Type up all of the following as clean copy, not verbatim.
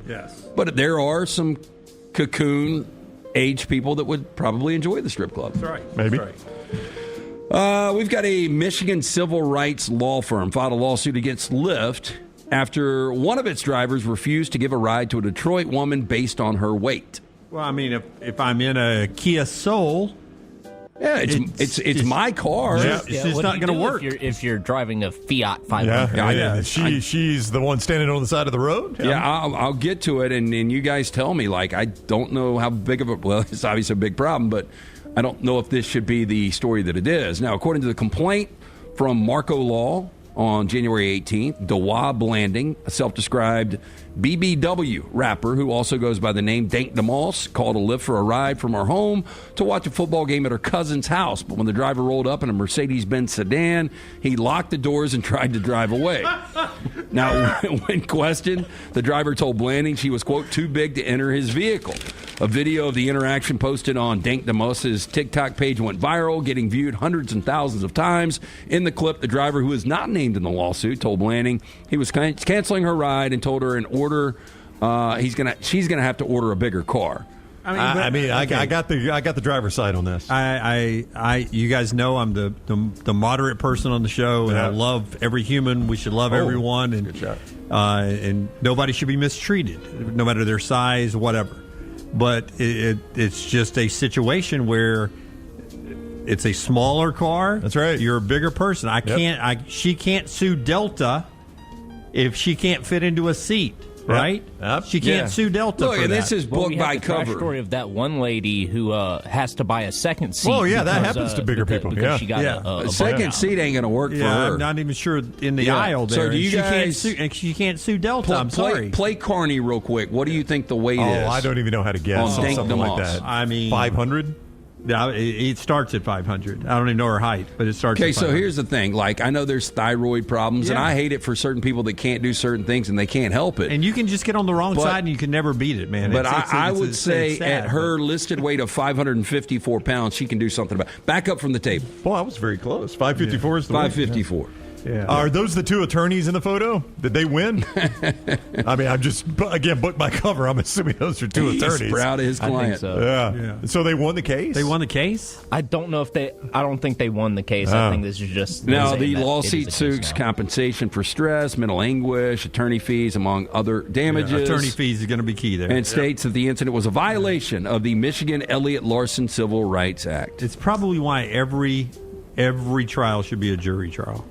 Yes. But there are some cocoon-age people that would probably enjoy the strip club. That's right. Maybe. That's right. We've got a Michigan civil rights law firm filed a lawsuit against Lyft after one of its drivers refused to give a ride to a Detroit woman based on her weight. Well, I mean, if I'm in a Kia Soul, yeah, it's my car. It's just not going to work. If you're driving a Fiat 500. Yeah. She's the one standing on the side of the road. Yeah, I'll get to it, and you guys tell me. Like, I don't know how big of a, well, it's obviously a big problem, but I don't know if this should be the story that it is. Now, according to the complaint from Marco Law on January 18th, Dawa Blanding, a self-described BBW rapper who also goes by the name Dank DeMoss, called a Lyft for a ride from her home to watch a football game at her cousin's house. But when the driver rolled up in a Mercedes-Benz sedan, he locked the doors and tried to drive away. Now, when questioned, the driver told Blanding she was, quote, too big to enter his vehicle. A video of the interaction posted on Dank DeMoss's TikTok page went viral, getting viewed hundreds and thousands of times. In the clip, the driver, who is not named in the lawsuit, told Blanding he was canceling her ride and told her in order she's gonna have to order a bigger car. I got the driver's side on this. You guys know I'm the moderate person on the show, and I love every human. We should love everyone, and good shot. And nobody should be mistreated, no matter their size, whatever. But it's just a situation where it's a smaller car. That's right. You're a bigger person. She can't sue Delta if she can't fit into a seat. Right? Yep. She can't sue Delta Look, for and that. this is book by cover. The story of that one lady who has to buy a second seat. Oh, yeah, that happens to bigger people. Because she got a second seat ain't going to work for her. I'm not even sure in the aisle there. So do you guys... She can't sue Delta. I'm sorry. Play Carney real quick. What do you think the weight is? Oh, I don't even know how to guess on something like that. I mean... 500? Yeah, it starts at 500. I don't even know her height, but it starts at 500. Okay, so here's the thing. Like, I know there's thyroid problems, and I hate it for certain people that can't do certain things and they can't help it. And you can just get on the wrong side and you can never beat it, man. But I would say at her listed weight of 554 pounds, she can do something about it. Back up from the table. Well, I was very close. 554 is the 554. weight. Yeah. Are those the two attorneys in the photo? Did they win? I mean, I'm just, again, book by cover. I'm assuming those are two attorneys. He's proud of his client. I think so. Yeah. So they won the case? They won the case? I don't think they won the case. I think this is just... Now, the lawsuit seeks compensation for stress, mental anguish, attorney fees, among other damages. Yeah, attorney fees is going to be key there. And states that the incident was a violation of the Michigan Elliott Larson Civil Rights Act. It's probably why every trial should be a jury trial.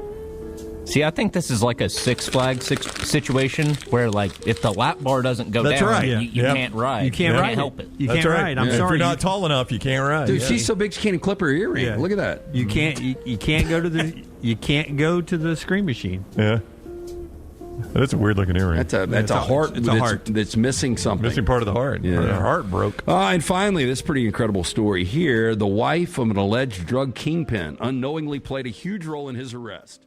See, I think this is like a Six Flags situation where, like, if the lap bar doesn't go That's down, right. you can't ride. You can't help it. You can't ride. I'm If sorry. you're not tall enough, you can't ride. Dude, she's so big she can't even clip her earring. Yeah. Look at that. You can't go to the screen machine. Yeah. That's a weird looking earring. That's a heart. It's a heart that's missing something. Missing part of the heart. Yeah. Her heart broke. And finally, this pretty incredible story here. The wife of an alleged drug kingpin unknowingly played a huge role in his arrest.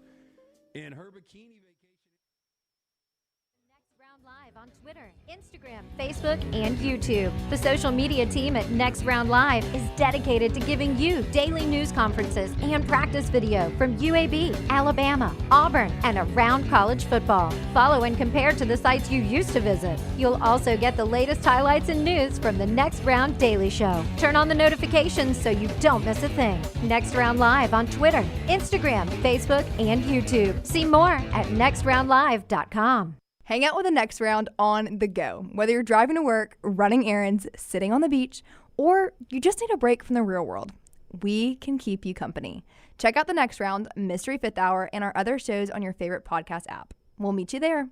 In her bikini vacation. Next Round Live on Twitter, Instagram, Facebook, and YouTube. The social media team at Next Round Live is dedicated to giving you daily news conferences and practice video from UAB, Alabama, Auburn, and around college football. Follow and compare to the sites you used to visit. You'll also get the latest highlights and news from the Next Round Daily Show. Turn on the notifications so you don't miss a thing. Next Round Live on Twitter, Instagram, Facebook, and YouTube. See more at nextroundlive.com. Hang out with the Next Round on the go. Whether you're driving to work, running errands, sitting on the beach, or you just need a break from the real world, we can keep you company. Check out the Next Round, Mystery Fifth Hour, and our other shows on your favorite podcast app. We'll meet you there.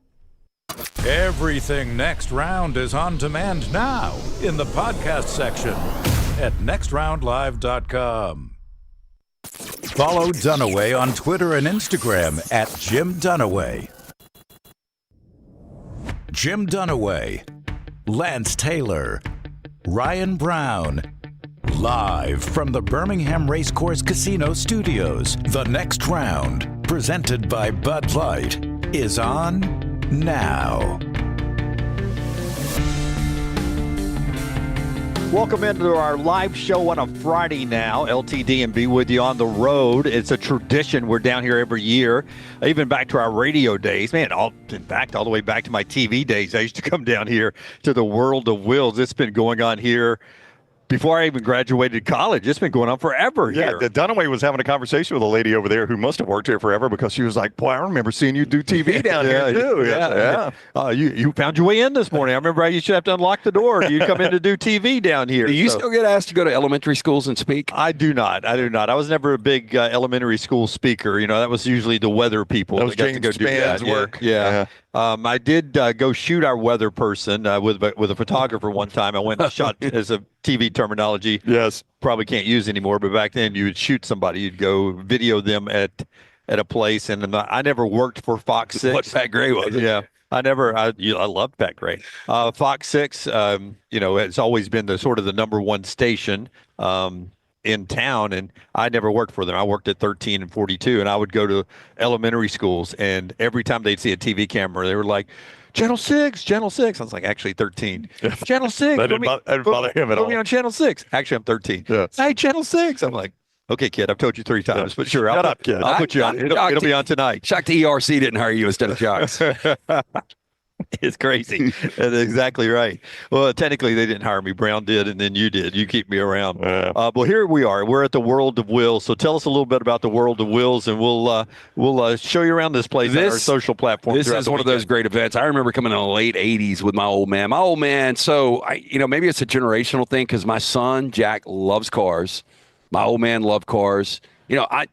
Everything Next Round is on demand now in the podcast section at nextroundlive.com. Follow Dunaway on Twitter and Instagram at Jim Dunaway. Jim Dunaway, Lance Taylor, Ryan Brown. Live from the Birmingham Racecourse Casino Studios, the Next Round, presented by Bud Light, is on now. Welcome into our live show on a Friday now. LTD and be with you on the road. It's a tradition. We're down here every year, even back to our radio days. Man, in fact, all the way back to my TV days, I used to come down here to the World of Wills. It's been going on here before I even graduated college. It's been going on forever here. Yeah, Dunaway was having a conversation with a lady over there who must have worked here forever because she was like, boy, I remember seeing you do TV down here, too. Yeah. You found your way in this morning. I remember I used to have to unlock the door. You come in to do TV down here. Do you still get asked to go to elementary schools and speak? I do not. I was never a big elementary school speaker. That was usually the weather people. That was got to go do that. work. Yeah. I did go shoot our weather person with a photographer one time. I went and shot as a TV terminology. Yes. Probably can't use anymore, but back then you would shoot somebody. You'd go video them at a place. And I never worked for Fox 6. What Pat Gray was. Yeah. I loved Pat Gray. Fox 6, it's always been the sort of the number one station in town, and I never worked for them. I worked at 13 and 42, and I would go to elementary schools, and every time they'd see a TV camera, they were like, Channel 6, Channel 6. I was like, actually 13. Channel 6. That didn't bother him at all. Put me on Channel 6. Actually, I'm 13. Yes. Hey, Channel 6. I'm like, okay, kid, I've told you 3 times, but sure. Shut up, kid. I'll put you on. It'll be on tonight. Shocked the ERC didn't hire you instead of Jocks. It's crazy. That's exactly right. Well, technically, they didn't hire me. Brown did, and then you did. You keep me around. Well, here we are. We're at the World of Wills. So tell us a little bit about the World of Wills, and we'll show you around this place on our social platforms. This is one of those great events. I remember coming in the late 80s with my old man. My old man, so, maybe it's a generational thing because my son, Jack, loves cars. My old man loved cars. I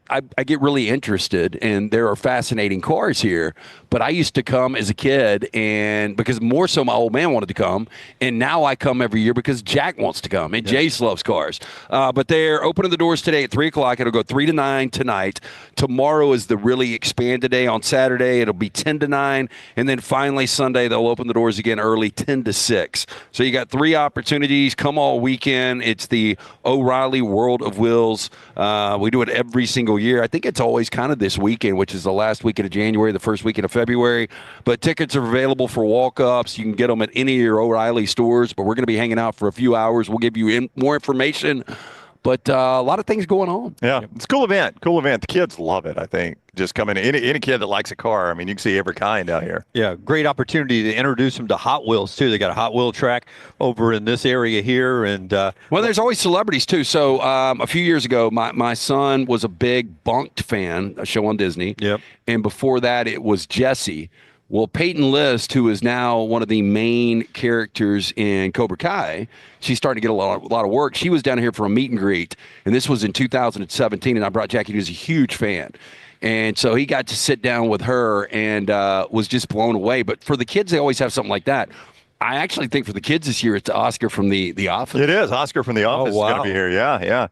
get really interested, and there are fascinating cars here. But I used to come as a kid, and because more so my old man wanted to come, and now I come every year because Jack wants to come, and Jace loves cars. But they're opening the doors today at 3 o'clock. It'll go 3 to 9 tonight. Tomorrow is the really expanded day. On Saturday, it'll be 10 to 9. And then finally Sunday, they'll open the doors again early, 10 to 6. So you got 3 opportunities. Come all weekend. It's the O'Reilly World of Wills. We do it every single year. I think it's always kind of this weekend, which is the last weekend of January, the first weekend of February. But tickets are available for walk-ups. You can get them at any of your O'Reilly stores. But we're going to be hanging out for a few hours. We'll give you more information. But a lot of things going on. Yeah, it's a cool event. Cool event. The kids love it, I think. Just coming in. Any kid that likes a car, you can see every kind out here. Yeah, great opportunity to introduce them to Hot Wheels, too. They got a Hot Wheel track over in this area here. And well, there's always celebrities, too. So a few years ago, my son was a big Bunked fan, a show on Disney. Yep. And before that, it was Jesse. Well, Peyton List, who is now one of the main characters in Cobra Kai, she's starting to get a lot of work. She was down here for a meet and greet, and this was in 2017, and I brought Jackie, who's a huge fan. And so he got to sit down with her and was just blown away. But for the kids, they always have something like that. I actually think for the kids this year, it's Oscar from The Office. It is. Oscar from The Office is going to be here. Yeah.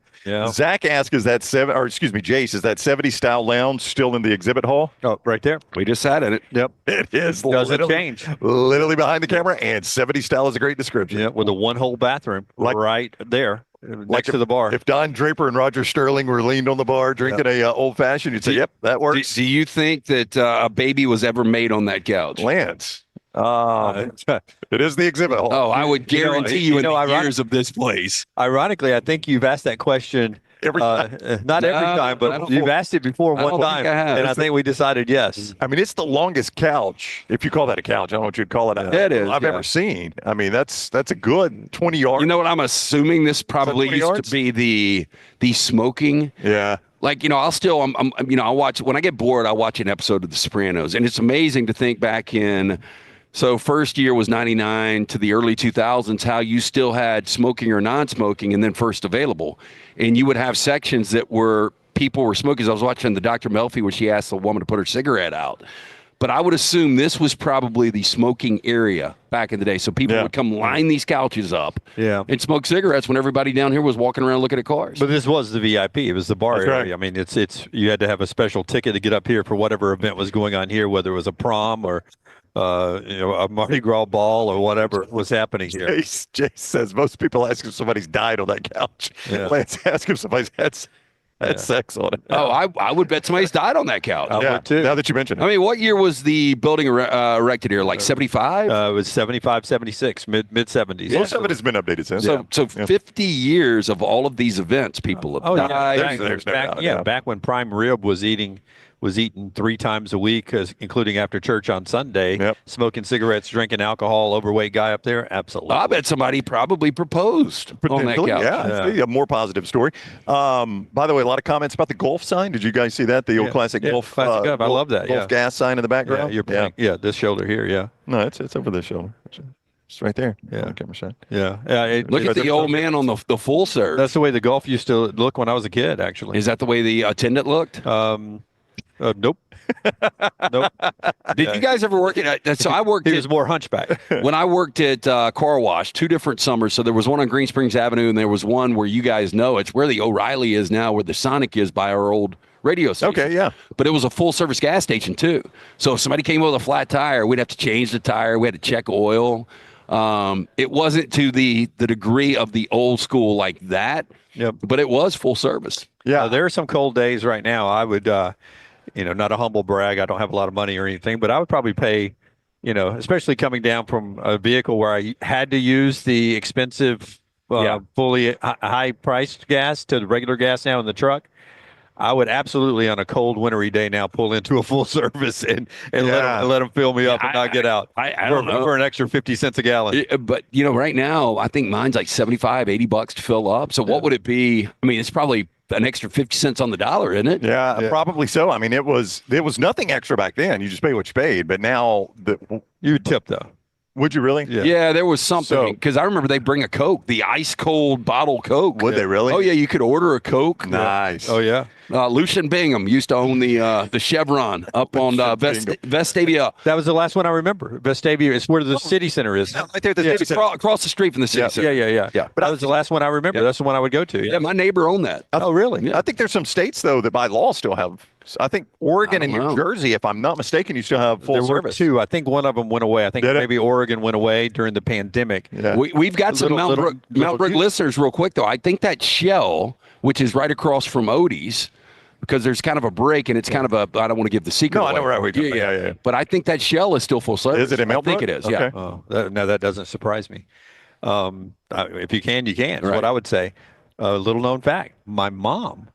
Zach asked, Jace, is that 70s style lounge still in the exhibit hall? Oh, right there. We just sat in it. Yep. It is. Doesn't change. Literally behind the camera, and 70s style is a great description. Yeah, with a one-hole bathroom right there next to the bar. If Don Draper and Roger Sterling were leaned on the bar drinking a old-fashioned, you'd say, yep, that works. Do you think that a baby was ever made on that couch? Lance. It is the exhibit hall. Oh, I would guarantee you in the years of this place. Ironically, I think you've asked that question every time. Not every time, but you've asked it before one time, and I think we decided yes. It's the longest couch, if you call that a couch. I don't know what you'd call it. It is. I've ever seen. That's a good 20 yards. You know what? I'm assuming this probably used to be the smoking. Yeah. I'll watch, when I get bored, I watch an episode of The Sopranos, and it's amazing to think back in. So first year was 99 to the early 2000s, how you still had smoking or non-smoking and then first available. And you would have sections that people were smoking. I was watching the Dr. Melfi where she asked the woman to put her cigarette out. But I would assume this was probably the smoking area back in the day. So people would come line these couches up and smoke cigarettes when everybody down here was walking around looking at cars. But this was the VIP. It was the bar area. Right. It's you had to have a special ticket to get up here for whatever event was going on here, whether it was a prom or a Mardi Gras ball or whatever was happening here. Jace says most people ask if somebody's died on that couch. Yeah. Lance asked if somebody's had. That's excellent. Oh, I would bet somebody's died on that couch. I would too. Now that you mention it. I mean, what year was the building erected here? Like 75? It was 75, 76, mid 70s. Most of it has been updated since. So 50 years of all of these events, people have died. There's no doubt. Back when prime rib was eaten 3 times a week, including after church on Sunday. Yep. Smoking cigarettes, drinking alcohol, overweight guy up there. Absolutely. I bet somebody probably proposed on that couch. Yeah. A more positive story. By the way, a lot of comments about the golf sign. Did you guys see that? The old classic golf. Classic golf. I love that. Golf gas sign in the background. You're playing. Yeah, this shoulder here. Yeah. No, it's over this shoulder. It's right there. Yeah. Camera shot. Yeah. Look at the old man on the full serve. That's the way the golf used to look when I was a kid, actually. Is that the way the attendant looked? Nope. Nope. Did you guys ever work at? So I worked. He was more hunchback. When I worked at Car Wash, 2 different summers. So there was one on Green Springs Avenue, and there was one where you guys know it's where the O'Reilly is now, where the Sonic is by our old radio station. Okay, yeah. But it was a full service gas station too. So if somebody came with a flat tire, we'd have to change the tire. We had to check oil. It wasn't to the degree of the old school like that. Yep. But it was full service. Yeah. There are some cold days right now. I would, not a humble brag. I don't have a lot of money or anything, but I would probably pay, especially coming down from a vehicle where I had to use the expensive, fully high-priced gas to the regular gas now in the truck. I would absolutely, on a cold, wintry day now, pull into a full service and let them fill me up and not get out. I don't know. For an extra 50 cents a gallon. But, right now, I think mine's like $75, $80 to fill up. So what would it be? I mean, it's probably an extra 50 cents on the dollar, isn't it? Yeah, probably so. I mean, there was nothing extra back then. You just pay what you paid. But now, you tip, though. Would you really? Yeah, there was something. Because I remember they bring a Coke, the ice-cold bottle Coke. Would they really? Oh, yeah, you could order a Coke. Nice. Oh, yeah. Lucian Bingham used to own the Chevron up on Vestavia. That was the last one I remember. Vestavia is where the city center is. Right there at the city center. Across the street from the city center. Yeah. But that was the last one I remember. That's the one I would go to. Yeah, my neighbor owned that. Oh, really? I think there's some states, though, that by law still have. I think Oregon and New Jersey, if I'm not mistaken, you still have full service. There were 2. I think one of them went away. I think maybe Oregon went away during the pandemic. Yeah. We've got some Mount Brook listeners real quick, though. I think that Shell, which is right across from Odie's, because there's kind of a break, and it's kind of I don't want to give the secret away. I know where we're going. Yeah. But I think that Shell is still full service. Is it in Mount Brook? I think it is, okay. yeah. Oh, that doesn't surprise me. If you can, you can. Is Right. what I would say. Little known fact, my mom,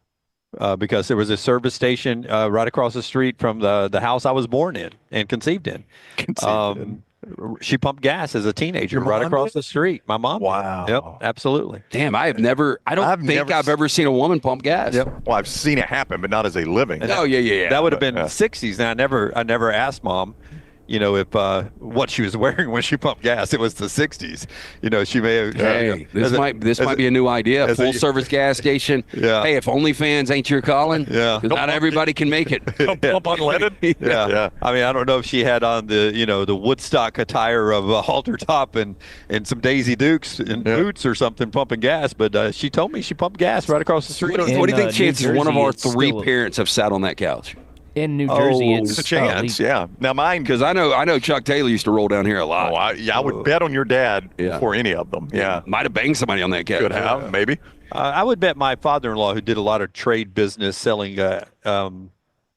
because there was a service station right across the street from the house I was born in and conceived in. She pumped gas as a teenager right across the street. My mom. Wow. Yep, absolutely. Damn, I don't think I've ever seen a woman pump gas. Yep. Well, I've seen it happen, but not as a living. Oh, yeah. That would have been 60s. Now, I never asked Mom, if what she was wearing when she pumped gas. It was the 60s. She may have. Hey, this might be a new idea. Full service gas station. Yeah. Hey, if OnlyFans ain't your calling, Yeah. 'cause not everybody can make it. Pump unleaded. Yeah. I mean, I don't know if she had on the Woodstock attire of a halter top and some Daisy Dukes and boots or something pumping gas, but she told me she pumped gas right across the street. What do you think New chances one of Jersey, our it's 3 still- parents have sat on that couch? In New Jersey, It's a chance, yeah. Now mine, Because I know Chuck Taylor used to roll down here a lot. I would bet on your dad Yeah. for any of them. Yeah, Might have banged somebody on that couch. could have maybe. I would bet my father-in-law, who did a lot of trade business selling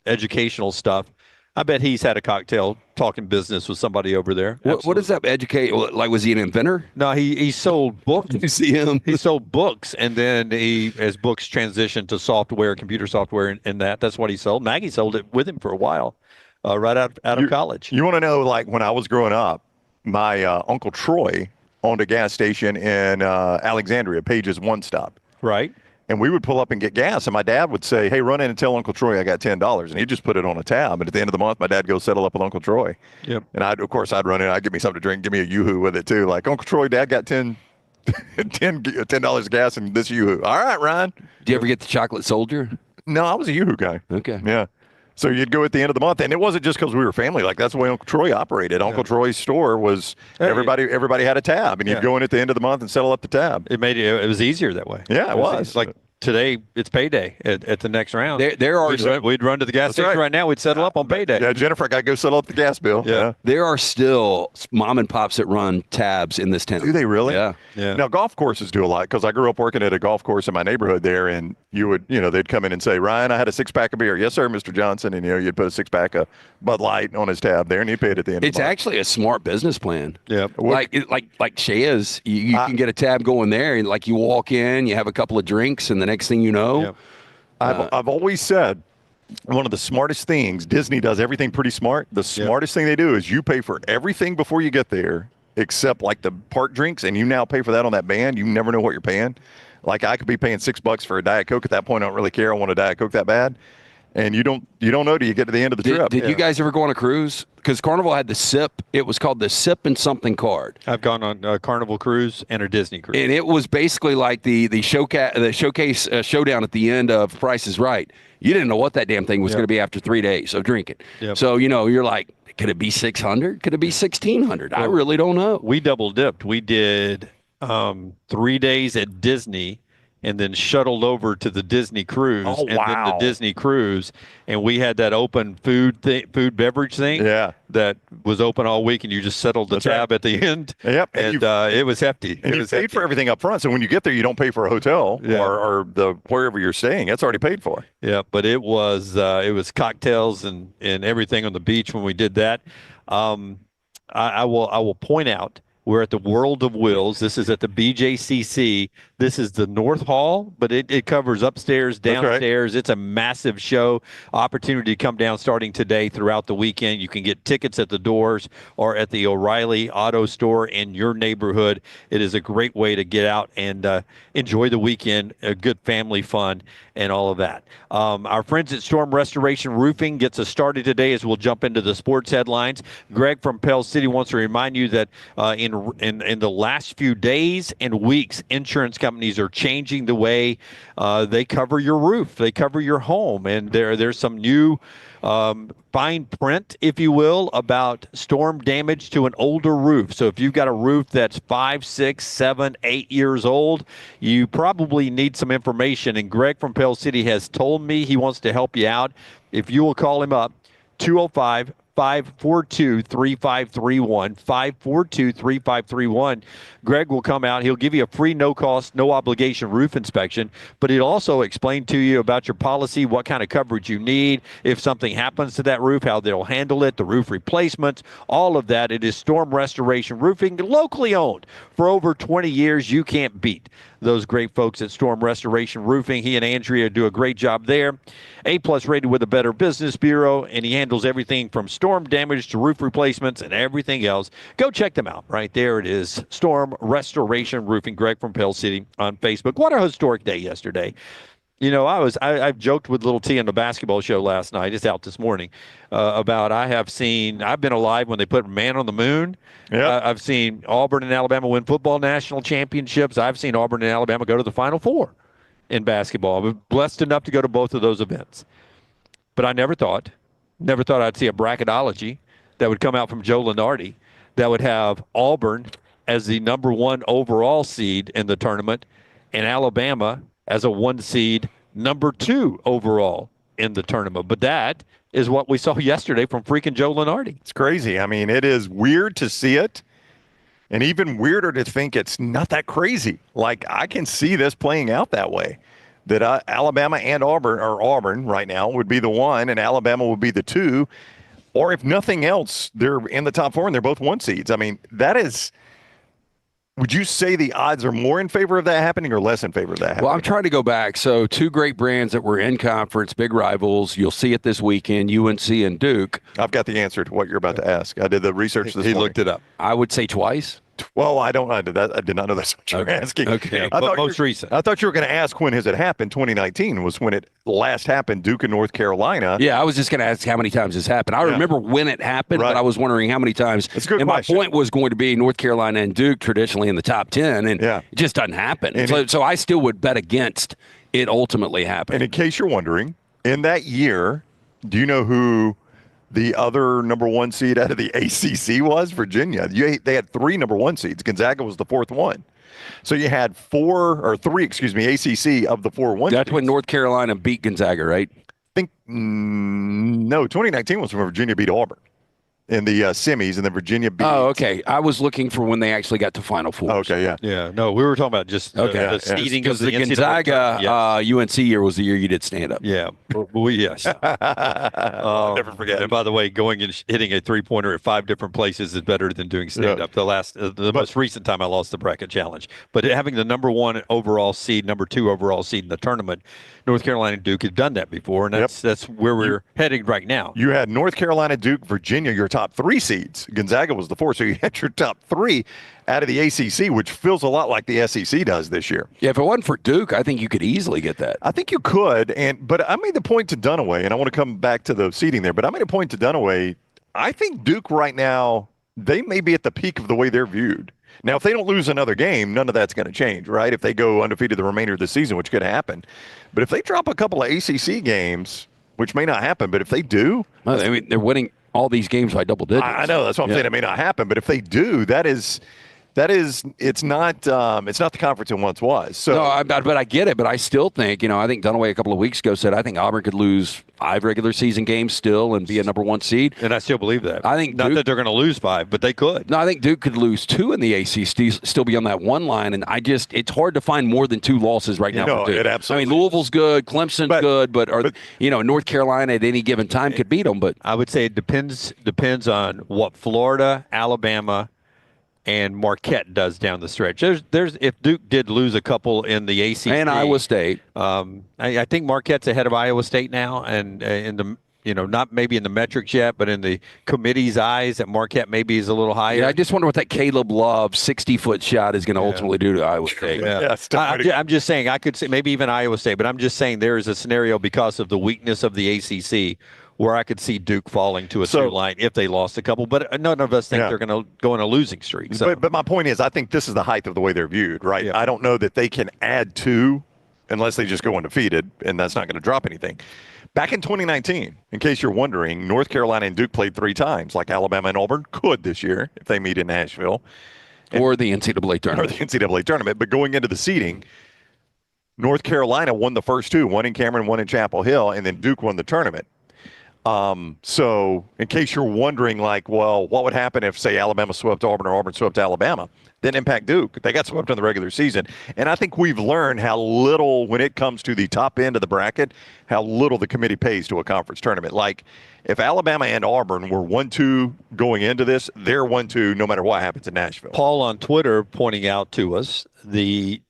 educational stuff, I bet he's had a cocktail talking business with somebody over there. What does that educate? Like, was he an inventor? No, he sold books. You see him? He sold books, and then his books transitioned to software, computer software, and that's what he sold. Maggie sold it with him for a while, right out of college. You want to know, like when I was growing up, my Uncle Troy owned a gas station in Alexandria, Page's One Stop. Right. And we would pull up and get gas, and my dad would say, "Hey, run in and tell Uncle Troy I got $10." And he'd just put it on a tab. And at the end of the month, my dad goes settle up with Uncle Troy. Yep. And I'd run in, I'd give me something to drink, give me a Yoo-Hoo with it too. Like, Uncle Troy, Dad got $10 gas in this Yoo-Hoo. All right, Ryan. Did you ever get the chocolate soldier? No, I was a Yoo-Hoo guy. Okay. Yeah. So you'd go at the end of the month, and it wasn't just because we were family. Like, that's the way Uncle Troy operated. Uncle Troy's store was everybody had a tab, and you'd go in at the end of the month and settle up the tab. It was easier that way. Yeah, it was. It's like today it's payday at the next round. There are we'd run to the gas station right now. We'd settle up on payday. Yeah, Jennifer, I got to go settle up the gas bill. Yeah. There are still mom and pops that run tabs in this town. Do they really? Yeah. Now, golf courses do a lot because I grew up working at a golf course in my neighborhood there, and they'd come in and say, Ryan, I had a 6-pack of beer. Yes, sir, Mr. Johnson. And, you'd put a 6-pack of Bud Light on his tab there, and he'd pay it at the end of the month. It's actually a smart business plan. Yeah. Like Shaya's, you can get a tab going there, and like you walk in, you have a couple of drinks, and the next thing you know. I've always said one of the smartest things, Disney does everything pretty smart. The smartest thing they do is you pay for everything before you get there, except like the park drinks, and you now pay for that on that band. You never know what you're paying. Like I could be paying $6 for a Diet Coke at that point. I don't really care. I want a Diet Coke that bad. And you don't know till you get to the end of the trip. Did you guys ever go on a cruise? Because Carnival had the SIP. It was called the SIP and something card. I've gone on a Carnival cruise and a Disney cruise. And it was basically like the showcase showdown at the end of Price is Right. You didn't know what that damn thing was going to be after 3 days of drinking. Yep. So, you're like, could it be 600? Could it be 1,600? I really don't know. We double dipped. We did 3 days at Disney and then shuttled over to the Disney cruise then the Disney cruise. And we had that open food beverage thing that was open all week, and you just settled the tab at the end. Yep. And it was hefty. And you paid for everything up front. So when you get there, you don't pay for a hotel or wherever you're staying. That's already paid for. Yeah, but it was cocktails and everything on the beach when we did that. I will point out, we're at the World of Wills. This is at the BJCC. This is the North Hall, but it covers upstairs, downstairs. Right. It's a massive show. Opportunity to come down starting today throughout the weekend. You can get tickets at the doors or at the O'Reilly Auto Store in your neighborhood. It is a great way to get out and enjoy the weekend, a good family fun, and all of that. Our friends at Storm Restoration Roofing gets us started today as we'll jump into the sports headlines. Greg from Pell City wants to remind you that in the last few days and weeks, insurance companies are changing the way they cover your roof, they cover your home, and there's some new fine print, if you will, about storm damage to an older roof. So if you've got a roof that's 5, 6, 7, 8 years old, you probably need some information. And Greg from Pell City has told me he wants to help you out. If you will call him up, 205-542-3531, 542-3531. Greg will come out. He'll give you a free, no-cost, no-obligation roof inspection, but he'll also explain to you about your policy, what kind of coverage you need, if something happens to that roof, how they'll handle it, the roof replacements, all of that. It is Storm Restoration Roofing, locally owned for over 20 years. You can't beat those great folks at Storm Restoration Roofing. He and Andrea do a great job there. A+ rated with the Better Business Bureau, and he handles everything from storm damage to roof replacements and everything else. Go check them out. Right there it is, Storm Restoration Roofing. Greg from Pell City on Facebook. What a historic day yesterday. I've joked with Little T on the basketball show last night. It's out this morning about I've been alive when they put man on the moon. Yep. I've seen Auburn and Alabama win football national championships. I've seen Auburn and Alabama go to the Final Four in basketball. I was blessed enough to go to both of those events. But I never thought I'd see a bracketology that would come out from Joe Lunardi that would have Auburn as the number 1 overall seed in the tournament and Alabama as a 1 seed, number 2 overall in the tournament. But that is what we saw yesterday from freaking Joe Lunardi. It's crazy. I mean, it is weird to see it, and even weirder to think it's not that crazy. Like, I can see this playing out that way, that Alabama and Auburn right now would be the 1, and Alabama would be the 2. Or if nothing else, they're in the top 4, and they're both 1 seeds. I mean, that is... Would you say the odds are more in favor of that happening or less in favor of that happening? Well, I'm trying to go back. So 2 great brands that were in conference, big rivals. You'll see it this weekend, UNC and Duke. I've got the answer to what you're about to ask. I did the research this morning. He looked it up. I would say twice. Well, I did not know that's what you were asking. Okay, but most recent. I thought you were going to ask when has it happened. 2019 was when it last happened, Duke and North Carolina. Yeah, I was just going to ask how many times this happened. I remember when it happened, but I was wondering how many times. That's a good question. My point was going to be North Carolina and Duke traditionally in the top 10, and it just doesn't happen. So I still would bet against it ultimately happening. And in case you're wondering, in that year, do you know who the other number 1 seed out of the ACC was? Virginia. They had 3 number 1 seeds. Gonzaga was the 4th one. So you had 3 ACC of the 4 1. That's when North Carolina beat Gonzaga, right? I think, no, 2019 was when Virginia beat Auburn in the semis, and then Virginia beat. Oh, okay. I was looking for when they actually got to Final Four. Okay, yeah. Yeah, no, we were talking about just the seeding of Because the Gonzaga UNC year was the year you did stand up. Yeah, yes. Never forget. And by the way, going and hitting a 3-pointer at 5 different places is better than doing stand up. The most recent time I lost the bracket challenge, but having the number 1 overall seed, number 2 overall seed in the tournament, North Carolina and Duke had done that before, and that's where we're heading right now. You had North Carolina, Duke, Virginia, your top 3 seeds. Gonzaga was the 4, so you had your top 3 out of the ACC, which feels a lot like the SEC does this year. Yeah, if it wasn't for Duke, I think you could easily get that. I think you could, but I made the point to Dunaway, and I want to come back to the seeding there, but I made a point to Dunaway. I think Duke right now, they may be at the peak of the way they're viewed. Now, if they don't lose another game, none of that's going to change, right? If they go undefeated the remainder of the season, which could happen. But if they drop a couple of ACC games, which may not happen, but if they do. I mean, they're winning all these games by double digits. I know. That's what I'm saying. It may not happen. But if they do, it's not the conference it once was. So, no, but I get it. But I still think, I think Dunaway a couple of weeks ago said I think Auburn could lose 5 regular season games still and be a number 1 seed. And I still believe that. I think not that they're going to lose 5, but they could. No, I think Duke could lose 2 in the ACC, still be on that 1 line. And it's hard to find more than 2 losses right now. No, for Duke. it absolutely. I mean, Louisville's good, Clemson's good, but North Carolina at any given time could beat them. But I would say it depends on what Florida, Alabama, and Marquette does down the stretch. There's if Duke did lose a couple in the ACC and Iowa State, I think Marquette's ahead of Iowa State now, and in the not maybe in the metrics yet, but in the committee's eyes, that Marquette maybe is a little higher. Yeah, I just wonder what that Caleb Love 60-foot shot is going to ultimately do to Iowa State. Yeah. I'm just saying I could say maybe even Iowa State, but I'm just saying there is a scenario because of the weakness of the ACC where I could see Duke falling to a 2 line if they lost a couple. But none of us think they're going to go on a losing streak. So. But my point is, I think this is the height of the way they're viewed, right? Yeah. I don't know that they can add 2 unless they just go undefeated, and that's not going to drop anything. Back in 2019, in case you're wondering, North Carolina and Duke played 3 times, like Alabama and Auburn could this year if they meet in Nashville. Or the NCAA tournament. Or the NCAA tournament. But going into the seeding, North Carolina won the first 2, 1 in Cameron, 1 in Chapel Hill, and then Duke won the tournament. So in case you're wondering, like, well, what would happen if, say, Alabama swept Auburn or Auburn swept Alabama? Didn't impact Duke. They got swept in the regular season. And I think we've learned how little, when it comes to the top end of the bracket, how little the committee pays to a conference tournament. Like, if Alabama and Auburn were 1-2 going into this, they're 1-2 no matter what happens in Nashville. Paul on Twitter pointing out to us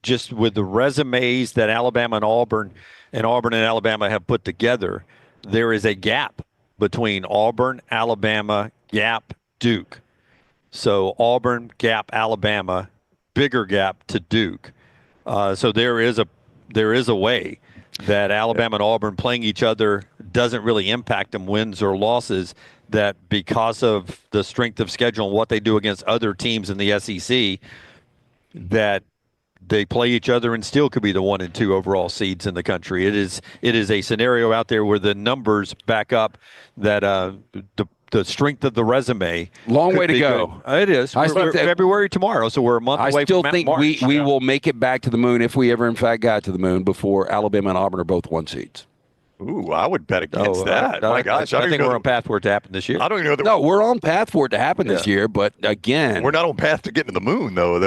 just with the resumes that Alabama and Auburn and Alabama have put together, there is a gap between Auburn, Alabama, gap, Duke. So Auburn, gap, Alabama, bigger gap to Duke. So there is a way that Alabama and Auburn playing each other doesn't really impact them, wins or losses, that because of the strength of schedule and what they do against other teams in the SEC, that they play each other and still could be the 1 and 2 overall seeds in the country. It is a scenario out there where the numbers back up that the strength of the resume. Long way to go. It is. We're February tomorrow, so we're a month away from I still think March. we will make it back to the moon if we ever, in fact, got to the moon before Alabama and Auburn are both 1 seeds. Ooh, I would bet against that. My gosh. I think we're on path for it to happen this year. I don't even know that. No, we're on path for it to happen this year, but again. We're not on path to getting to the moon, though.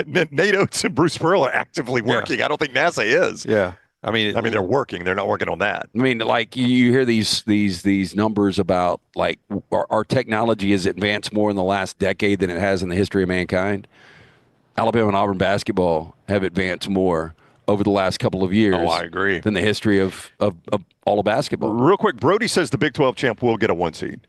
NATO and Bruce Pearl are actively working. I don't think NASA is. Yeah. I mean, they're working. They're not working on that. I mean, like, you hear these numbers about, like, our technology has advanced more in the last decade than it has in the history of mankind. Alabama and Auburn basketball have advanced more over the last couple of years. Oh, I agree. Than the history of all of basketball. Real quick, Brody says the Big 12 champ will get a 1 seed.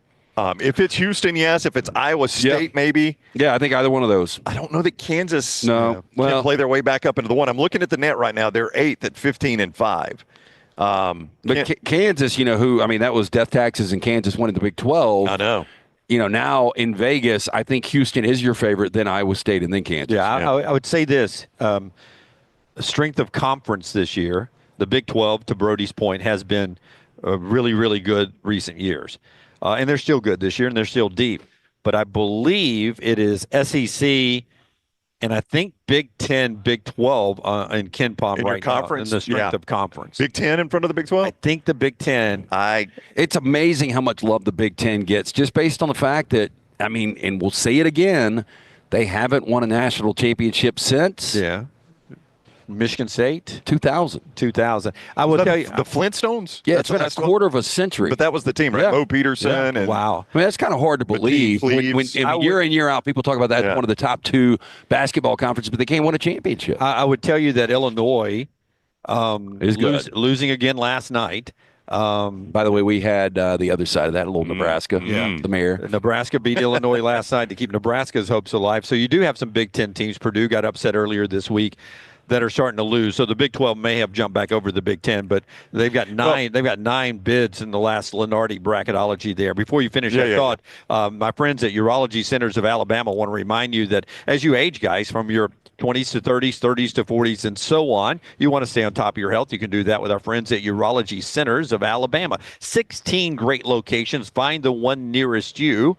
If it's Houston, yes. If it's Iowa State, maybe. Yeah, I think either one of those. I don't know that Kansas can play their way back up into the 1. I'm looking at the net right now. They're 8th at 15-5. But Kansas, that was death taxes, and Kansas winning the Big 12. I know. Now in Vegas, I think Houston is your favorite, then Iowa State, and then Kansas. Yeah, I would say this. Strength of conference this year, the Big 12, to Brody's point, has been really, really good recent years. and they're still good this year, and they're still deep. But I believe it is SEC and I think Big 10, Big 12 in Ken Palm in your right conference? now in the strength of conference. Big 10 in front of the Big 12? I think the Big 10. It's amazing how much love the Big 10 gets just based on the fact that, I mean, and we'll say it again, they haven't won a national championship since. Yeah. Michigan State? 2000. 2000. I will tell you. The Flintstones? Yeah, it's been a quarter of a century. But that was the team, right? Yeah. Bo Peterson. Yeah. And wow. I mean, that's kind of hard to believe. When year in, year out, people talk about that as one of the top 2 basketball conferences, but they can't win a championship. I would tell you that Illinois is losing again last night. By the way, we had the other side of that, a little Nebraska. Yeah. The mayor. Nebraska beat Illinois last night to keep Nebraska's hopes alive. So you do have some Big Ten teams. Purdue got upset earlier this week that are starting to lose. So the Big 12 may have jumped back over the Big 10, but they've got 9. They've got 9 bids in the last Lunardi bracketology there. Before you finish that thought, my friends at Urology Centers of Alabama want to remind you that as you age, guys, from your 20s to 30s, 30s to 40s, and so on, you want to stay on top of your health. You can do that with our friends at Urology Centers of Alabama. 16 great locations. Find the one nearest you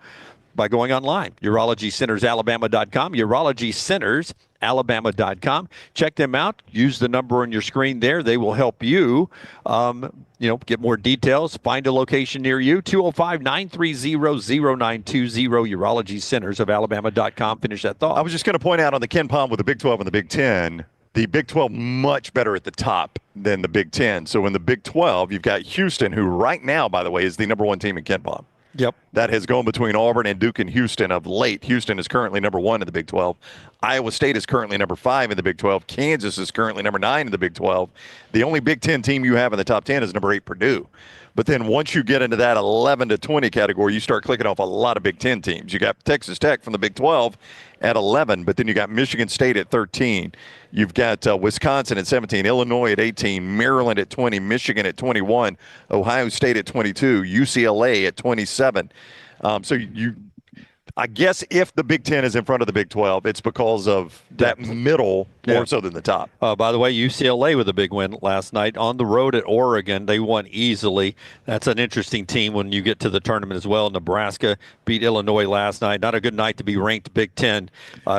by going online, urologycentersalabama.com, urologycentersalabama.com. Check them out. Use the number on your screen there. They will help you, get more details. Find a location near you, 205-930-0920, urologycentersalabama.com. Finish that thought. I was just going to point out on the Ken Palm with the Big 12 and the Big 10, the Big 12 much better at the top than the Big 10. So in the Big 12, you've got Houston, who right now, by the way, is the number 1 team in Ken Palm. Yep. That has gone between Auburn and Duke and Houston of late. Houston is currently number 1 in the Big 12. Iowa State is currently number 5 in the Big 12. Kansas is currently number 9 in the Big 12. The only Big 10 team you have in the top 10 is number 8, Purdue. But then once you get into that 11 to 20 category, you start clicking off a lot of Big 10 teams. You got Texas Tech from the Big 12 at 11, but then you got Michigan State at 13. You've got Wisconsin at 17, Illinois at 18, Maryland at 20, Michigan at 21, Ohio State at 22, UCLA at 27. I guess if the Big 10 is in front of the Big 12, it's because of that middle more so than the top. By the way, UCLA with a big win last night on the road at Oregon. They won easily. That's an interesting team when you get to the tournament as well. Nebraska beat Illinois last night. Not a good night to be ranked Big 10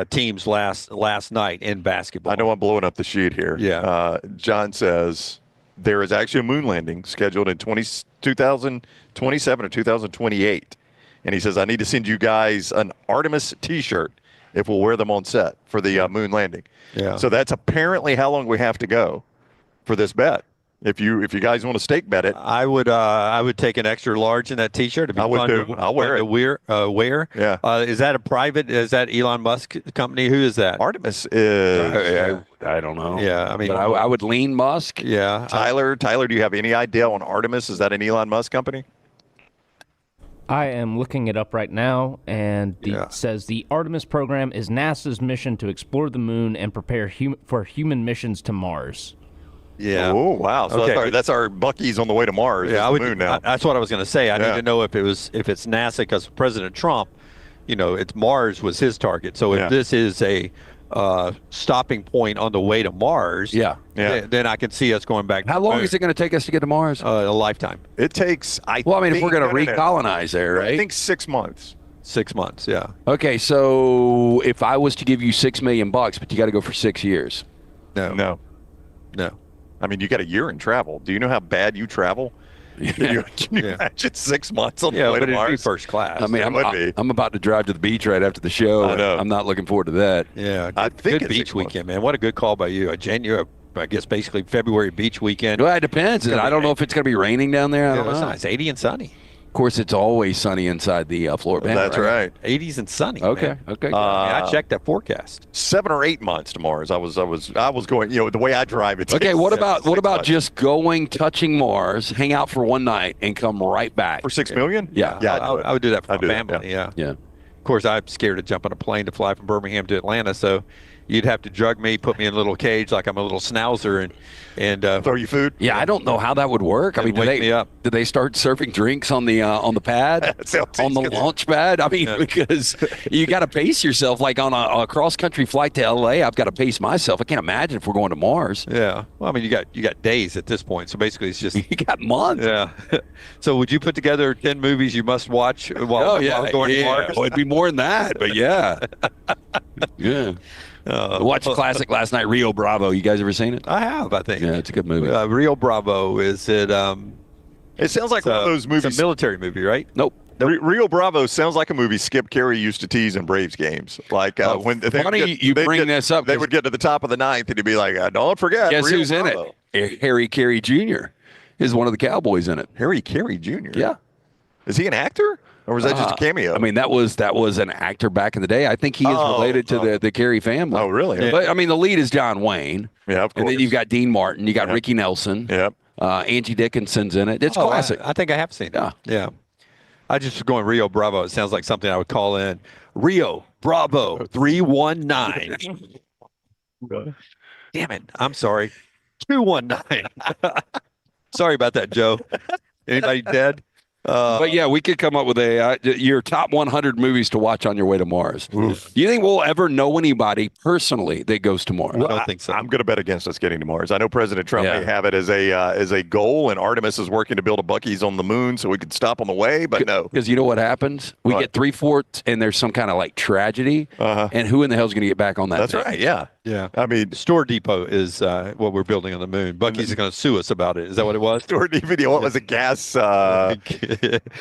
teams last night in basketball. I know I'm blowing up the sheet here. Yeah. John says there is actually a moon landing scheduled in 2027 or 2028. And he says, I need to send you guys an Artemis T-shirt if we'll wear them on set for the moon landing. Yeah. So that's apparently how long we have to go for this bet. If you guys want to stake bet it, I would take an extra large in that T-shirt. I would too. I'll wear it. Wear. Yeah. Is that a private? Is that Elon Musk company? Who is that? Artemis is. I don't know. Yeah. I mean, but I would lean Musk. Yeah. Tyler, do you have any idea on Artemis? Is that an Elon Musk company? I am looking it up right now, and it says the Artemis program is NASA's mission to explore the moon and prepare for human missions to Mars. Yeah. Oh, wow. So that's our Bucky's on the way to Mars. Yeah, moon now. That's what I was going to say. I need to know if it's NASA, because President Trump, it's Mars was his target. So if this is a stopping point on the way to Mars, then I can see us going back. How long is it going to take us to get to Mars? A lifetime. It takes. If we're going to recolonize there, right? I think 6 months. 6 months. Yeah. Okay, so if I was to give you $6 million, but you got to go for 6 years. No. I mean, you got a year in travel. Do you know how bad you travel? Can you imagine 6 months on the way to Mars? It'd be first class. I mean, I'm about to drive to the beach right after the show. I know. I'm not looking forward to that. Yeah, I think good beach weekend, man. What a good call by you. January, I guess basically February beach weekend. Well, it depends. I don't know if it's going to be raining down there. I don't know. It's 80 and sunny. Of course, it's always sunny inside the Florida Band. That's right. 80s and sunny. Okay. Man. Okay. I checked that forecast. 7 or 8 months to Mars. I was going. The way I drive it. Okay. What about just going, touching Mars, hang out for one night, and come right back for $6 million? Yeah. I would do that for my family. Yeah. Of course, I'm scared of jumping a plane to fly from Birmingham to Atlanta. So, you'd have to drug me, put me in a little cage like I'm a little schnauzer, and throw you food. Yeah, I don't know how that would work. I mean, wake me up. Did they start serving drinks on the pad, on the launch pad? I mean, because you got to pace yourself. Like on a cross country flight to LA, I've got to pace myself. I can't imagine if we're going to Mars. Yeah. Well, I mean, you got days at this point, so basically it's just you got months. Yeah. So would you put together 10 movies you must watch while going to Mars? Well, it'd be more than that, but yeah. Yeah. Watched a classic last night, Rio Bravo. You guys ever seen it? I have, I think. Yeah, it's a good movie. Rio Bravo, is it? It sounds like one of those movies. It's a military movie, right? Nope. Rio Bravo sounds like a movie Skip Carey used to tease in Braves games. Like when you bring this up, they would get to the top of the ninth, and he'd be like, "Don't forget." Guess Rio who's Bravo. in it? Harry Carey Jr. is one of the Cowboys in it. Harry Carey Jr. Yeah. Is he an actor, or was that just a cameo? I mean, that was an actor back in the day. I think he is related to the Carey family. Oh, really? Yeah. But I mean, the lead is John Wayne. Yeah, of course. And then you've got Dean Martin. You got Ricky Nelson. Yep. Angie Dickinson's in it. It's classic. I think I have seen it. Yeah. Yeah. I just was going Rio Bravo. It sounds like something I would call in. Rio Bravo 319. Damn it. I'm sorry. 219. Sorry about that, Joe. Anybody dead? But yeah, we could come up with your top 100 movies to watch on your way to Mars. Do you think we'll ever know anybody personally that goes to Mars? I don't think so. I'm going to bet against us getting to Mars. I know President Trump may have it as a goal, and Artemis is working to build a Buc-ee's on the moon so we could stop on the way. But no, because you know what happens? We get 3/4, and there's some kind of like tragedy, and who in the hell is going to get back on that? That's thing? right. Yeah. Yeah. I mean, Store Depot is what we're building on the moon. Bucky's going to sue us about it. Is that what it was? Store Depot. What was it? Gas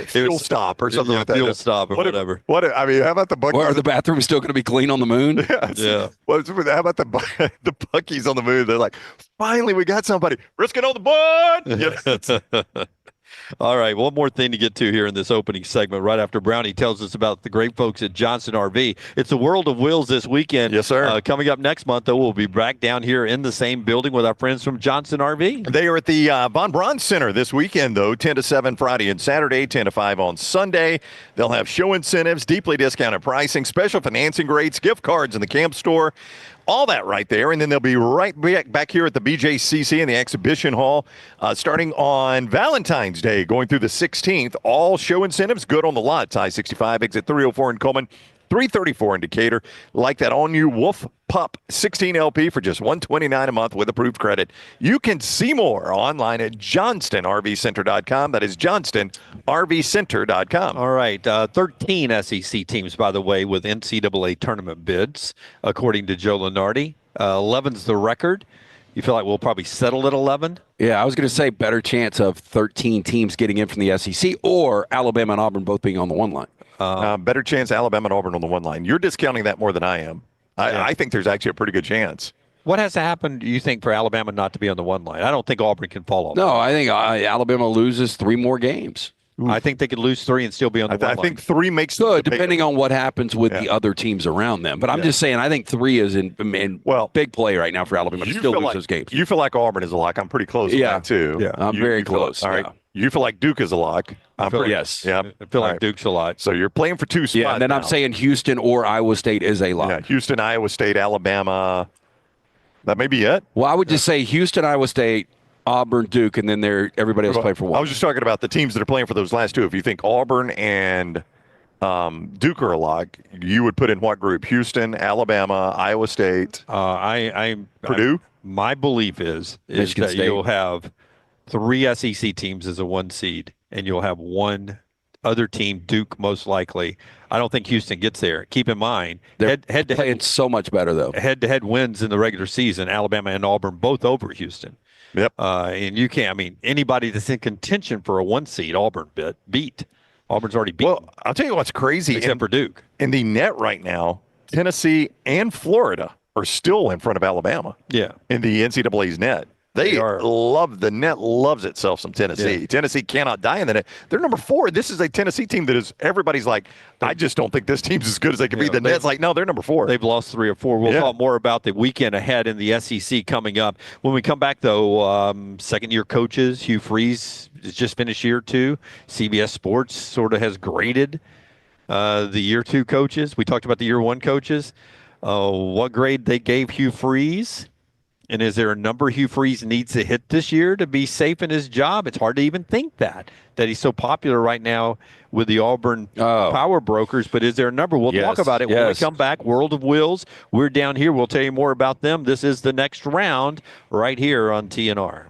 fuel stop or something like that. Fuel stop or whatever. I mean, how about the Buc-ee's? Are the bathrooms still going to be clean on the moon? Yeah. How about the Buc-ee's on the moon? They're like, finally, we got somebody. Risk it on the board. All right, one more thing to get to here in this opening segment right after Brownie tells us about the great folks at Johnston RV. It's the World of Wheels this weekend. Yes, sir. Coming up next month, though, we'll be back down here in the same building with our friends from Johnston RV. They are at the Von Braun Center this weekend, though, 10 to 7 Friday and Saturday, 10 to 5 on Sunday. They'll have show incentives, deeply discounted pricing, special financing rates, gift cards in the camp store. All that right there, and then they'll be right back here at the BJCC in the exhibition hall starting on Valentine's Day, going through the 16th. All show incentives good on the lot. I-65, exit 304 in Coleman, 334 in Decatur. Like that all-new Wolf Pup 16 LP for just $129 a month with approved credit. You can see more online at johnstonrvcenter.com. That is johnstonrvcenter.com. All right, 13 SEC teams, by the way, with NCAA tournament bids, according to Joe Lunardi. 11's the record. You feel like we'll probably settle at 11? Yeah, I was going to say better chance of 13 teams getting in from the SEC or Alabama and Auburn both being on the one line. Better chance Alabama and Auburn on the one line. You're discounting that more than I am. I think there's actually a pretty good chance. What has to happen, do you think, for Alabama not to be on the one line? I don't think Auburn can fall off. No, I think Alabama loses 3 more games. I think they could lose 3 and still be on the one line. I think 3 makes good, depending on what happens with the other teams around them. But I'm just saying, I think 3 is in big play right now for Alabama to still lose those games. You feel like Auburn is a lock. I'm pretty close to that, too. Yeah, I'm very close. All right. You feel like Duke is a lock. Yes. Yeah. I feel like Duke's a lot. So you're playing for 2 spots. Yeah, and then now. I'm saying Houston or Iowa State is a lock. Yeah, Houston, Iowa State, Alabama. That may be it. Well, I would just say Houston, Iowa State, Auburn, Duke, and then everybody else play for 1. I was just talking about the teams that are playing for those last 2. If you think Auburn and Duke are a lock, you would put in what group? Houston, Alabama, Iowa State, Purdue? My belief is Michigan that State. You'll have 3 SEC teams as a 1 seed, and you'll have 1 other team, Duke most likely. I don't think Houston gets there. Keep in mind, They're head-to-head playing so much better, though. Head-to-head wins in the regular season, Alabama and Auburn both over Houston. Yep. And you can't, anybody that's in contention for a 1 seed, Auburn beat. Auburn's already beat. Well, I'll tell you what's crazy. Except for Duke. In the net right now, Tennessee and Florida are still in front of Alabama. Yeah. In the NCAA's net. They love the net, loves itself some Tennessee. Yeah. Tennessee cannot die in the net. They're number 4. This is a Tennessee team that is everybody's like, I just don't think this team's as good as they can be. The net's like, no, they're number 4. They've lost 3 or 4. We'll talk more about the weekend ahead in the SEC coming up. When we come back, though, second-year coaches, Hugh Freeze has just finished year 2. CBS Sports sort of has graded the year 2 coaches. We talked about the year 1 coaches. what grade they gave Hugh Freeze. And is there a number Hugh Freeze needs to hit this year to be safe in his job? It's hard to even think that he's so popular right now with the Auburn power brokers. But is there a number? We'll talk about it when we come back. World of Wills. We're down here. We'll tell you more about them. This is the next round right here on TNR.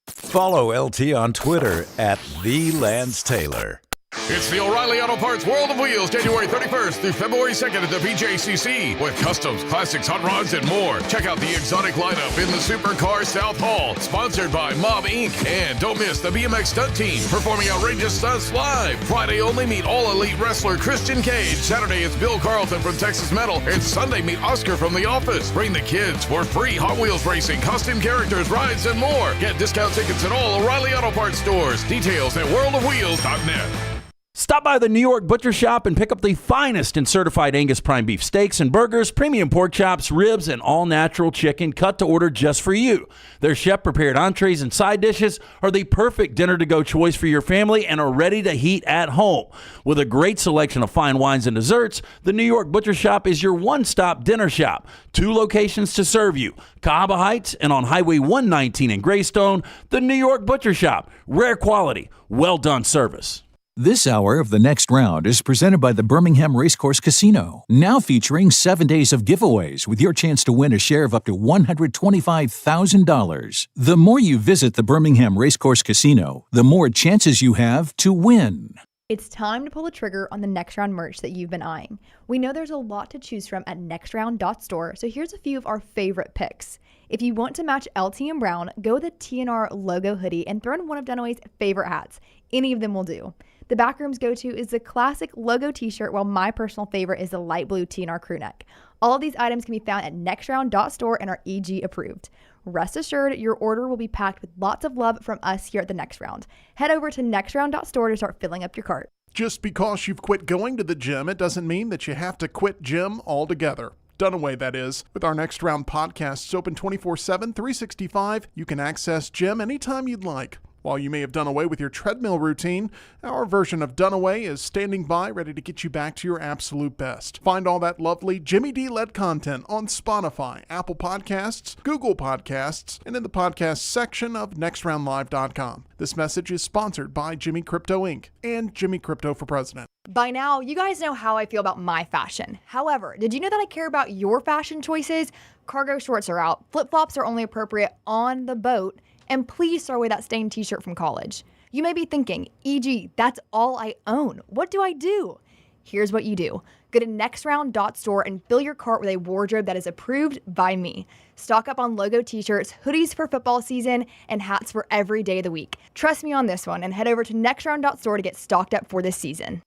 Follow LT on Twitter at @TheLanceTaylor. It's the O'Reilly Auto Parts World of Wheels, January 31st through February 2nd at the BJCC with customs, classics, hot rods, and more. Check out the exotic lineup in the Supercar South Hall, sponsored by Mob Inc. And don't miss the BMX stunt team performing outrageous stunts live. Friday only meet All Elite wrestler Christian Cage. Saturday it's Bill Carlton from Texas Metal. And Sunday meet Oscar from The Office. Bring the kids for free Hot Wheels racing, costume characters, rides, and more. Get discount tickets at all O'Reilly Auto Parts stores. Details at worldofwheels.net. Stop by the New York Butcher Shop and pick up the finest in certified Angus prime beef steaks and burgers, premium pork chops, ribs, and all-natural chicken cut to order just for you. Their chef-prepared entrees and side dishes are the perfect dinner-to-go choice for your family and are ready to heat at home. With a great selection of fine wines and desserts, the New York Butcher Shop is your one-stop dinner shop. 2 locations to serve you, Cahaba Heights and on Highway 119 in Greystone. The New York Butcher Shop. Rare quality, well-done service. This hour of The Next Round is presented by the Birmingham Racecourse Casino, now featuring 7 days of giveaways with your chance to win a share of up to $125,000. The more you visit the Birmingham Racecourse Casino, the more chances you have to win. It's time to pull the trigger on the Next Round merch that you've been eyeing. We know there's a lot to choose from at nextround.store, so here's a few of our favorite picks. If you want to match LT and Brown, go with the TNR logo hoodie and throw in one of Dunaway's favorite hats. Any of them will do. The Backroom's go-to is the classic logo t-shirt, while my personal favorite is the light blue TNR crew neck. All of these items can be found at nextround.store and are EG approved. Rest assured, your order will be packed with lots of love from us here at the Next Round. Head over to nextround.store to start filling up your cart. Just because you've quit going to the gym, it doesn't mean that you have to quit gym altogether. Dunaway, that is. With our Next Round podcasts open 24/7, 365, you can access gym anytime you'd like. While you may have done away with your treadmill routine, our version of Dunaway is standing by ready to get you back to your absolute best. Find all that lovely Jimmy D-led content on Spotify, Apple Podcasts, Google Podcasts, and in the podcast section of nextroundlive.com. This message is sponsored by Jimmy Crypto Inc. and Jimmy Crypto for President. By now, you guys know how I feel about my fashion. However, did you know that I care about your fashion choices? Cargo shorts are out, flip-flops are only appropriate on the boat, and please throw away that stained t-shirt from college. You may be thinking, EG, that's all I own. What do I do? Here's what you do. Go to nextround.store and fill your cart with a wardrobe that is approved by me. Stock up on logo t-shirts, hoodies for football season, and hats for every day of the week. Trust me on this one and head over to nextround.store to get stocked up for this season.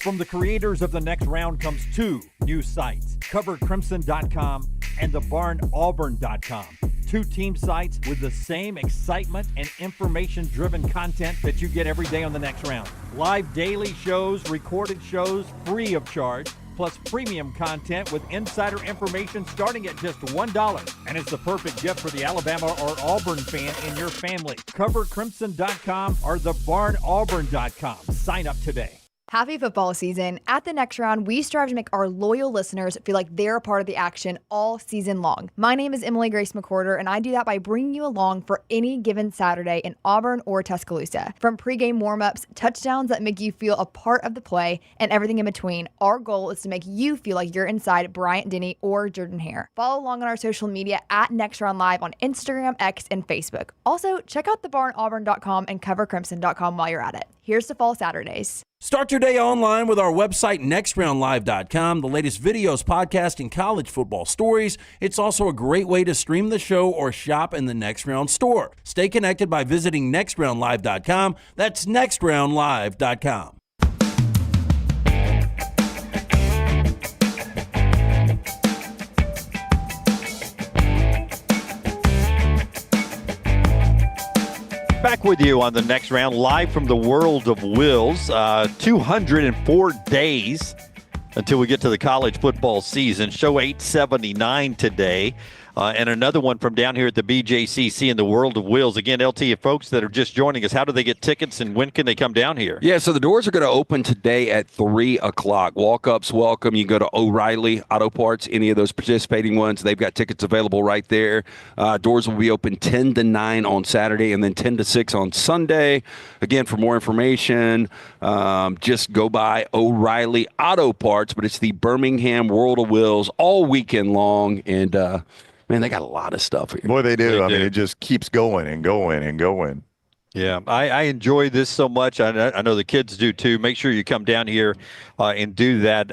From the creators of The Next Round comes 2 new sites, covercrimson.com and thebarnauburn.com. 2 team sites with the same excitement and information-driven content that you get every day on The Next Round. Live daily shows, recorded shows, free of charge, plus premium content with insider information starting at just $1. And it's the perfect gift for the Alabama or Auburn fan in your family. Covercrimson.com or thebarnauburn.com. Sign up today. Happy football season. At the Next Round, we strive to make our loyal listeners feel like they're a part of the action all season long. My name is Emily Grace McWhorter, and I do that by bringing you along for any given Saturday in Auburn or Tuscaloosa. From pregame warm-ups, touchdowns that make you feel a part of the play, and everything in between, our goal is to make you feel like you're inside Bryant Denny or Jordan Hare. Follow along on our social media at Next Round Live on Instagram, X, and Facebook. Also, check out thebarnauburn.com and covercrimson.com while you're at it. Here's to fall Saturdays. Start your day online with our website, nextroundlive.com, the latest videos, podcasts, and college football stories. It's also a great way to stream the show or shop in the Next Round store. Stay connected by visiting nextroundlive.com. That's nextroundlive.com. Back with you on the Next Round, live from the World of Wills. 204 days until we get to the college football season. Show 879 today. And another one from down here at the BJCC in the World of Wheels. Again, LT, folks that are just joining us, how do they get tickets and when can they come down here? Yeah, so the doors are going to open today at 3 o'clock. Walk-ups welcome. You can go to O'Reilly Auto Parts, any of those participating ones. They've got tickets available right there. Doors will be open 10 to 9 on Saturday and then 10 to 6 on Sunday. Again, for more information, just go by O'Reilly Auto Parts, but it's the Birmingham World of Wheels all weekend long. And, man, they got a lot of stuff here. Boy, they do. I mean, it just keeps going and going and going. Yeah, I enjoy this so much. I know the kids do too. Make sure you come down here and do that.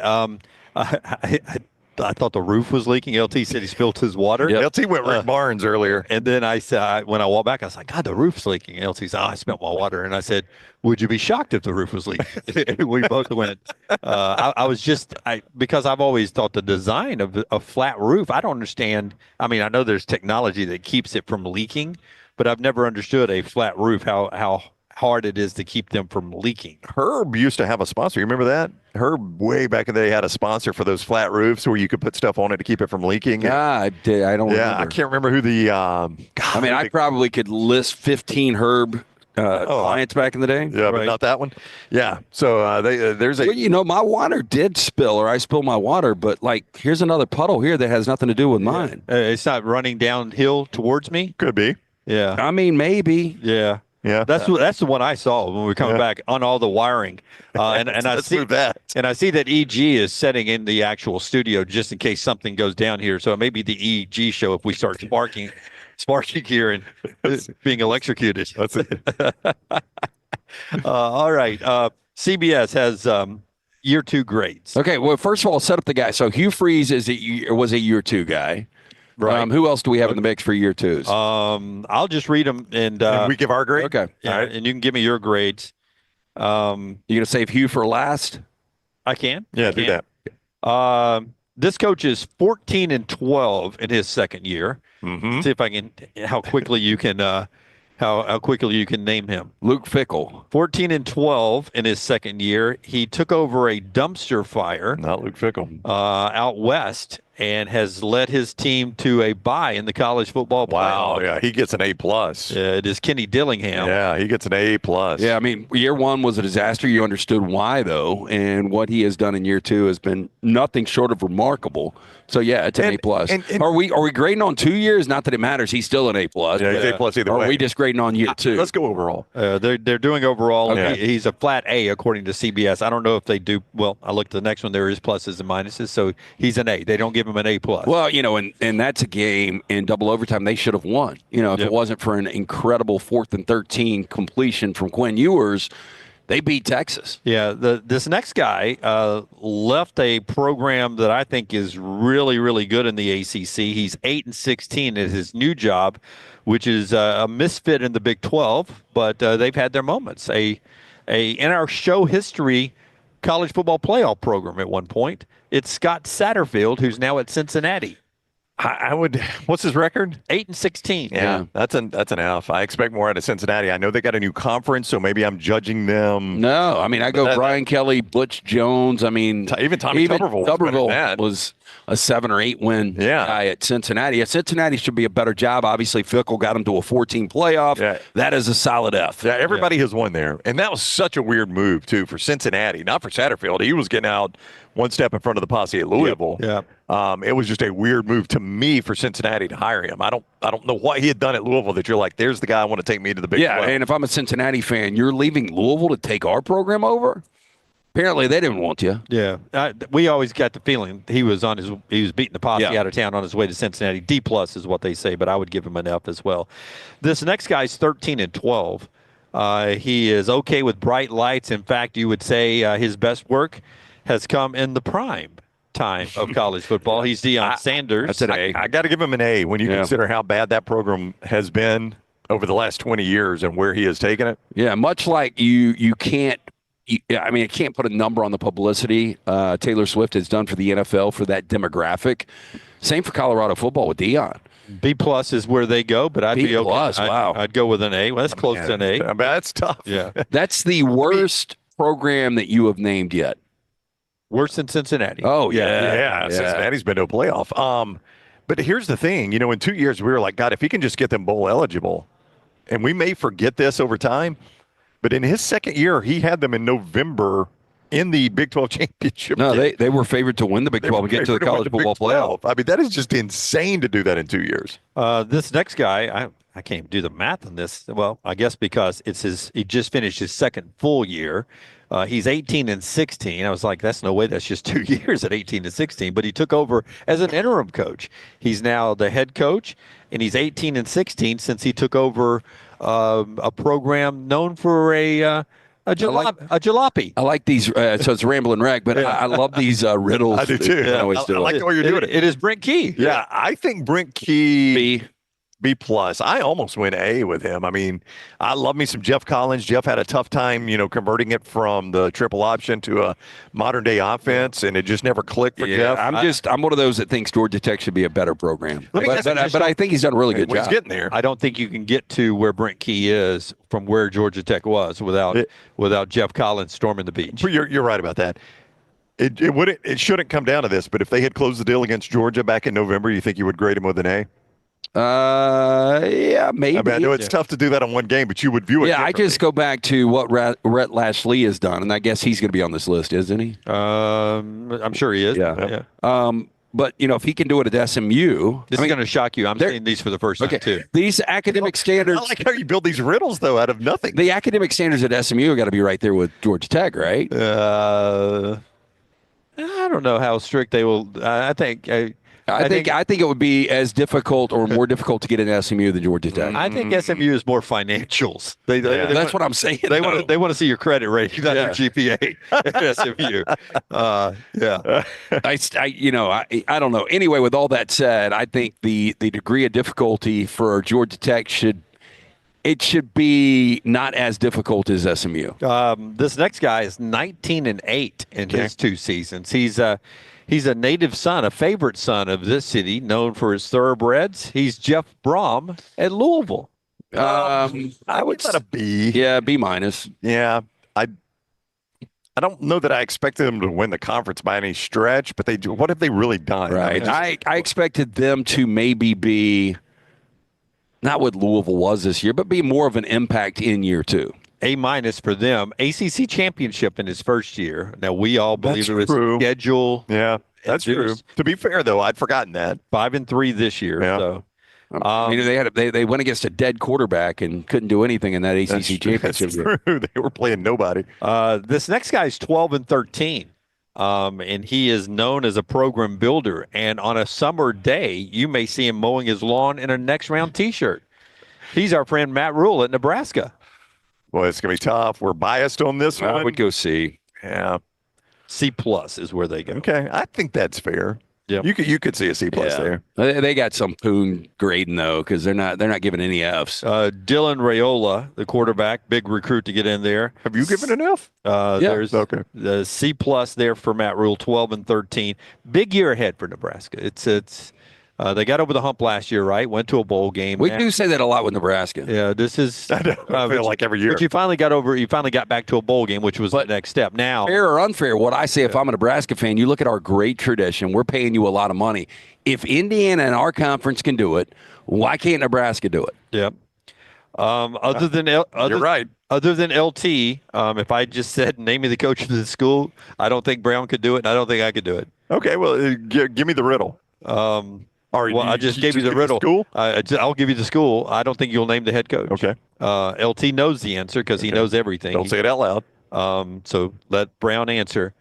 I thought the roof was leaking. LT said he spilled his water. Yep. LT went Rick Barnes earlier. And then I said, when I walked back, I was like, God, the roof's leaking. LT said, I spilled my water. And I said, would you be shocked if the roof was leaking? We both went. I was just, because I've always thought the design of a flat roof, I don't understand. I mean, I know there's technology that keeps it from leaking, but I've never understood a flat roof, how hard it is to keep them from leaking. Herb used to have a sponsor. You remember that? Herb, way back in the day, had a sponsor for those flat roofs where you could put stuff on it to keep it from leaking. Yeah, I did. I don't remember. I can't remember who the. I probably could list 15 Herb clients back in the day. Yeah, but not that one. Yeah. So there's a. Well, my water did spill, or I spilled my water, but here's another puddle here that has nothing to do with mine. It's not running downhill towards me. Could be. Yeah. I mean, maybe. Yeah. Yeah, that's the one I saw when we were coming back on all the wiring, and I see that, and I see that EG is setting in the actual studio just in case something goes down here. So it may be the EG show if we start sparking here and being electrocuted. That's it. All right, CBS has year 2 grades. Okay, well, first of all, set up the guy. So Hugh Freeze was a year 2 guy. Right. Who else do we have in the mix for year 2s? I'll just read them and we give our grade. Okay. Yeah, all right. And you can give me your grades. You gonna save Hugh for last? I can. Yeah, do that. This coach is 14-12 in his second year. Mm-hmm. See if I can how quickly you can how quickly you can name him. Luke Fickell. 14-12 in his second year. He took over a dumpster fire. Not Luke Fickell. Out west. And has led his team to a bye in the college football playoff. Wow, yeah, he gets an A+. It is Kenny Dillingham. Yeah, he gets an A+. Yeah, I mean, year 1 was a disaster. You understood why, though, and what he has done in year 2 has been nothing short of remarkable. So yeah, it's an A+. And are we grading on 2 years? Not that it matters. He's still an A+. Yeah, he's A+ either way. Are we just grading on year 2? Let's go overall. They're doing overall. Okay. He's a flat A according to CBS. I don't know if they do. Well, I looked at the next one. There is pluses and minuses. So he's an A. They don't give him an A+. Well, and that's a game in double overtime they should have won. If it wasn't for an incredible 4th and 13 completion from Quinn Ewers, they beat Texas. Yeah, this next guy left a program that I think is really, really good in the ACC. He's 8-16 at his new job, which is a misfit in the Big 12, but they've had their moments. In our show history college football playoff program at one point. It's Scott Satterfield, who's now at Cincinnati. I would. What's his record? 8-16. Yeah, that's an F. I expect more out of Cincinnati. I know they got a new conference, so maybe I'm judging them. No, I mean I go Brian Kelly, Butch Jones. I mean even Tommy Tuberville was a 7 or 8 win guy at Cincinnati. Yeah, Cincinnati should be a better job. Obviously, Fickell got him to a 14 playoff. Yeah. That is a solid F. Yeah, everybody has won there, and that was such a weird move too for Cincinnati, not for Satterfield. He was getting out one step in front of the posse at Louisville. Yeah. It was just a weird move to me for Cincinnati to hire him. I don't know what he had done at Louisville that you're like, there's the guy I want to take me to the Big 12. And if I'm a Cincinnati fan, you're leaving Louisville to take our program over? Apparently they didn't want you. Yeah. We always got the feeling he was beating the posse out of town on his way to Cincinnati. D+ is what they say, but I would give him an F as well. This next guy's 13-12. He is okay with bright lights. In fact, you would say his best work has come in the prime time of college football. He's Deion Sanders. That's an A. I got to give him an A when you consider how bad that program has been over the last 20 years and where he has taken it. Yeah, much like you can't. I can't put a number on the publicity Taylor Swift has done for the NFL for that demographic. Same for Colorado football with Deion. B+ is where they go, but I'd be okay. Wow. I'd go with an A. Well, that's close to an A. That's tough. Yeah. That's the worst program that you have named yet. Worse than Cincinnati. Oh, Yeah, Cincinnati's been to a playoff. But here's the thing, in 2 years, we were like, God, if he can just get them bowl eligible, and we may forget this over time, but in his second year, he had them in November in the Big 12 championship. No, they were favored to win the Big 12 and get to the college football playoff. I mean, that is just insane to do that in 2 years. This next guy, I can't do the math on this. Well, I guess because he just finished his second full year. He's 18 and 16. I was like, that's no way. That's just 2 years at 18 and 16. But he took over as an interim coach. He's now the head coach, and he's 18 and 16 since he took over a program known for a jalopy. I like these. So it's a rambling rag, but I love these riddles. I do too. I like the way you're doing it. It is Brent Key. Yeah, I think Brent Key B plus. I almost went A with him. I mean, I love me some Jeff Collins. Jeff had a tough time, converting it from the triple option to a modern day offense, and it just never clicked for Jeff. I'm one of those that thinks Georgia Tech should be a better program. But I think he's done a really good job. He's getting there. I don't think you can get to where Brent Key is from where Georgia Tech was without Jeff Collins storming the beach. You're right about that. It shouldn't come down to this, but if they had closed the deal against Georgia back in November, you think you would grade him with an A? Yeah, maybe. I know it's tough to do that on one game, but you would view it. Yeah, I just go back to what Rhett Lashley has done, and I guess he's going to be on this list, isn't he? I'm sure he is. Yeah. But if he can do it at SMU, this is going to shock you. I'm seeing these for the first time too. These academic standards. I like how you build these riddles though out of nothing. The academic standards at SMU got to be right there with Georgia Tech, right? I don't know how strict they will. I think it would be as difficult or more difficult to get in SMU than Georgia Tech. I think SMU is more financials. That's what I'm saying. They want to see your credit rating, not your GPA at SMU. I don't know. Anyway, with all that said, I think the degree of difficulty for Georgia Tech should be not as difficult as SMU. This next guy is 19 and 8 in his 2 seasons. He's a native son, a favorite son of this city, known for his thoroughbreds. He's Jeff Brom at Louisville. I would set a B. Yeah, B minus. Yeah, I don't know that I expected them to win the conference by any stretch, but what have they really done? Right. I expected them to maybe be not what Louisville was this year, but be more of an impact in year 2. A minus for them. ACC championship in his first year. Now we all believe it was schedule. Yeah, that's true. To be fair, though, I'd forgotten that 5-3 this year. Yeah. So, they went against a dead quarterback and couldn't do anything in that ACC championship. That's true. They were playing nobody. This next guy is 12-13. And he is known as a program builder. And on a summer day, you may see him mowing his lawn in a next round T-shirt. He's our friend Matt Rule at Nebraska. Well, it's going to be tough. We're biased on this one. I would go C. Yeah. C+ is where they go. Okay. I think that's fair. Yeah. You could see a C+ there. They got some poon grading, though, because they're not giving any Fs. Dylan Raiola, the quarterback, big recruit to get in there. Have you given an F? There's the C+ there for Matt Rule, 12-13. Big year ahead for Nebraska. It's they got over the hump last year, right? Went to a bowl game. We do say that a lot with Nebraska. Yeah, this is. I feel like every year. But you finally got back to a bowl game, which was the next step. Now, fair or unfair, what I say if I'm a Nebraska fan, you look at our great tradition. We're paying you a lot of money. If Indiana and our conference can do it, why can't Nebraska do it? Yep. You're right. Other than LT, if I just said name me the coach of the school, I don't think Brown could do it, and I don't think I could do it. Okay, well, give me the riddle. I just gave you the riddle. School? I'll give you the school. I don't think you'll name the head coach. Okay. LT knows the answer because he knows everything. Don't say it out loud. So let Brown answer.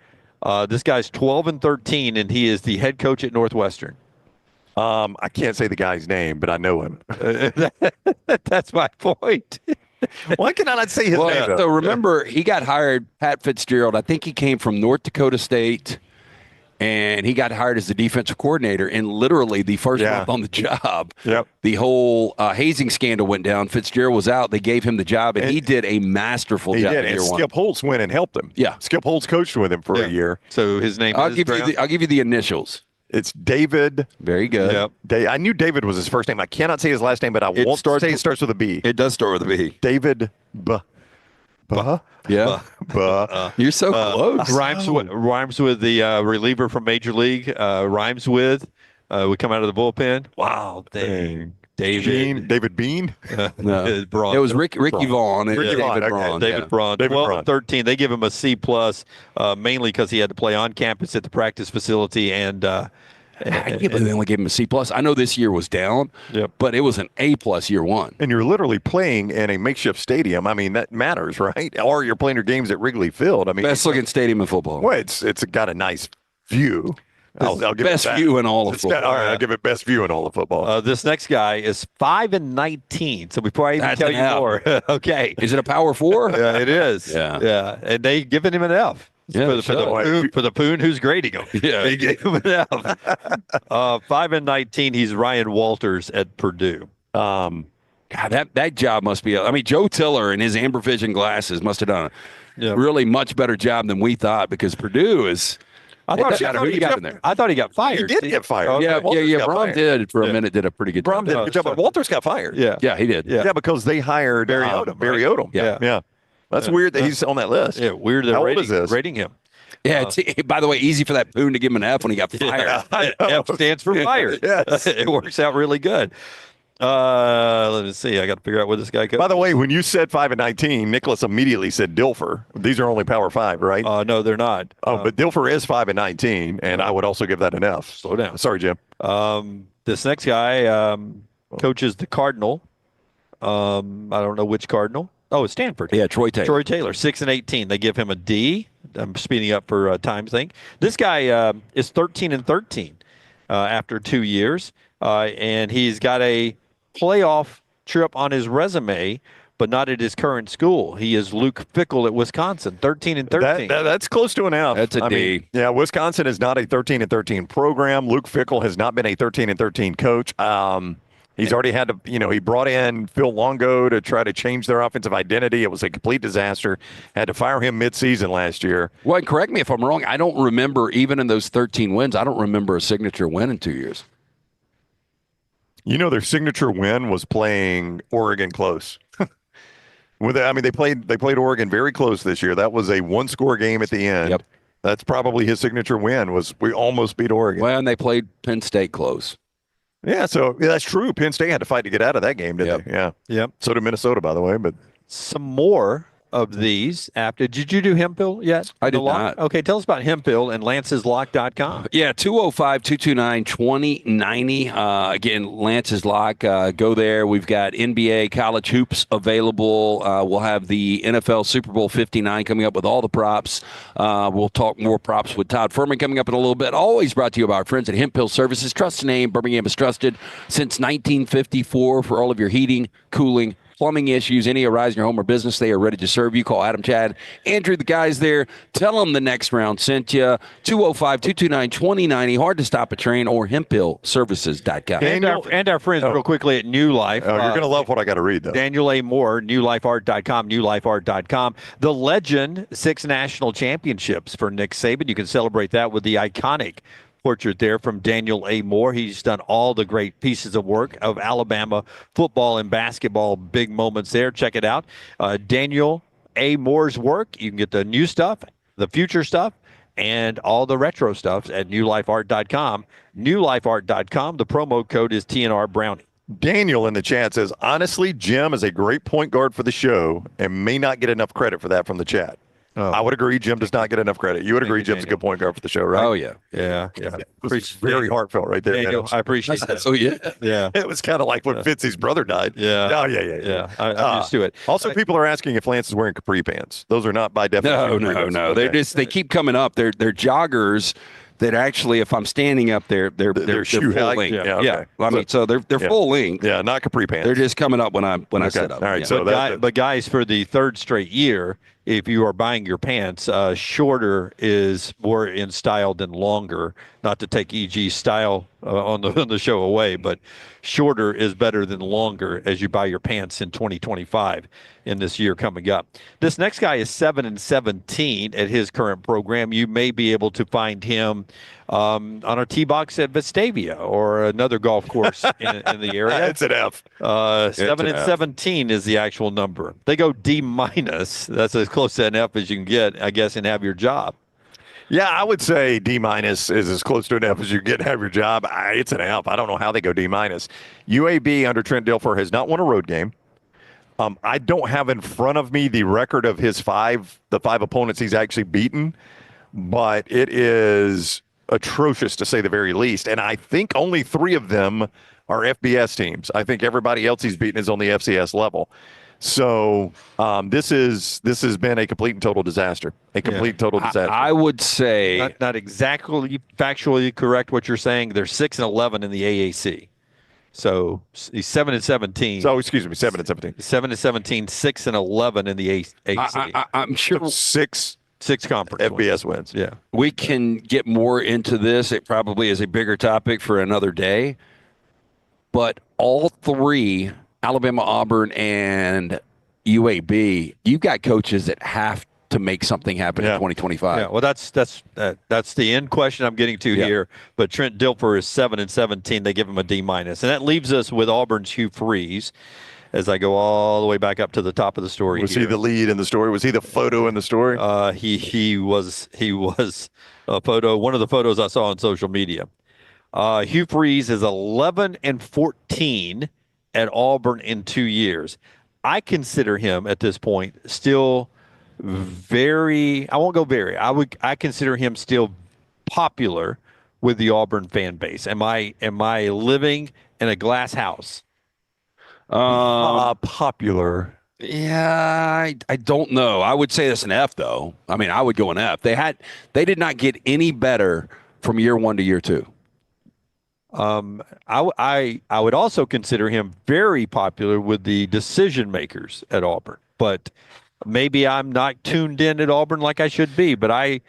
This guy's 12-13, and he is the head coach at Northwestern. I can't say the guy's name, but I know him. That's my point. Why can I not say his name? So remember, he got hired, Pat Fitzgerald. I think he came from North Dakota State. And he got hired as the defensive coordinator, and literally the first month on the job, the whole hazing scandal went down. Fitzgerald was out. They gave him the job, and he did a masterful job. And Skip Holtz went and helped him. Yeah. Skip Holtz coached with him for a year. So his name I'll give you the initials. It's David. Very good. Yep. I knew David was his first name. I cannot say his last name, but I won't say it starts with a B. It does start with a B. David Yeah. You're so close. Rhymes with the reliever from Major League. Rhymes with. We come out of the bullpen. Wow, dang. David Bean? No. It was Ricky Vaughn. Ricky Vaughn, David okay. Braun. David Braun. David 12 Braun. and 13. They give him a C+, mainly because he had to play on campus at the practice facility. And I can't believe they only gave him a C+. I know this year was down, but it was an A+ year one. And you're literally playing in a makeshift stadium. I mean, that matters, right? Or you're playing your games at Wrigley Field. I mean, Best looking stadium in football. Well, it's got a nice view. I'll give best it view in all of football. All right, I'll give it best view in all of football. this next guy is 5 and 19. So before I even tell you more, okay. Is it a power 4? Yeah, it is. Yeah. And they given him an F. Yeah, for the poon who's grading him. Yeah. They gave him an F. 5 and 19. He's Ryan Walters at Purdue. God, that job must be. I mean, Joe Tiller and his amber vision glasses must have done a really much better job than we thought, because Purdue is. I thought he got fired. He did get fired. Braun did for a minute. Did a pretty good Braun job. did a good job, but Walters got fired. Yeah, he did. Yeah, because they hired Barry Odom. Yeah. That's weird that he's on that list. Yeah, weird that How old is this? rating him. Yeah, by the way, easy for that poon to give him an F when he got fired. F stands for fired. Yes. It works out really good. Let me see. I got to figure out where this guy goes. By the way, when you said 5 and 19, Nicholas immediately said Dilfer. These are only Power 5, right? No, they're not. But Dilfer is 5 and 19, and I would also give that an F. Slow down. Sorry, Jim. This next guy coaches the Cardinal. I don't know which Cardinal. Oh, it's Stanford. Yeah, Troy Taylor. Troy Taylor, 6 and 18. They give him a D. I'm speeding up for time thing. This guy is 13 and 13 after 2 years, and he's got a playoff trip on his resume, but not at his current school. He is Luke Fickell at Wisconsin, 13 and 13. That's close to an F. That's a D. Wisconsin is not a 13 and 13 program. Luke Fickell has not been a 13 and 13 coach. He's already had to, he brought in Phil Longo to try to change their offensive identity. It was a complete disaster. Had to fire him midseason last year. Well, and correct me if I'm wrong. I don't remember, even in those 13 wins, I don't remember a signature win in 2 years. Their signature win was playing Oregon close. They played Oregon very close this year. That was a one-score game at the end. Yep. That's probably his signature win. Was we almost beat Oregon. Well, and they played Penn State close. Yeah, so that's true. Penn State had to fight to get out of that game, didn't they? Yeah. Yep. So did Minnesota, by the way. But some more of these after. Did you do Hemphill yet? I did not. Okay, tell us about Hemphill and Lance'sLock.com. Yeah, 205-229-2090. Again, Lance's Lock. Go there. We've got NBA college hoops available. We'll have the NFL Super Bowl 59 coming up with all the props. We'll talk more props with Todd Fuhrman coming up in a little bit. Always brought to you by our friends at Hemphill Services. Trust the name. Birmingham is trusted since 1954 for all of your heating, cooling, plumbing issues, any arise in your home or business, they are ready to serve you. Call Adam, Chad, Andrew, the guys there. Tell them the next round sent you. 205-229-2090. Hard to stop a train, or hemphillservices.com. And our friends real quickly at New Life. you're going to love what I got to read, though. Daniel A. Moore, newlifeart.com, newlifeart.com. The Legend, 6 national championships for Nick Saban. You can celebrate that with the iconic portrait there from Daniel A. Moore. He's done all the great pieces of work of Alabama football and basketball, big moments there. Check it out. Daniel A. Moore's work. You can get the new stuff, the future stuff, and all the retro stuff at newlifeart.com. Newlifeart.com. The promo code is TNR Brownie. Daniel in the chat says, honestly, Jim is a great point guard for the show and may not get enough credit for that from the chat. Oh. I would agree. Jim does not get enough credit. You would agree Jim's a good point guard for the show, right? Oh, yeah. Yeah. It was very heartfelt right there. Daniel, I appreciate that. Oh, yeah. Yeah. It was kind of like when Fitzy's brother died. Yeah. Oh, yeah. I'm used to it. Also, people are asking if Lance is wearing capri pants. Those are not by definition. No. Okay. They keep coming up. They're joggers that actually, if I'm standing up there, they're full length. Yeah. Okay. I mean, so they're full length. Yeah, not capri pants. They're just coming up when I set up. All right. Yeah. So but guys, for the third straight year, if you are buying your pants, shorter is more in style than longer. Not to take EG's style on the show away, but shorter is better than longer as you buy your pants in 2025 in this year coming up. This next guy is 7 and 17 at his current program. You may be able to find him on our tee box at Vestavia or another golf course in the area. It's an F. 7 and 17 is the actual number. They go D-. That's as close to an F as you can get, I guess, and have your job. Yeah, I would say D- is as close to an F as you get to have your job. It's an F. I don't know how they go D-. UAB under Trent Dilfer has not won a road game. I don't have in front of me the record of the five opponents he's actually beaten, but it is atrocious to say the very least. And I think only 3 of them are FBS teams. I think everybody else he's beaten is on the FCS level. So this has been a complete and total disaster. Total disaster. I would say not exactly factually correct what you're saying. They're 6 and 11 in the AAC. So he's 7 and 17. So excuse me, 7 and 17. 7 and 17, 6 and 11 in the AAC. I'm sure six conference FBS wins. Yeah, we can get more into this. It probably is a bigger topic for another day. But all 3, Alabama, Auburn, and UAB, you've got coaches that have to make something happen in 2025. Yeah, well, that's the end question I'm getting to here. But Trent Dilfer is 7 and 17. They give him a D-, and that leaves us with Auburn's Hugh Freeze. As I go all the way back up to the top of the story, was he the lead in the story? Was he the photo in the story? He was a photo. One of the photos I saw on social media. Hugh Freeze is 11 and 14 at Auburn in 2 years. I consider him at this point still I consider him still popular with the Auburn fan base. Am I living in a glass house? Popular. Yeah, I don't know. I would say that's an F, though. I mean, I would go an F. They did not get any better from year 1 to year 2. I would also consider him very popular with the decision makers at Auburn, but maybe I'm not tuned in at Auburn like I should be. But I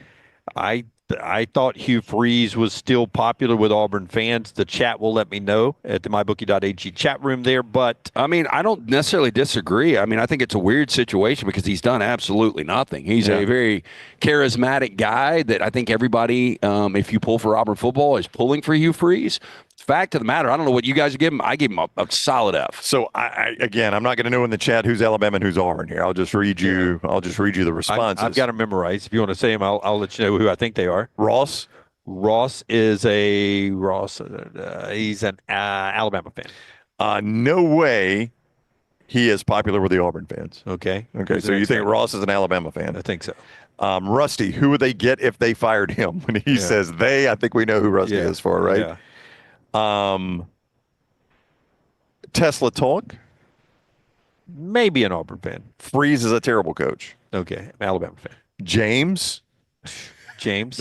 thought Hugh Freeze was still popular with Auburn fans. The chat will let me know at the mybookie.ag chat room there. But I mean, I don't necessarily disagree. I mean, I think it's a weird situation because he's done absolutely nothing. He's a very charismatic guy that I think everybody, if you pull for Auburn football, is pulling for Hugh Freeze. Fact of the matter, I don't know what you guys give him. I gave him a solid F. So again, I'm not going to know in the chat who's Alabama and who's Auburn here. I'll just read you. I'll just read you the responses. I've got to memorize. If you want to say them, I'll let you know who I think they are. Ross is he's an Alabama fan. No way he is popular with the Auburn fans. Okay. So you think Ross is an Alabama fan? I think so. Rusty, who would they get if they fired him? When he says they, I think we know who Rusty is for, right? Yeah. Tesla Talk, maybe an Auburn fan. Freeze is a terrible coach. Okay, Alabama fan. James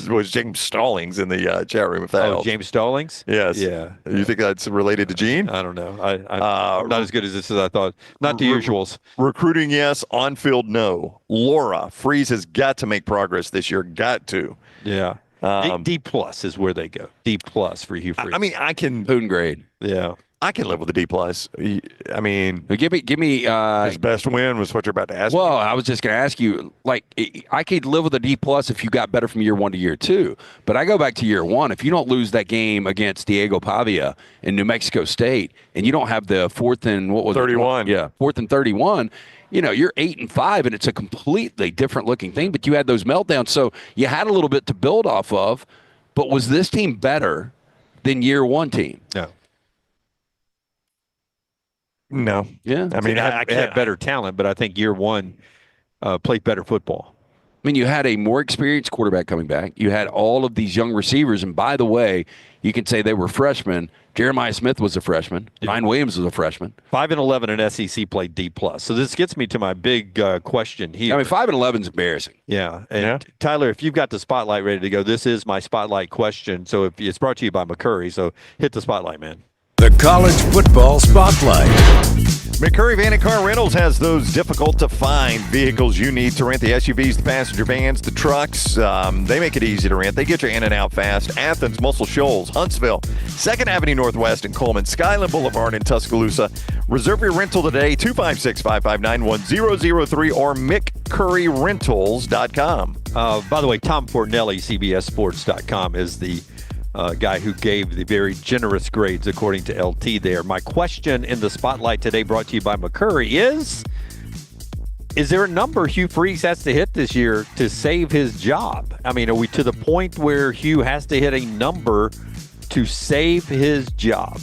was James Stallings in the chat room. If that helps. James Stallings. Yes. Yeah. You think that's related to Gene? I don't know. I'm not as good as this as I thought. Not the usuals. Recruiting, yes. On field, no. Laura, Freeze has got to make progress this year. Got to. Yeah. D+ is where they go. D+ for Hugh Freeze. I mean, I can Poon grade. Yeah, I can live with a D+. I mean, give me. His best win was what you're about to ask. Well, I was just going to ask you. Like, I could live with a D+ if you got better from year 1 to year 2. But I go back to year 1. If you don't lose that game against Diego Pavia in New Mexico State, and you don't have the 4th and 31. Yeah, 4th and 31. You know, you're 8-5, and it's a completely different looking thing. But you had those meltdowns, so you had a little bit to build off of. But was this team better than year 1 team? No. Yeah. I mean, I had better talent, but I think year 1 played better football. I mean, you had a more experienced quarterback coming back. You had all of these young receivers, and by the way, you can say they were freshmen. Jeremiah Smith was a freshman. Ryan Williams was a freshman. 5 and 11 in SEC played D+. So this gets me to my big question here. I mean, 5 and 11 is embarrassing. Yeah. And Tyler, if you've got the spotlight ready to go, this is my spotlight question. So if it's brought to you by McCurry, so hit the spotlight, man. The College Football Spotlight. McCurry Van & Car Rentals has those difficult-to-find vehicles you need to rent, the SUVs, the passenger vans, the trucks. They make it easy to rent. They get you in and out fast. Athens, Muscle Shoals, Huntsville, 2nd Avenue Northwest in Coleman, Skyland Boulevard in Tuscaloosa. Reserve your rental today, 256-559-1003 or McCurryRentals.com. By the way, Tom Fornelli, CBSSports.com, is the guy who gave the very generous grades according to LT there. My question in the spotlight today, brought to you by McCurry, is there a number Hugh Freeze has to hit this year to save his job? I mean, are we to the point where Hugh has to hit a number to save his job?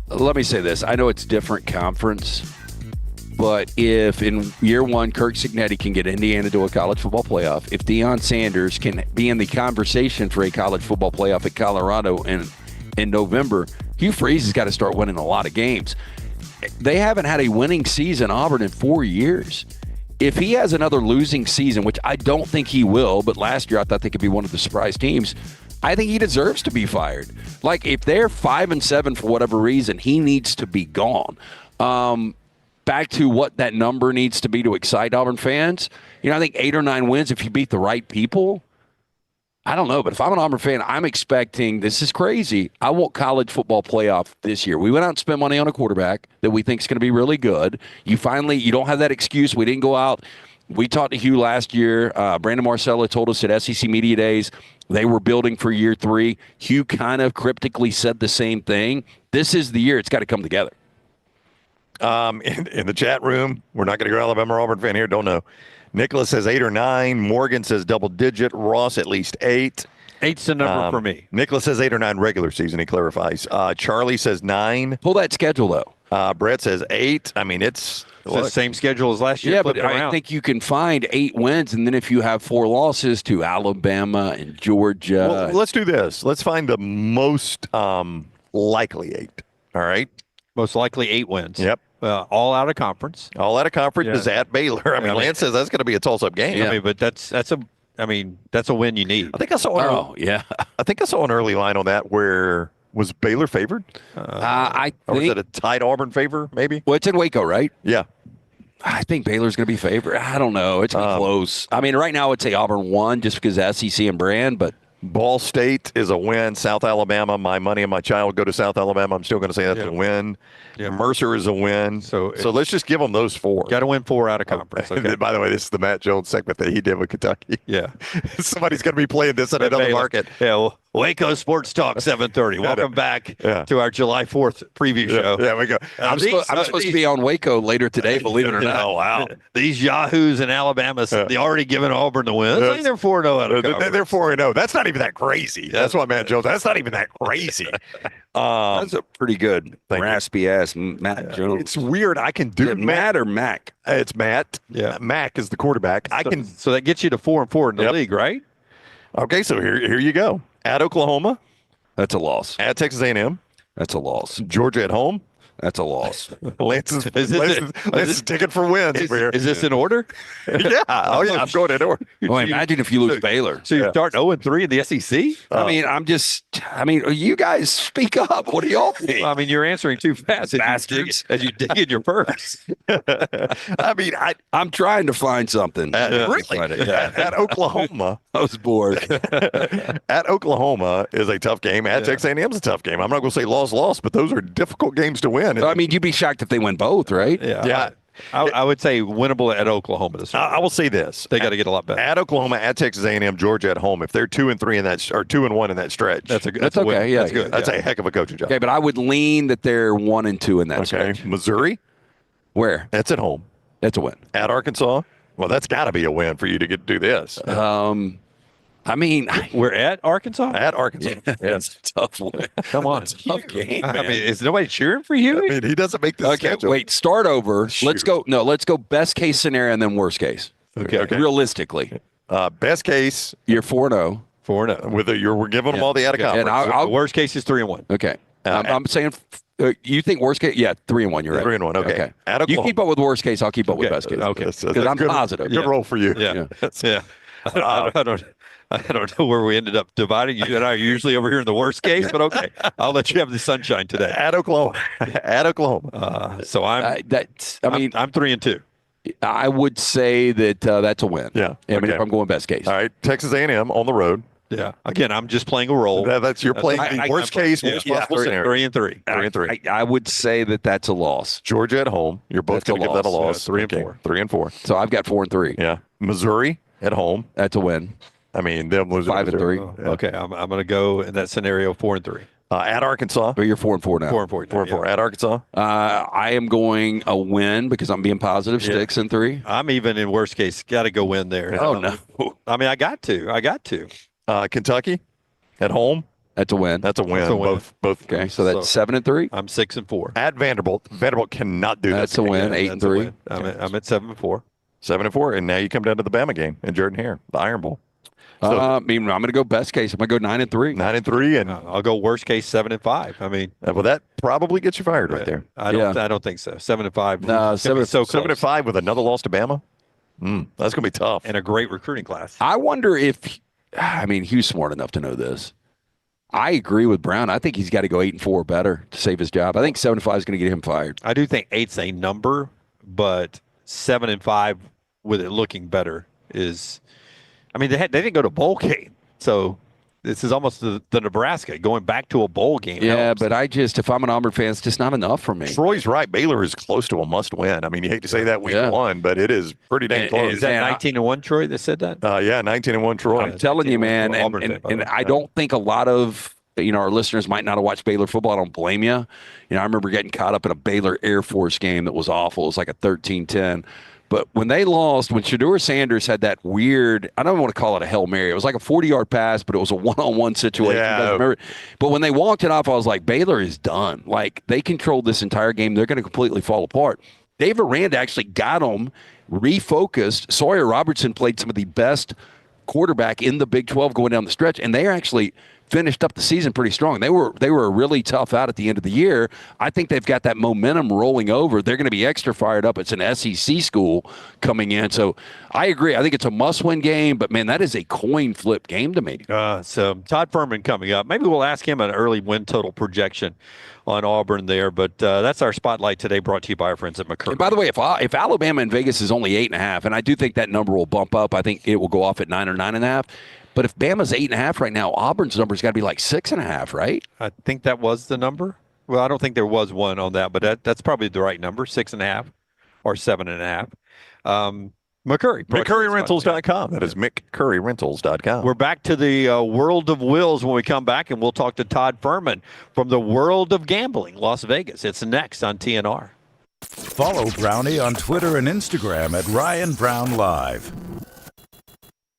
Let me say this. I know it's different conference, but if in year one Kirk Cignetti can get Indiana to a college football playoff, if Deion Sanders can be in the conversation for a college football playoff at Colorado in November, Hugh Freeze has got to start winning a lot of games. They haven't had a winning season, Auburn, in 4 years. If he has another losing season, which I don't think he will, but last year I thought they could be one of the surprise teams, I think he deserves to be fired. Like, if they're 5-7 for whatever reason, he needs to be gone. Back to what that number needs to be to excite Auburn fans, I think 8 or 9 wins if you beat the right people. I don't know, but if I'm an Auburn fan, I'm expecting, this is crazy, I want college football playoff this year. We went out and spent money on a quarterback that we think is going to be really good. You don't have that excuse. We didn't go out. We talked to Hugh last year. Brandon Marcella told us at SEC Media Days they were building for year 3. Hugh kind of cryptically said the same thing. This is the year it's got to come together. In the chat room, we're not going to go Alabama or Auburn fan here. Don't know. Nicholas says 8 or 9. Morgan says double digit. Ross at least 8. 8's the number for me. Nicholas says 8 or 9 regular season. He clarifies. Charlie says 9. Pull that schedule though. Brett says 8. I mean, it's the same schedule as last year. Yeah, but I think you can find 8 wins, and then if you have 4 losses to Alabama and Georgia. Well, let's do this. Let's find the most likely 8. All right. Most likely 8 wins. Yep. All out of conference. All out of conference is at Baylor. I mean, I mean, Lance says that's going to be a toss-up game. I mean, but that's a win you need. I think I saw. I think I saw an early line on that where was Baylor favored? I or was think it a tight Auburn favor? Maybe. Well, it's in Waco, right? Yeah. I think Baylor's going to be favored. I don't know. It's close. I mean, right now I'd say Auburn won just because of SEC and brand, but Ball State is a win. South Alabama, my money and my child go to South Alabama. I'm still going to say that's a win. Yeah. Mercer is a win. So let's just give them those 4. Got to win 4 out of conference. Okay. By the way, this is the Matt Jones segment that he did with Kentucky. Yeah. Somebody's going to be playing this at another market. Yeah. Well, Waco Sports Talk 7:30. Welcome back to our July 4th preview show. Yeah, we go. I'm supposed to be on Waco later today, believe it or not. Oh, wow. These Yahoos in Alabama, they already given Auburn the win. I think they're 4-0 out of conference. They're 4-0. That's not even that crazy. That's what Matt Jones. That's not even that crazy. That's a pretty good raspy ass Matt Jones. It's weird. I can do Matt or Mac. It's Matt. Yeah, Mac is the quarterback. So that gets you to 4-4 in the league, right? Okay, so here you go. At Oklahoma, that's a loss. At Texas A&M, that's a loss. Georgia at home, that's a loss. Lance is ticket for wins over here. Is this in order? Yeah. Oh, yeah. I'm going in order. Well, imagine if you lose Baylor. So you start 0-3 in the SEC? I mean, you guys speak up. What do y'all think? Well, I mean, you're answering too fast as you dig in your purse. I mean, I'm trying to find something. Really? At Oklahoma. I was bored. At Oklahoma is a tough game. At Texas A&M is a tough game. I'm not going to say loss, but those are difficult games to win. I mean, you'd be shocked if they win both, right? Yeah. I would say winnable at Oklahoma this week. I will say this: they got to get a lot better. At Oklahoma, at Texas A&M, Georgia at home. If they're 2-3 in that, or 2-1 in that stretch, that's okay. Yeah, that's good. That's a heck of a coaching job. Okay, but I would lean that they're 1-2 in that stretch. Missouri, where? That's at home. That's a win. At Arkansas, well, that's got to be a win for you to do this. I mean, we're at Arkansas. At Arkansas, that's a tough one. Come on, tough game. I mean, is nobody cheering for you? I mean, he doesn't make the schedule. Wait, start over. Shoot. Let's go. No, let's go. Best case scenario and then worst case. Okay. Realistically, best case, you're 4-0. 4-0. We're giving them all the out of conference. And worst case is 3-1. Okay. I'm saying. You think worst case? Yeah, 3-1. You're right. 3-1. Okay. You keep up with worst case. I'll keep up with best case. Okay. Because I'm positive. Good roll for you. Yeah. I don't know where we ended up dividing. You and I are usually over here in the worst case, but okay. I'll let you have the sunshine today. At Oklahoma. At Oklahoma. So I'm 3-2. I would say that that's a win. Yeah. I mean, if I'm going best case. All right. Texas A&M on the road. Yeah. Again, I'm just playing a role. You're playing the worst case, worst possible scenario. 3-3. 3-3. I would say that that's a loss. Georgia at home. You're both going to give that a loss. 3-4. 3-4. So I've got 4-3. Yeah. Missouri at home. That's a win. I mean, them losing 5-3. Yeah. Okay, I'm going to go in that scenario 4-3. At Arkansas. But you're 4-4 now. 4-4. 4-4 at Arkansas. I am going a win because I'm being positive. 6-3. I'm even in worst case. Got to go win there. Oh no. I mean, I got to. Kentucky at home. That's a win. That's a win. Both. Okay, so that's 7-3. I'm 6-4. At Vanderbilt. Vanderbilt cannot do That's this. a win. 8-3. I'm at 7-4. 7-4, and now you come down to the Bama game in Jordan Hare, the Iron Bowl. So, I'm going to go best case. I'm going to go 9-3. 9-3, and I'll go worst case 7-5. I mean, well, that probably gets you fired right there. I don't think so. 7-5. No, 7-5 with another loss to Bama. That's going to be tough. And a great recruiting class. I wonder if, Hugh's smart enough to know this. I agree with Brown. I think he's got to go 8-4 or better to save his job. I think 7-5 is going to get him fired. I do think 8's a number, but 7-5 with it looking better is. I mean, they didn't go to bowl game, so this is almost the Nebraska going back to a bowl game. Yeah, but if I'm an Auburn fan, it's just not enough for me. Troy's right. Baylor is close to a must-win. I mean, you hate to say that week one, but it is pretty dang close. Is that 19-1, Troy, that said that? Yeah, 19-1 Troy. I'm telling you, man, and I don't think a lot of our listeners might not have watched Baylor football. I don't blame you. I remember getting caught up in a Baylor Air Force game that was awful. It was like a 13-10. But when they lost, when Shedeur Sanders had that weird, I don't want to call it a Hail Mary. It was like a 40-yard pass, but it was a one-on-one situation. Yeah. But when they walked it off, I was like, Baylor is done. Like, they controlled this entire game. They're going to completely fall apart. Dave Aranda actually got them refocused. Sawyer Robertson played some of the best quarterback in the Big 12 going down the stretch, and they actually finished up the season pretty strong. They were really tough out at the end of the year. I think they've got that momentum rolling over. They're going to be extra fired up. It's an SEC school coming in. So I agree. I think it's a must-win game, but, man, that is a coin flip game to me. So Todd Fuhrman coming up. Maybe we'll ask him an early win total projection on Auburn there, but that's our spotlight today, brought to you by our friends at McCurry. And by the way, if Alabama and Vegas is only 8.5, and I do think that number will bump up, I think it will go off at 9 or 9.5. But if Bama's 8.5 right now, Auburn's number's got to be like 6.5, right? I think that was the number. Well, I don't think there was one on that, but that's probably the right number, 6.5 or 7.5. McCurry. McCurryRentals.com. That is McCurryRentals.com. We're back to the world of wills when we come back, and we'll talk to Todd Fuhrman from the world of gambling, Las Vegas. It's next on TNR. Follow Brownie on Twitter and Instagram at Ryan Brown Live.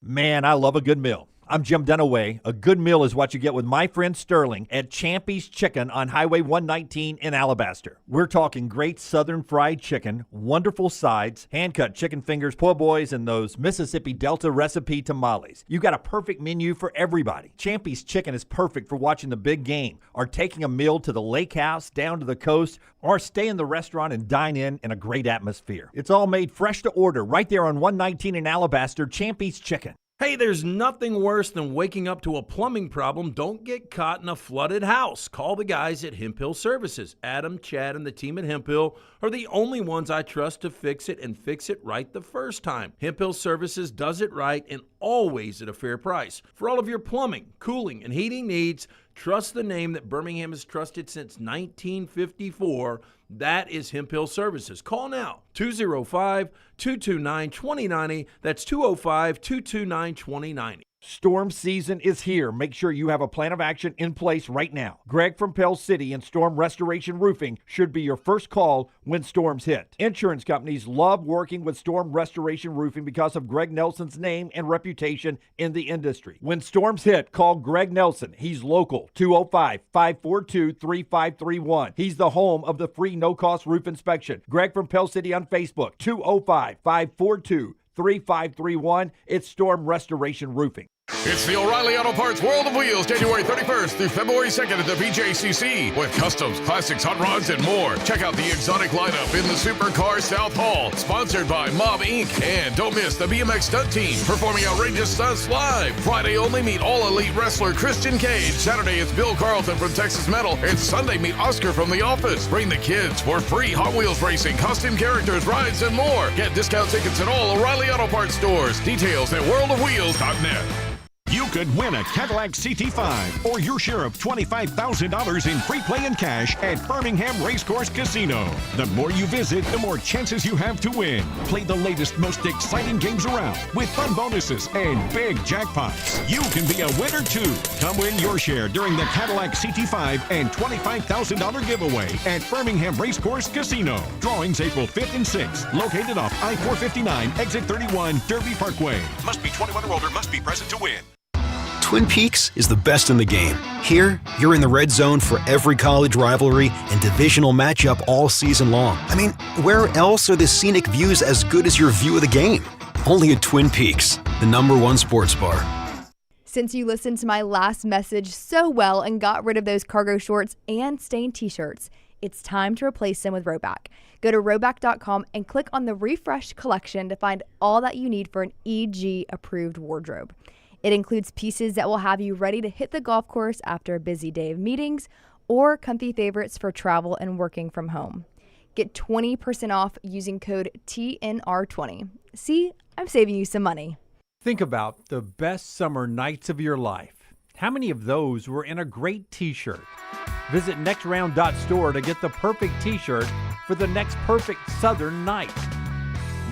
Man, I love a good meal. I'm Jim Dunaway. A good meal is what you get with my friend Sterling at Champy's Chicken on Highway 119 in Alabaster. We're talking great southern fried chicken, wonderful sides, hand-cut chicken fingers, po' boys, and those Mississippi Delta recipe tamales. You got a perfect menu for everybody. Champy's Chicken is perfect for watching the big game, or taking a meal to the lake house, down to the coast, or stay in the restaurant and dine in a great atmosphere. It's all made fresh to order right there on 119 in Alabaster, Champy's Chicken. Hey, there's nothing worse than waking up to a plumbing problem. Don't get caught in a flooded house. Call the guys at Hemp Hill Services. Adam, Chad, and the team at Hemp Hill are the only ones I trust to fix it and fix it right the first time. Hemp Hill Services does it right and always at a fair price. For all of your plumbing, cooling, and heating needs, trust the name that Birmingham has trusted since 1954. That is Hemp Hill Services. Call now, 205-229-2090. That's 205-229-2090. Storm season is here. Make sure you have a plan of action in place right now. Greg from Pell City and Storm Restoration Roofing should be your first call when storms hit. Insurance companies love working with Storm Restoration Roofing because of Greg Nelson's name and reputation in the industry. When storms hit, call Greg Nelson. He's local, 205-542-3531. He's the home of the free no-cost roof inspection. Greg from Pell City on Facebook, 205-542-3531. It's Storm Restoration Roofing. It's the O'Reilly Auto Parts World of Wheels, January 31st through February 2nd at the BJCC with customs, classics, hot rods, and more. Check out the exotic lineup in the Supercar South Hall, sponsored by Mob Inc. And don't miss the BMX stunt team performing outrageous stunts live. Friday only meet All Elite wrestler Christian Cage. Saturday it's Bill Carlton from Texas Metal. And Sunday meet Oscar from The Office. Bring the kids for free Hot Wheels racing, costume characters, rides, and more. Get discount tickets at all O'Reilly Auto Parts stores. Details at worldofwheels.net. You could win a Cadillac CT5 or your share of $25,000 in free play and cash at Birmingham Racecourse Casino. The more you visit, the more chances you have to win. Play the latest, most exciting games around with fun bonuses and big jackpots. You can be a winner too. Come win your share during the Cadillac CT5 and $25,000 giveaway at Birmingham Racecourse Casino. Drawings April 5th and 6th. Located off I-459, exit 31, Derby Parkway. Must be 21 or older, must be present to win. Twin Peaks is the best in the game. Here, you're in the red zone for every college rivalry and divisional matchup all season long. I mean, where else are the scenic views as good as your view of the game? Only at Twin Peaks, the #1 sports bar. Since you listened to my last message so well and got rid of those cargo shorts and stained t-shirts, it's time to replace them with Rhoback. Go to Rhoback.com and click on the refreshed collection to find all that you need for an EG-approved wardrobe. It includes pieces that will have you ready to hit the golf course after a busy day of meetings or comfy favorites for travel and working from home. Get 20% off using code TNR20. See, I'm saving you some money. Think about the best summer nights of your life. How many of those were in a great t-shirt? Visit nextround.store to get the perfect t-shirt for the next perfect southern night.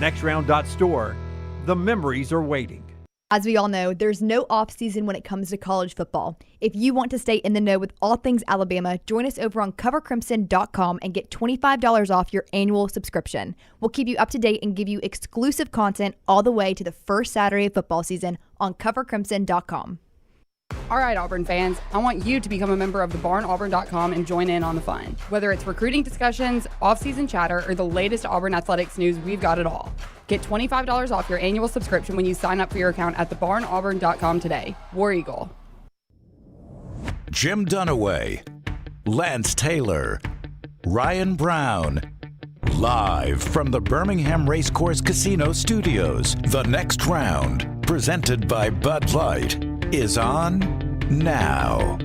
Nextround.store. The memories are waiting. As we all know, there's no off-season when it comes to college football. If you want to stay in the know with all things Alabama, join us over on covercrimson.com and get $25 off your annual subscription. We'll keep you up to date and give you exclusive content all the way to the first Saturday of football season on covercrimson.com. All right, Auburn fans, I want you to become a member of thebarnauburn.com and join in on the fun. Whether it's recruiting discussions, off-season chatter, or the latest Auburn athletics news, we've got it all. Get $25 off your annual subscription when you sign up for your account at thebarnauburn.com today. War Eagle. Jim Dunaway, Lance Taylor, Ryan Brown. Live from the Birmingham Racecourse Casino Studios, the next round, presented by Bud Light, is on now.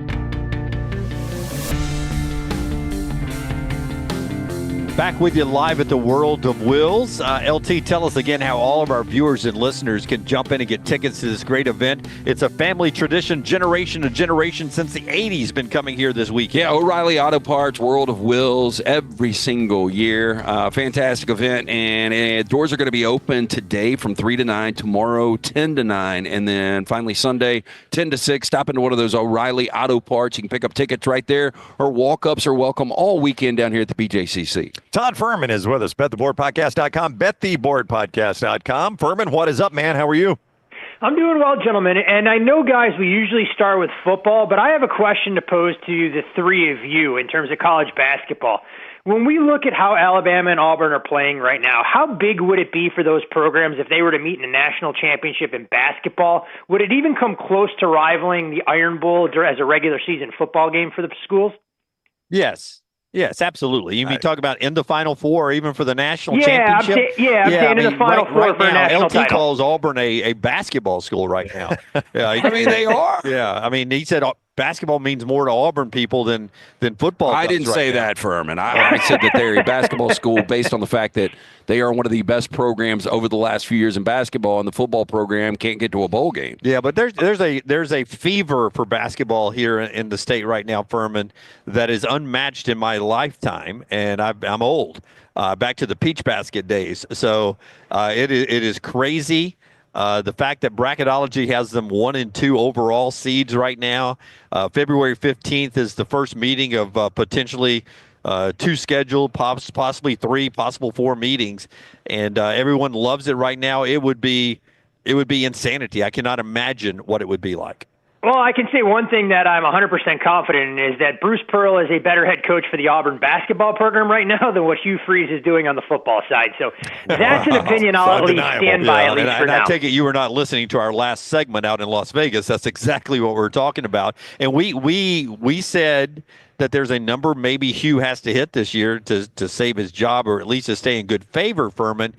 Back with you live at the World of Wills. LT, tell us again how all of our viewers and listeners can jump in and get tickets to this great event. It's a family tradition, generation to generation, since the 80s, been coming here this week. Yeah, O'Reilly Auto Parts, World of Wills, every single year. Fantastic event, and doors are going to be open today from 3 to 9, tomorrow 10 to 9, and then finally Sunday 10 to 6. Stop into one of those O'Reilly Auto Parts. You can pick up tickets right there, or walk-ups are welcome all weekend down here at the BJCC. Todd Fuhrman is with us, bettheboardpodcast.com, bettheboardpodcast.com. Fuhrman, what is up, man? How are you? I'm doing well, gentlemen. And I know, guys, we usually start with football, but I have a question to pose to the three of you in terms of college basketball. When we look at how Alabama and Auburn are playing right now, how big would it be for those programs if they were to meet in a national championship in basketball? Would it even come close to rivaling the Iron Bowl as a regular season football game for the schools? Yes. Yes, absolutely. You mean talk about in the Final Four or even for the national championship? I'm saying in the Final Four for a national LT title. calls Auburn a basketball school right now. Yeah, I mean, they are. Yeah, I mean, he said basketball means more to Auburn people than football. I didn't say that, Fuhrman. I said that they're a basketball school based on the fact that they are one of the best programs over the last few years in basketball, and the football program can't get to a bowl game. Yeah, but there's a fever for basketball here in the state right now, Fuhrman, that is unmatched in my lifetime, and I'm old. Back to the Peach Basket days. So it is crazy. The fact that Bracketology has them 1 and 2 overall seeds right now. February 15th is the first meeting of potentially 2 scheduled, possibly 3, possible 4 meetings, and everyone loves it right now. It would be insanity. I cannot imagine what it would be like. Well, I can say one thing that I'm 100% confident in is that Bruce Pearl is a better head coach for the Auburn basketball program right now than what Hugh Freeze is doing on the football side. So that's an opinion I'll at least stand by, at least for now. I take it you were not listening to our last segment out in Las Vegas. That's exactly what we're talking about. And we said that there's a number maybe Hugh has to hit this year to save his job, or at least to stay in good favor, Fuhrman.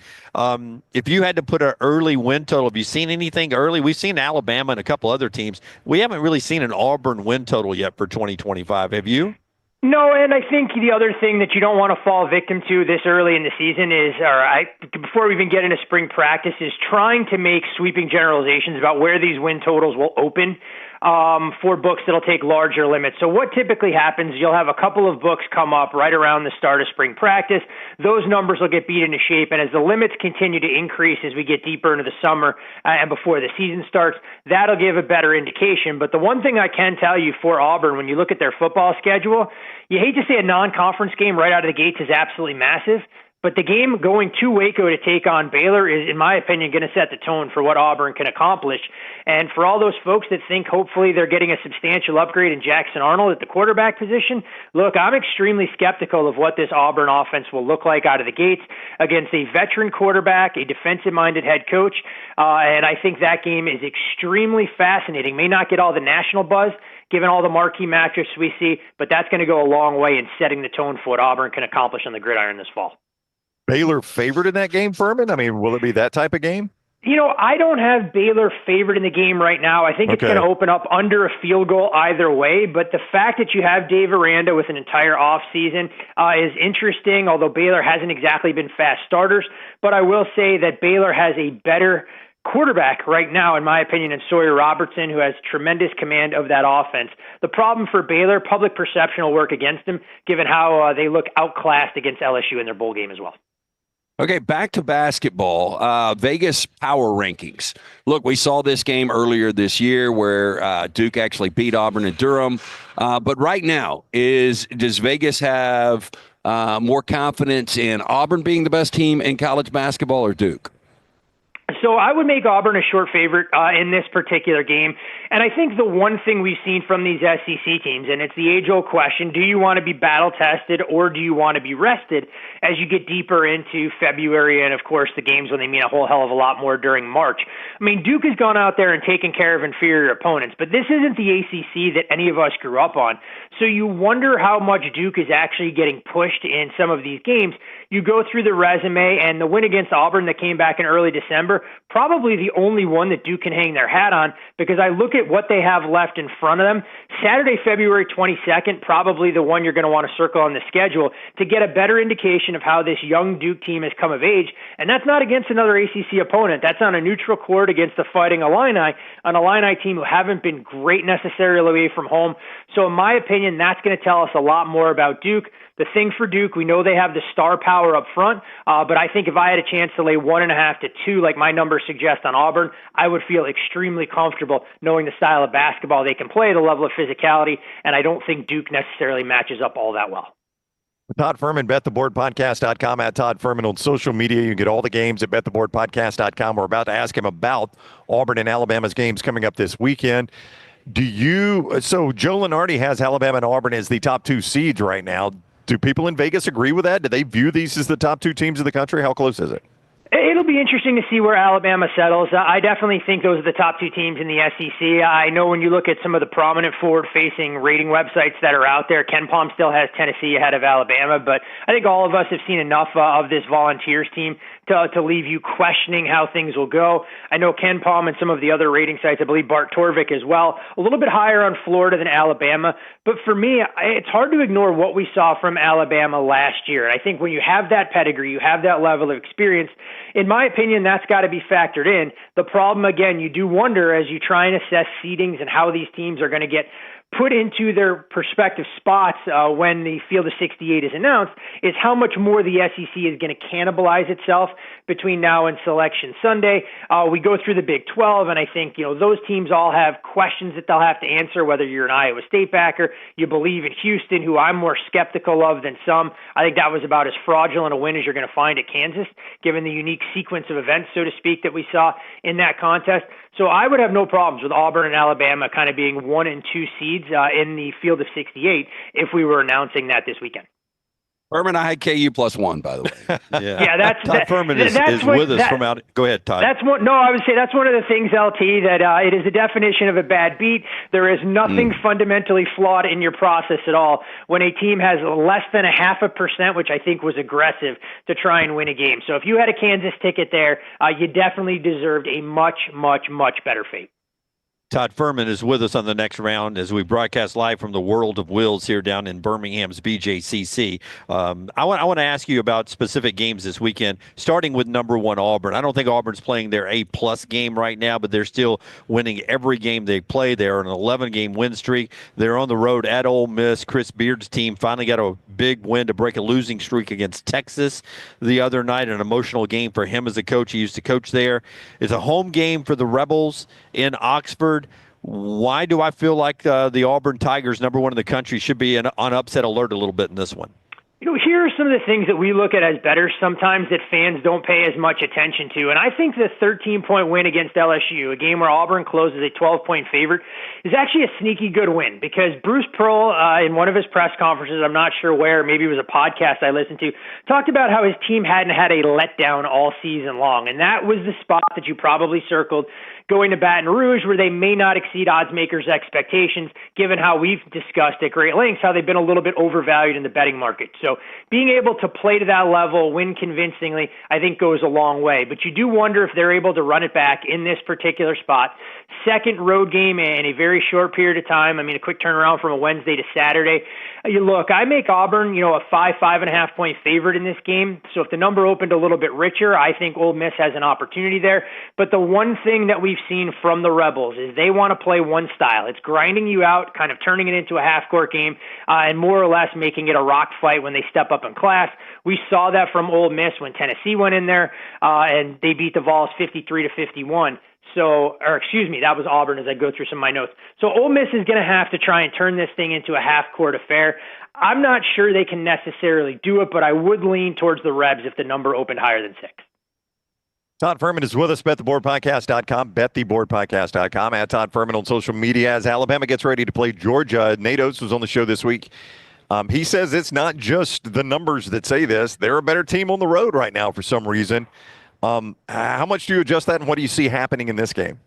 If you had to put an early win total, have you seen anything early? We've seen Alabama and a couple other teams. We haven't really seen an Auburn win total yet for 2025. Have you? No, and I think the other thing that you don't want to fall victim to this early in the season is, before we even get into spring practice, is trying to make sweeping generalizations about where these win totals will open for books that'll take larger limits. So what typically happens, you'll have a couple of books come up right around the start of spring practice. Those numbers will get beat into shape, and as the limits continue to increase as we get deeper into the summer and before the season starts, that'll give a better indication. But the one thing I can tell you for Auburn, when you look at their football schedule, you hate to say a non-conference game right out of the gates is absolutely massive, but the game going to Waco to take on Baylor is, in my opinion, going to set the tone for what Auburn can accomplish. And for all those folks that think hopefully they're getting a substantial upgrade in Jackson Arnold at the quarterback position, look, I'm extremely skeptical of what this Auburn offense will look like out of the gates against a veteran quarterback, a defensive-minded head coach, and I think that game is extremely fascinating. May not get all the national buzz, given all the marquee matchups we see, but that's going to go a long way in setting the tone for what Auburn can accomplish on the gridiron this fall. Baylor favored in that game, Fuhrman? I mean, will it be that type of game? You know, I don't have Baylor favored in the game right now. I think it's going to open up under a field goal either way, but the fact that you have Dave Aranda with an entire offseason is interesting, although Baylor hasn't exactly been fast starters. But I will say that Baylor has a better quarterback right now, in my opinion, and Sawyer Robertson, who has tremendous command of that offense. The problem for Baylor, public perception will work against them, given how they look outclassed against LSU in their bowl game as well. Okay, back to basketball. Vegas power rankings. Look, we saw this game earlier this year where Duke actually beat Auburn and Durham. But right now, does Vegas have more confidence in Auburn being the best team in college basketball or Duke? So I would make Auburn a short favorite in this particular game. And I think the one thing we've seen from these SEC teams, and it's the age-old question, do you want to be battle-tested or do you want to be rested as you get deeper into February and, of course, the games when they mean a whole hell of a lot more during March? I mean, Duke has gone out there and taken care of inferior opponents, but this isn't the ACC that any of us grew up on. So you wonder how much Duke is actually getting pushed in some of these games. You go through the resume, and the win against Auburn that came back in early December, probably the only one that Duke can hang their hat on, because I look at what they have left in front of them. Saturday, February 22nd, probably the one you're going to want to circle on the schedule to get a better indication of how this young Duke team has come of age. And that's not against another ACC opponent. That's on a neutral court against the Fighting Illini, an Illini team who haven't been great necessarily away from home. So in my opinion, that's going to tell us a lot more about Duke. The thing for Duke, we know they have the star power up front, but I think if I had a chance to lay 1.5 to 2, like my numbers suggest on Auburn, I would feel extremely comfortable knowing the style of basketball they can play, the level of physicality, and I don't think Duke necessarily matches up all that well. Todd Fuhrman, BetTheBoardPodcast.com, at Todd Fuhrman on social media. You can get all the games at BetTheBoardPodcast.com. We're about to ask him about Auburn and Alabama's games coming up this weekend. So Joe Lunardi has Alabama and Auburn as the top 2 seeds right now. Do people in Vegas agree with that? Do they view these as the top 2 teams in the country? How close is it? It'll be interesting to see where Alabama settles. I definitely think those are the top 2 teams in the SEC. I know when you look at some of the prominent forward-facing rating websites that are out there, Ken Palm still has Tennessee ahead of Alabama, but I think all of us have seen enough of this Volunteers team to leave you questioning how things will go. I know Ken Palm and some of the other rating sites, I believe Bart Torvik as well, a little bit higher on Florida than Alabama. But for me, it's hard to ignore what we saw from Alabama last year. And I think when you have that pedigree, you have that level of experience, in my opinion, that's got to be factored in. The problem, again, you do wonder as you try and assess seedings and how these teams are going to get put into their prospective spots when the Field of 68 is announced, is how much more the SEC is going to cannibalize itself between now and Selection Sunday. We go through the Big 12, and I think those teams all have questions that they'll have to answer, whether you're an Iowa State backer, you believe in Houston, who I'm more skeptical of than some. I think that was about as fraudulent a win as you're going to find at Kansas, given the unique sequence of events, so to speak, that we saw in that contest. So I would have no problems with Auburn and Alabama kind of being 1 and 2 seeds in the Field of 68 if we were announcing that this weekend. Fuhrman, I had KU +1, by the way. Yeah, Todd Fuhrman is with us from out. Go ahead, Todd. I would say that's one of the things, LT, that it is the definition of a bad beat. There is nothing fundamentally flawed in your process at all when a team has less than 0.5%, which I think was aggressive, to try and win a game. So if you had a Kansas ticket there, you definitely deserved a much, much, much better fate. Todd Fuhrman is with us on the next round as we broadcast live from the World of Wills here down in Birmingham's BJCC. I want to ask you about specific games this weekend, starting with number 1 Auburn. I don't think Auburn's playing their A-plus game right now, but they're still winning every game they play. They're on an 11-game win streak. They're on the road at Ole Miss. Chris Beard's team finally got a big win to break a losing streak against Texas the other night, an emotional game for him as a coach. He used to coach there. It's a home game for the Rebels in Oxford. Why do I feel like the Auburn Tigers, number 1 in the country, should be on upset alert a little bit in this one? Here are some of the things that we look at as bettors sometimes that fans don't pay as much attention to. And I think the 13-point win against LSU, a game where Auburn closes a 12-point favorite, is actually a sneaky good win because Bruce Pearl, in one of his press conferences, I'm not sure where, maybe it was a podcast I listened to, talked about how his team hadn't had a letdown all season long. And that was the spot that you probably circled going to Baton Rouge, where they may not exceed odds makers' expectations, given how we've discussed at great lengths how they've been a little bit overvalued in the betting market. So being able to play to that level, win convincingly, I think goes a long way. But you do wonder if they're able to run it back in this particular spot. Second road game in a very short period of time. I mean, a quick turnaround from a Wednesday to Saturday. Look, I make Auburn, a 5.5 point favorite in this game. So if the number opened a little bit richer, I think Ole Miss has an opportunity there. But the one thing that we've seen from the Rebels is they want to play one style. It's grinding you out, kind of turning it into a half-court game, and more or less making it a rock fight when they step up in class. We saw that from Ole Miss when Tennessee went in there, and they beat the Vols 53-51. That was Auburn as I go through some of my notes. So Ole Miss is going to have to try and turn this thing into a half-court affair. I'm not sure they can necessarily do it, but I would lean towards the Rebs if the number opened higher than 6. Todd Fuhrman is with us, bettheboardpodcast.com, bettheboardpodcast.com, at Todd Fuhrman on social media as Alabama gets ready to play Georgia. Nate Oates was on the show this week. He says it's not just the numbers that say this. They're a better team on the road right now for some reason. How much do you adjust that, and what do you see happening in this game?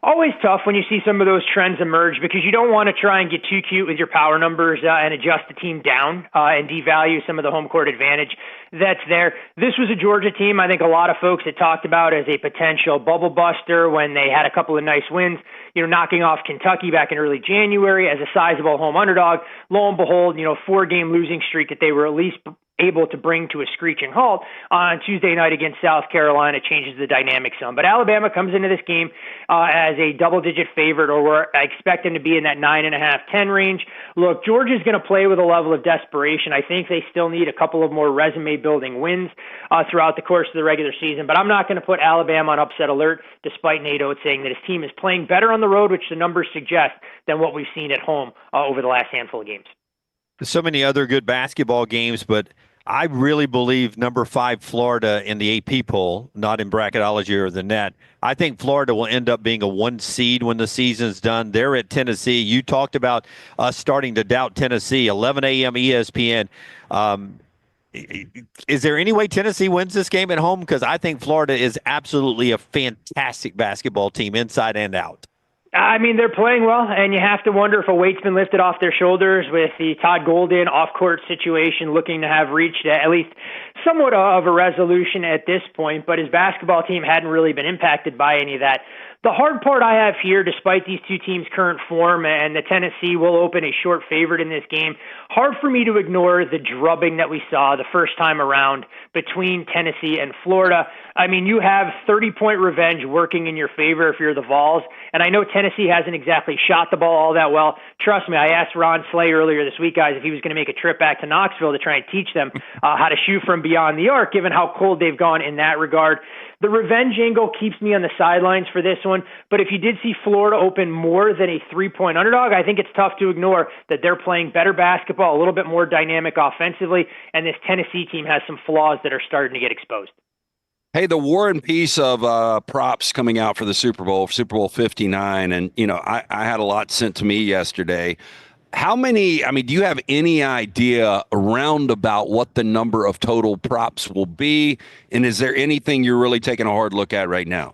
Always tough when you see some of those trends emerge because you don't want to try and get too cute with your power numbers and adjust the team down and devalue some of the home court advantage that's there. This was a Georgia team I think a lot of folks had talked about as a potential bubble buster when they had a couple of nice wins, knocking off Kentucky back in early January as a sizable home underdog. Lo and behold, 4-game losing streak that they were at least able to bring to a screeching halt on Tuesday night against South Carolina changes the dynamic some. But Alabama comes into this game as a double-digit favorite, or I expect them to be in that 9.5-10 range. Look, Georgia's going to play with a level of desperation. I think they still need a couple of more resume-building wins throughout the course of the regular season, but I'm not going to put Alabama on upset alert, despite Nate Oates saying that his team is playing better on the road, which the numbers suggest, than what we've seen at home over the last handful of games. So many other good basketball games, but I really believe number 5 Florida in the AP poll, not in Bracketology or the net. I think Florida will end up being a 1 seed when the season's done. They're at Tennessee. You talked about us starting to doubt Tennessee. 11 a.m. ESPN. Is there any way Tennessee wins this game at home? Because I think Florida is absolutely a fantastic basketball team inside and out. I mean, they're playing well, and you have to wonder if a weight's been lifted off their shoulders with the Todd Golden off-court situation looking to have reached at least somewhat of a resolution at this point, but his basketball team hadn't really been impacted by any of that. The hard part I have here, despite these two teams' current form, and the Tennessee will open a short favorite in this game, hard for me to ignore the drubbing that we saw the first time around between Tennessee and Florida. I mean, you have 30-point revenge working in your favor if you're the Vols, and I know Tennessee hasn't exactly shot the ball all that well. Trust me, I asked Ron Slay earlier this week, guys, if he was going to make a trip back to Knoxville to try and teach them how to shoot from beyond the arc, given how cold they've gone in that regard. The revenge angle keeps me on the sidelines for this one, but if you did see Florida open more than a 3-point underdog, I think it's tough to ignore that they're playing better basketball, a little bit more dynamic offensively, and this Tennessee team has some flaws that are starting to get exposed. Hey, the War and Peace of props coming out for the Super Bowl 59, and, I had a lot sent to me yesterday. How many, do you have any idea around about what the number of total props will be? And is there anything you're really taking a hard look at right now?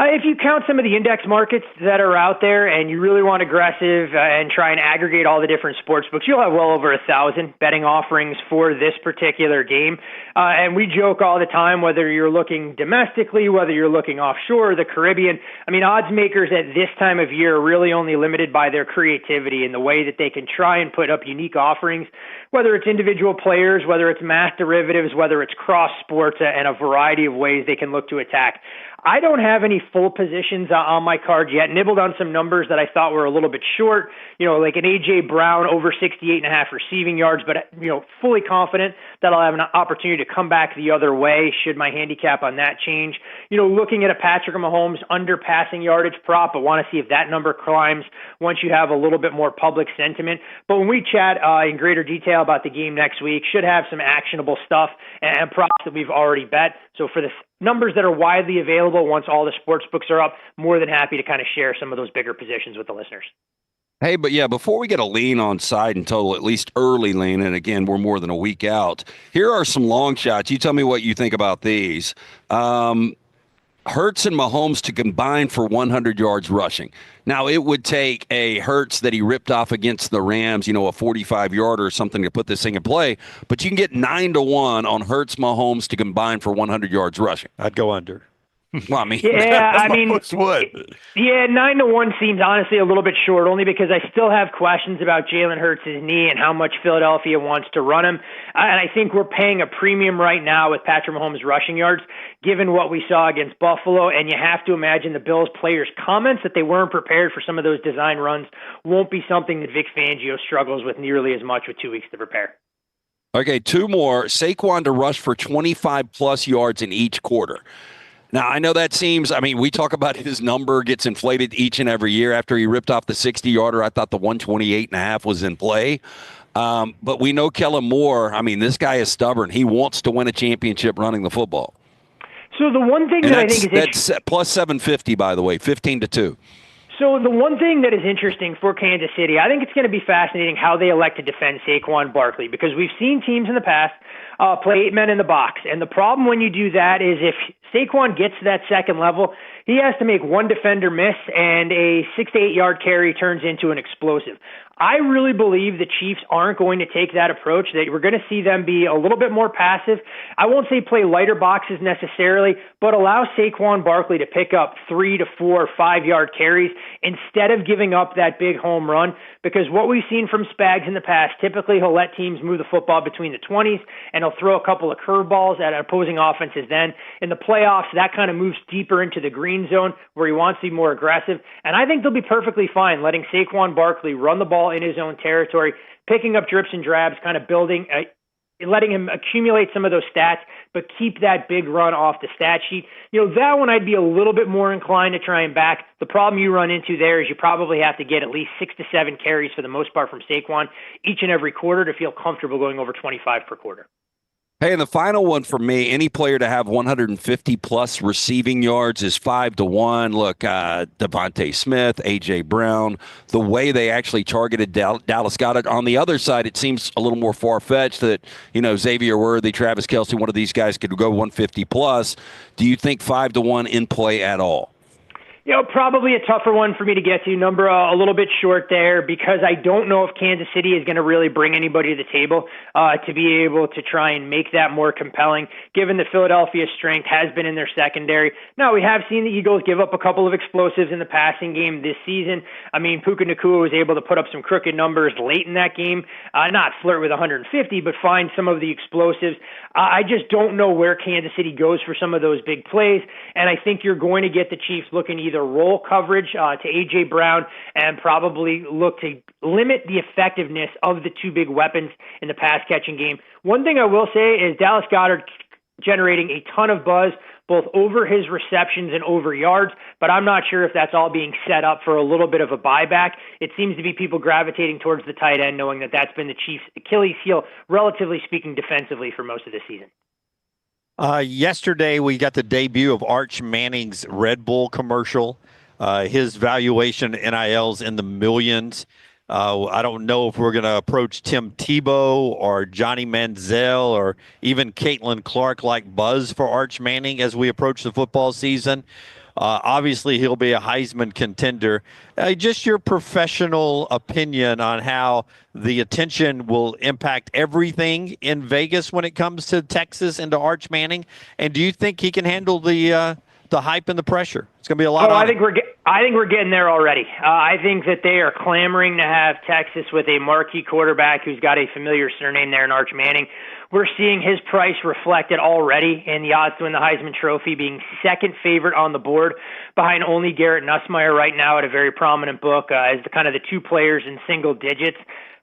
If you count some of the index markets that are out there and you really want aggressive and try and aggregate all the different sports books, you'll have well over 1,000 betting offerings for this particular game. And we joke all the time, whether you're looking domestically, whether you're looking offshore, the Caribbean. I mean, odds makers at this time of year are really only limited by their creativity and the way that they can try and put up unique offerings, whether it's individual players, whether it's math derivatives, whether it's cross sports, and a variety of ways they can look to attack. I don't have any full positions on my card yet. Nibbled on some numbers that I thought were a little bit short, like an A.J. Brown over 68.5 receiving yards, but, fully confident that I'll have an opportunity to come back the other way should my handicap on that change. Looking at a Patrick Mahomes under passing yardage prop, I want to see if that number climbs once you have a little bit more public sentiment. But when we chat in greater detail about the game next week, should have some actionable stuff and props that we've already bet. So for the numbers that are widely available once all the sports books are up, more than happy to kind of share some of those bigger positions with the listeners. Hey, but yeah, before we get a lean on side and total, at least early lean, and again, we're more than a week out, here are some long shots. You tell me what you think about these. Hurts and Mahomes to combine for 100 yards rushing. Now, it would take a Hurts that he ripped off against the Rams, a 45-yarder or something to put this thing in play, but you can get 9-1 on Hurts Mahomes to combine for 100 yards rushing. I'd go under. Well, I mean, yeah, most would. Yeah, 9-1 seems honestly a little bit short, only because I still have questions about Jalen Hurts' knee and how much Philadelphia wants to run him. And I think we're paying a premium right now with Patrick Mahomes' rushing yards, given what we saw against Buffalo. And you have to imagine the Bills players' comments that they weren't prepared for some of those design runs won't be something that Vic Fangio struggles with nearly as much with 2 weeks to prepare. Okay, two more. Saquon to rush for 25-plus yards in each quarter. Now, I know that seems, we talk about his number gets inflated each and every year. After he ripped off the 60-yarder, I thought the 128.5 was in play. But we know Kellen Moore, this guy is stubborn. He wants to win a championship running the football. So the one thing that I think is that's plus 750, by the way, 15-2. So the one thing that is interesting for Kansas City, I think it's going to be fascinating how they elect to defend Saquon Barkley, because we've seen teams in the past play 8 men in the box. And the problem when you do that is if Saquon gets to that second level, he has to make one defender miss and a 6 to 8 yard carry turns into an explosive. I really believe the Chiefs aren't going to take that approach, that we're going to see them be a little bit more passive. I won't say play lighter boxes necessarily, but allow Saquon Barkley to pick up 3 to 4 or 5 yard carries instead of giving up that big home run, because what we've seen from Spags in the past, typically he'll let teams move the football between the 20s and he'll throw a couple of curveballs at opposing offenses. Then in the playoffs, that kind of moves deeper into the green zone where he wants to be more aggressive. And I think they'll be perfectly fine letting Saquon Barkley run the ball in his own territory, picking up drips and drabs, kind of building, letting him accumulate some of those stats, but keep that big run off the stat sheet. That one I'd be a little bit more inclined to try and back. The problem you run into there is you probably have to get at least 6 to 7 carries for the most part from Saquon each and every quarter to feel comfortable going over 25 per quarter. Hey, and the final one for me, any player to have 150-plus receiving yards is 5-1. Look, Devontae Smith, A.J. Brown, the way they actually targeted Dallas Goedert. On the other side, it seems a little more far-fetched that, Xavier Worthy, Travis Kelce, one of these guys could go 150-plus. Do you think 5-1 in play at all? Probably a tougher one for me to get to. Number a little bit short there, because I don't know if Kansas City is going to really bring anybody to the table to be able to try and make that more compelling, given that Philadelphia's strength has been in their secondary. Now, we have seen the Eagles give up a couple of explosives in the passing game this season. Puka Nacua was able to put up some crooked numbers late in that game, not flirt with 150, but find some of the explosives. I just don't know where Kansas City goes for some of those big plays, and I think you're going to get the Chiefs looking either roll coverage to A.J. Brown and probably look to limit the effectiveness of the two big weapons in the pass-catching game. One thing I will say is Dallas Goedert generating a ton of buzz both over his receptions and over yards, but I'm not sure if that's all being set up for a little bit of a buyback. It seems to be people gravitating towards the tight end, knowing that that's been the Chiefs' Achilles heel, relatively speaking, defensively for most of the season. Yesterday, we got the debut of Arch Manning's Red Bull commercial. His valuation NIL's in the millions. I don't know if we're going to approach Tim Tebow or Johnny Manziel or even Caitlin Clark like buzz for Arch Manning as we approach the football season. Obviously, he'll be a Heisman contender. Just your professional opinion on how the attention will impact everything in Vegas when it comes to Texas and to Arch Manning. And do you think he can handle the hype and the pressure? It's going to be a lot. I think we're getting there already. I think that they are clamoring to have Texas with a marquee quarterback who's got a familiar surname there in Arch Manning. We're seeing his price reflected already in the odds to win the Heisman Trophy, being second favorite on the board behind only Garrett Nussmeier right now at a very prominent book as the kind of the two players in single digits.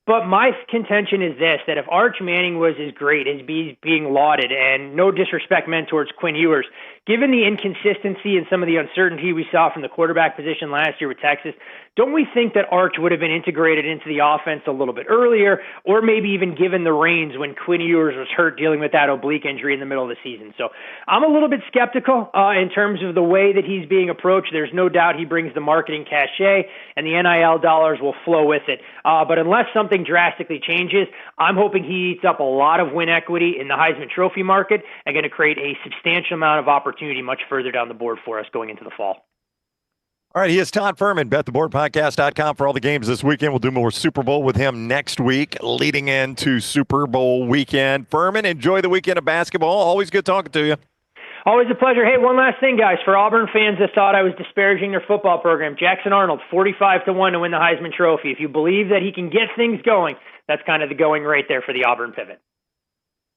But my contention is this, that if Arch Manning was as great as being lauded, and no disrespect meant towards Quinn Ewers, given the inconsistency and some of the uncertainty we saw from the quarterback position last year with Texas, don't we think that Arch would have been integrated into the offense a little bit earlier, or maybe even given the reins when Quinn Ewers was hurt dealing with that oblique injury in the middle of the season? So I'm a little bit skeptical in terms of the way that he's being approached. There's no doubt he brings the marketing cachet, and the NIL dollars will flow with it. But unless something drastically changes, I'm hoping he eats up a lot of win equity in the Heisman Trophy market and going to create a substantial amount of opportunity much further down the board for us going into the fall. All right, he is Todd Fuhrman, bettheboardpodcast.com for all the games this weekend. We'll do more Super Bowl with him next week, leading into Super Bowl weekend. Fuhrman, enjoy the weekend of basketball. Always good talking to you. Always a pleasure. Hey, one last thing, guys. For Auburn fans that thought I was disparaging their football program, Jackson Arnold, 45-1 to win the Heisman Trophy. If you believe that he can get things going, that's kind of the going rate there for the Auburn pivot.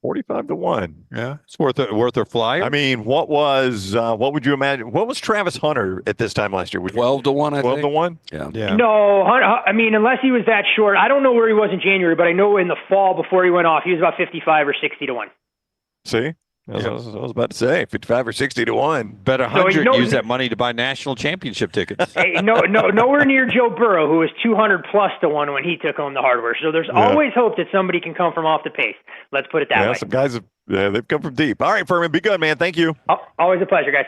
45-1. Yeah, it's worth a flyer. I mean, what would you imagine? What was Travis Hunter at this time last year? 12-1, I think. 12-1? Yeah. No, I mean, unless he was that short. I don't know where he was in January, but I know in the fall before he went off, he was about 55 or 60-1. See? I was about to say 55 or 60-1. Bet 100 use that money to buy national championship tickets. Hey, nowhere near Joe Burrow, who was 200+1 when he took home the hardware. So there's always hope that somebody can come from off the pace. Let's put it that way. Yeah, some guys they've come from deep. All right, Fuhrman, be good, man. Thank you. Always a pleasure, guys.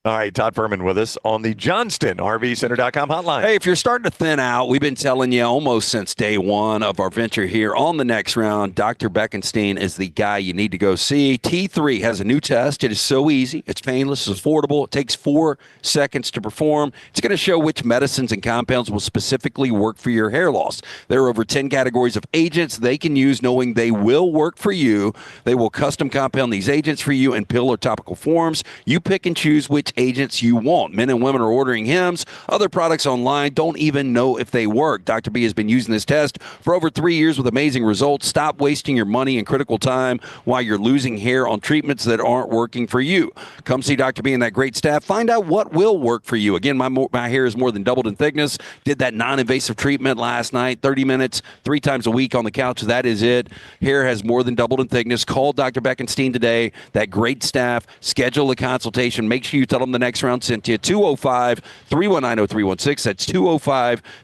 All right, Todd Fuhrman with us on the JohnstonRVCenter.com hotline. Hey, if you're starting to thin out, we've been telling you almost since day one of our venture here on the next round, Dr. Beckenstein is the guy you need to go see. T3 has a new test. It is so easy. It's painless. It's affordable. It takes 4 seconds to perform. It's going to show which medicines and compounds will specifically work for your hair loss. There are over 10 categories of agents they can use knowing they will work for you. They will custom compound these agents for you in pill or topical forms. You pick and choose which agents you want. Men and women are ordering Hims. Other products online don't even know if they work. Dr. B has been using this test for over 3 years with amazing results. Stop wasting your money and critical time while you're losing hair on treatments that aren't working for you. Come see Dr. B and that great staff. Find out what will work for you. Again, my hair is more than doubled in thickness. Did that non-invasive treatment last night, 30 minutes, 3 times a week on the couch. That is it. Hair has more than doubled in thickness. Call Dr. Beckenstein today. That great staff. Schedule a consultation. Make sure you tell them the next round sent to you. 205-319-0316. That's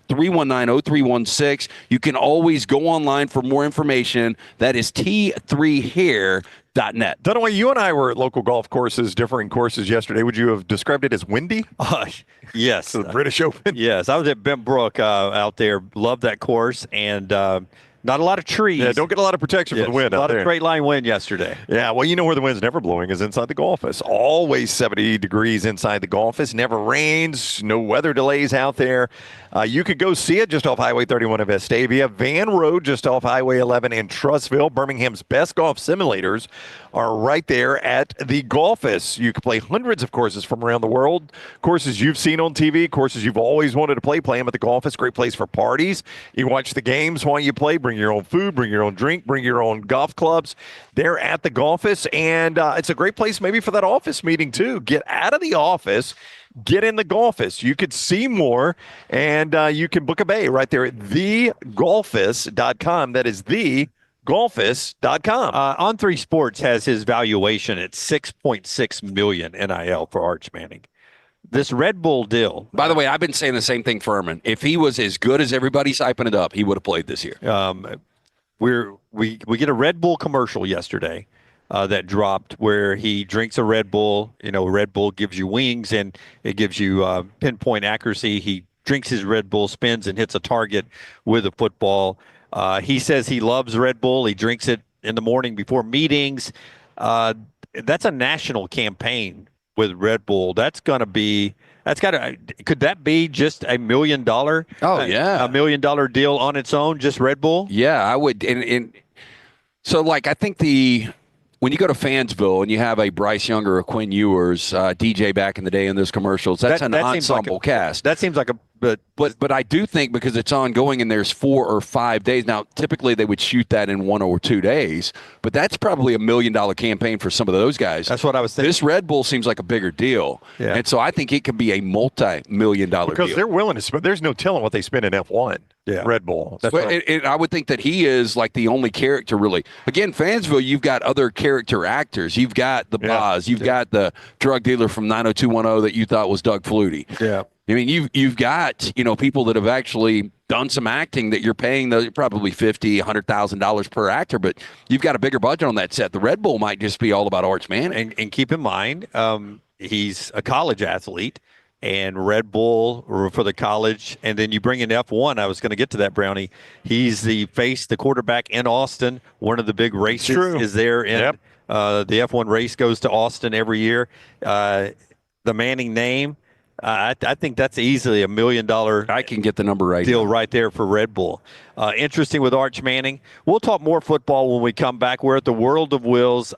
205-319-0316. You can always go online for more information. That is T3hair.net. Dunaway, you and I were at local golf courses, differing courses yesterday. Would you have described it as windy? Yes. The British Open? Yes. I was at Bembrook out there. Loved that course. And not a lot of trees. Yeah, don't get a lot of protection for the wind out there. A lot of straight line wind yesterday. Yeah, well, you know where the wind's never blowing is inside the golf office. Always 70 degrees inside the golf office. Never rains. No weather delays out there. You could go see it just off Highway 31 in Vestavia. Van Road just off Highway 11 in Trussville. Birmingham's best golf simulators are right there at the golf office. You can play hundreds of courses from around the world. Courses you've seen on TV, courses you've always wanted to play them at the golf office. Great place for parties. You watch the games while you play. Bring your own food, bring your own drink, bring your own golf clubs. They're at the golf office, and it's a great place maybe for that office meeting too. Get out of the office. Get in the golf office. You could see more, and you can book a bay right there at thegolfist.com. That is thegolfist.com. On3 Sports has his valuation at $6.6 million NIL for Arch Manning. This Red Bull deal. By the way, I've been saying the same thing, Fuhrman. If he was as good as everybody's hyping it up, he would have played this year. We get a Red Bull commercial yesterday that dropped where he drinks a Red Bull. You know, Red Bull gives you wings and it gives you pinpoint accuracy. He drinks his Red Bull, spins, and hits a target with a football. He says he loves Red Bull. He drinks it in the morning before meetings. That's a national campaign with Red Bull. Could that be just $1 million? Oh, yeah. $1 million deal on its own, just Red Bull? Yeah, I would. And so, like, I think when you go to Fansville and you have a Bryce Young or a Quinn Ewers DJ back in the day in those commercials, that's an ensemble cast. That seems like but I do think because it's ongoing and there's 4 or 5 days. Now, typically they would shoot that in 1 or 2 days, but that's probably $1 million campaign for some of those guys. That's what I was thinking. This Red Bull seems like a bigger deal. Yeah. And so I think it could be a multi-million dollar because deal. they're willing to spend. There's no telling what they spend in F1. Yeah. Red Bull. I would think that he is like the only character really. Again, Fansville, you've got other character actors. You've got the Boz. You've got the drug dealer from 90210 that you thought was Doug Flutie. Yeah. I mean, you've got, people that have actually done some acting that you're paying probably $50,000, $100,000 per actor, but you've got a bigger budget on that set. The Red Bull might just be all about Arch Manning. And keep in mind, he's a college athlete, and Red Bull for the college, and then you bring in F1. I was going to get to that, Brownie. He's the quarterback in Austin. One of the big races is there in the F1 race goes to Austin every year. The Manning name. I think that's easily $1 million. I can get the number right deal now. right there for Red Bull. Interesting with Arch Manning. We'll talk more football when we come back. We're at the World of Wills.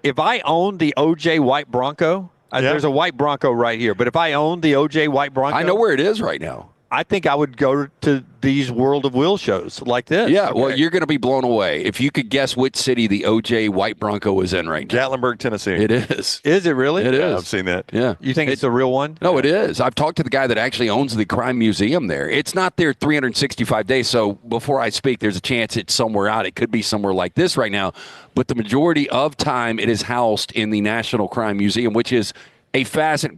If I own the OJ White Bronco, there's a white Bronco right here. But if I own the OJ White Bronco, I know where it is right now. I think I would go to these World of Will shows like this. Yeah, well, you're going to be blown away. If you could guess which city the OJ White Bronco is in right now. Gatlinburg, Tennessee. It is. Is it really? It is. I've seen that. Yeah. You think it's a real one? No, it is. I've talked to the guy that actually owns the crime museum there. It's not there 365 days, so before I speak, there's a chance it's somewhere out. It could be somewhere like this right now, but the majority of time it is housed in the National Crime Museum, which is